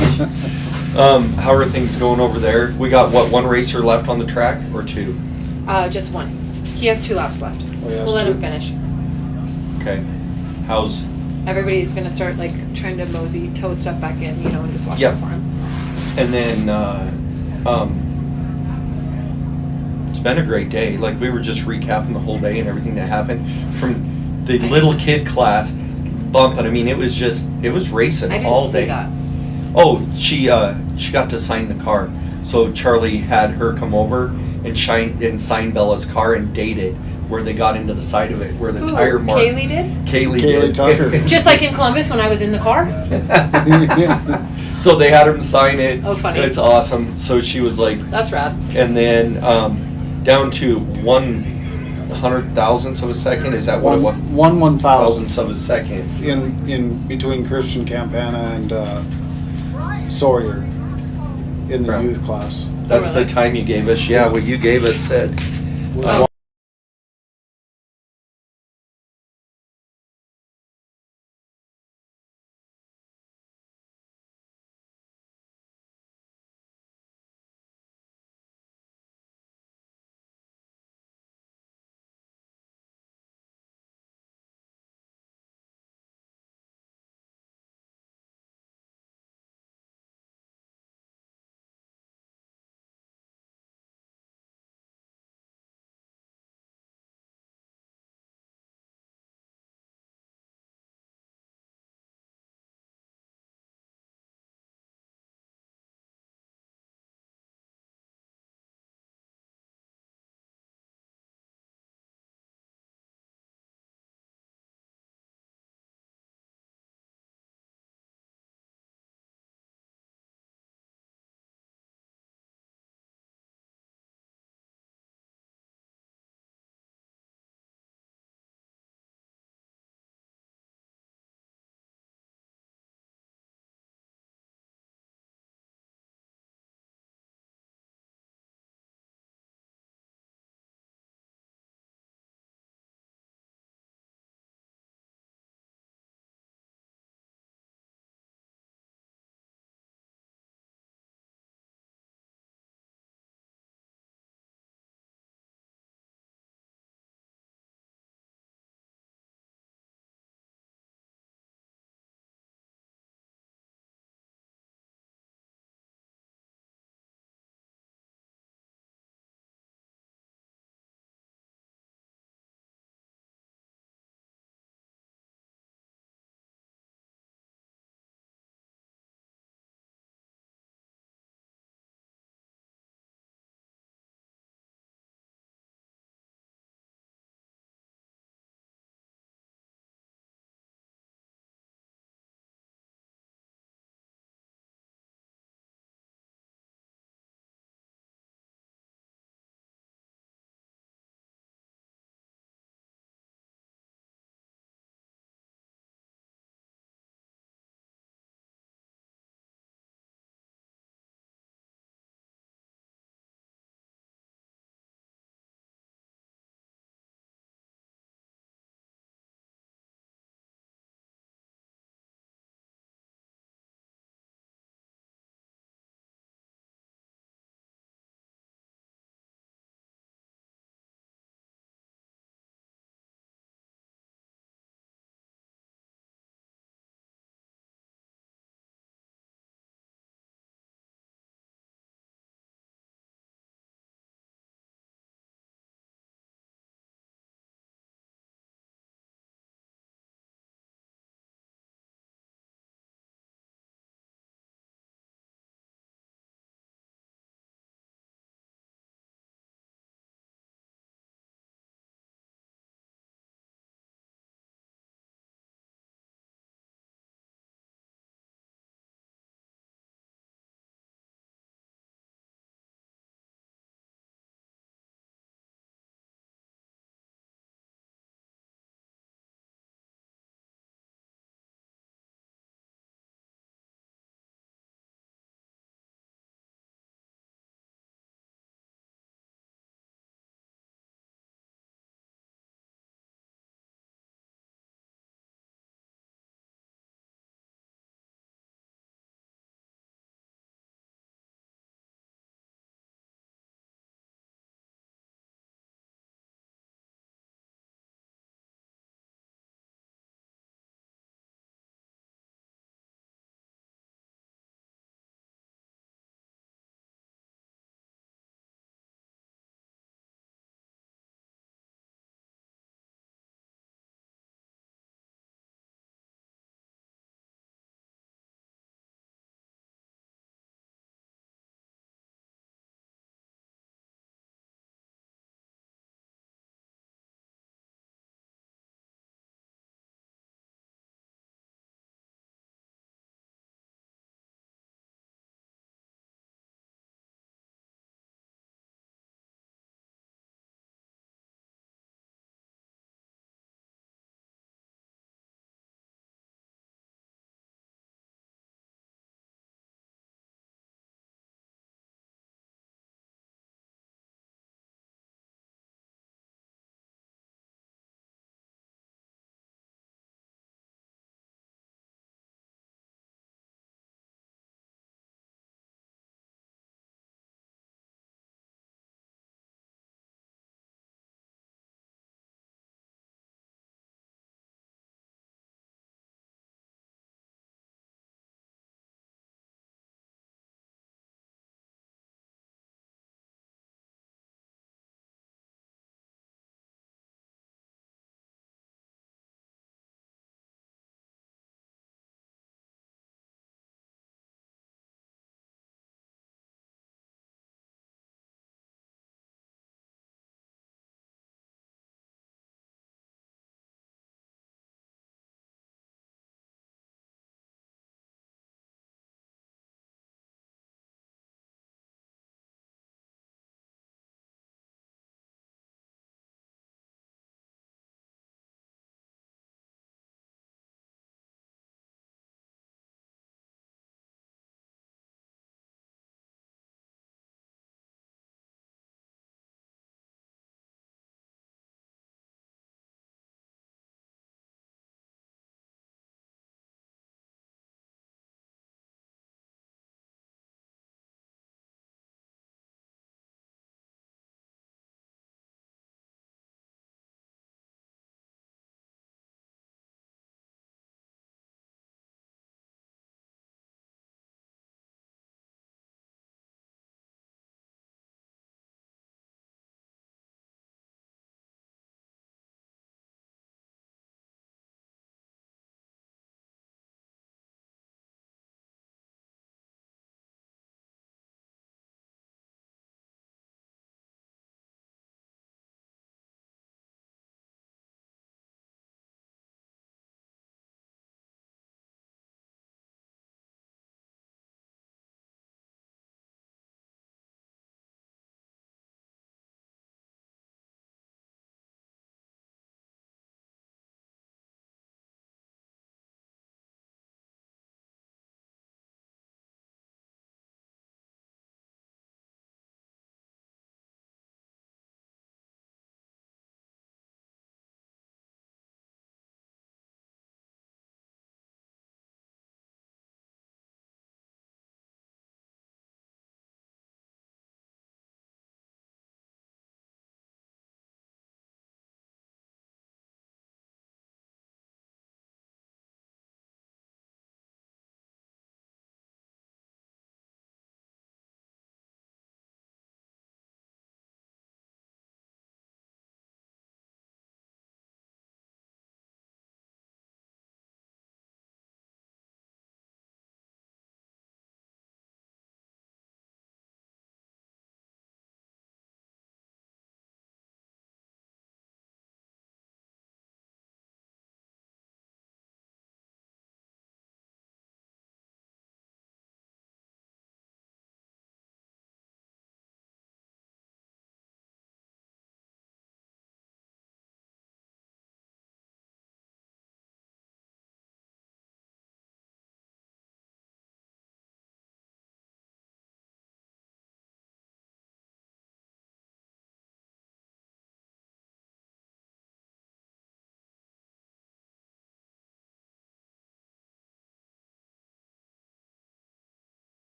Speaker 2: How are things going over there? We got, one racer left on the track, or two?
Speaker 10: Just one. He has 2 laps left.
Speaker 1: Oh, he has
Speaker 10: We'll let
Speaker 1: two?
Speaker 10: him finish.
Speaker 2: Okay. How's...
Speaker 10: Everybody's going to start, like, trying to mosey, tow stuff back in, and just watch
Speaker 2: Yep.
Speaker 10: out for him.
Speaker 2: And then, it's been a great day. Like, we were just recapping the whole day and everything that happened. From the little kid class, bumping. I mean, it was racing
Speaker 10: I didn't
Speaker 2: all
Speaker 10: see
Speaker 2: day.
Speaker 10: that.
Speaker 2: Oh, she got to sign the car. So Charlie had her come over and sign Bella's car and date it where they got into the side of it, where the
Speaker 10: Who,
Speaker 2: tire marks.
Speaker 10: Kaylee did?
Speaker 2: Kaylee
Speaker 1: Kaylee
Speaker 2: did.
Speaker 1: Tucker.
Speaker 10: Just like in Columbus when I was in the car?
Speaker 2: So they had him sign it.
Speaker 10: Oh, funny.
Speaker 2: It's awesome. So she was like,
Speaker 10: That's rad.
Speaker 2: and then down to 1/100,000th of a second. Is that what it was?
Speaker 1: 1/1000th
Speaker 2: Thousandths of a second.
Speaker 1: in between Christian Campana and Sawyer in the
Speaker 2: Right.
Speaker 1: youth class.
Speaker 2: That's
Speaker 10: really?
Speaker 2: the time you gave us. Yeah, what you gave us said.
Speaker 1: Was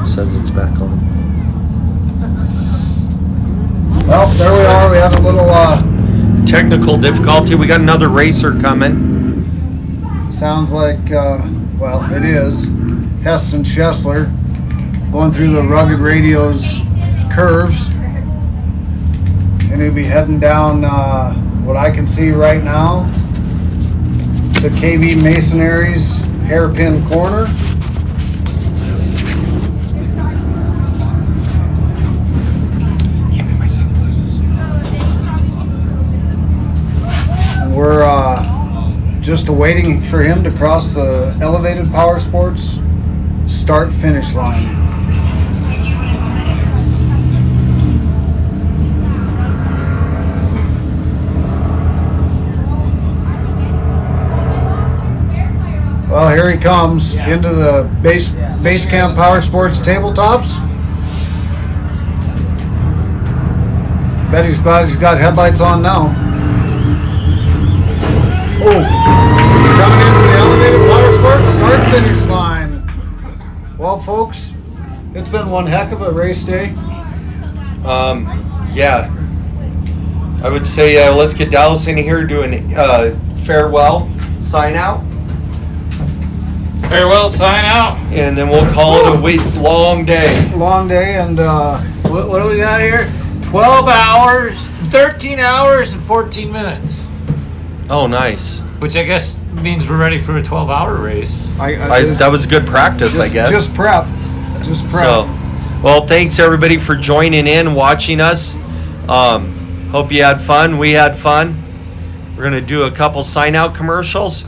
Speaker 2: It says it's back on.
Speaker 1: Well, there we are. We had a little
Speaker 2: Technical difficulty. We got another racer coming.
Speaker 1: sounds like well, it is Heston Schessler going through the Rugged Radio's curves, and he'll be heading down what I can see right now to KV Masonary's hairpin corner. And we're just waiting for him to cross the elevated power sports start finish line. Well, here he comes into the base camp power sports tabletops. Bet he's glad he's got headlights on now. Oh, coming into the elevated power sports start finish line. Well, folks, it's been one heck of a race day.
Speaker 2: Yeah. I would say let's get Dallas in here doing farewell sign out.
Speaker 4: Farewell, sign out.
Speaker 2: And then we'll call it a long day.
Speaker 1: Long day, and
Speaker 4: What do we got here? 12 hours, 13 hours, and 14 minutes.
Speaker 2: Oh, nice.
Speaker 4: Which I guess means we're ready for a 12-hour race.
Speaker 2: That was good practice, I guess.
Speaker 1: Just prep. Just prep.
Speaker 2: So, well, thanks everybody for joining in, watching us. Hope you had fun. We had fun. We're going to do a couple sign-out commercials,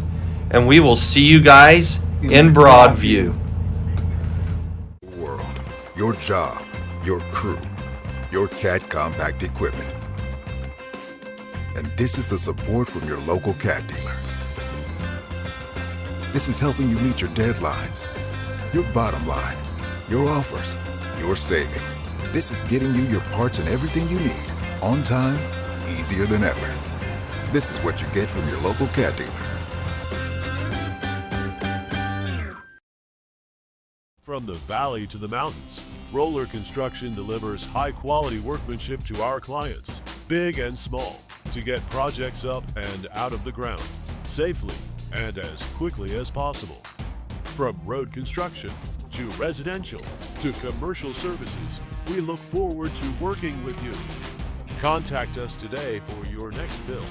Speaker 2: and we will see you guys in Broadview.
Speaker 11: World, your job, your crew, your CAT compact equipment. And this is the support from your local CAT dealer. This is helping you meet your deadlines, your bottom line, your offers, your savings. This is getting you your parts and everything you need on time, easier than ever. This is what you get from your local CAT dealer.
Speaker 12: From the valley to the mountains, Roller Construction delivers high-quality workmanship to our clients, big and small, to get projects up and out of the ground safely and as quickly as possible. From road construction to residential to commercial services, we look forward to working with you. Contact us today for your next bill.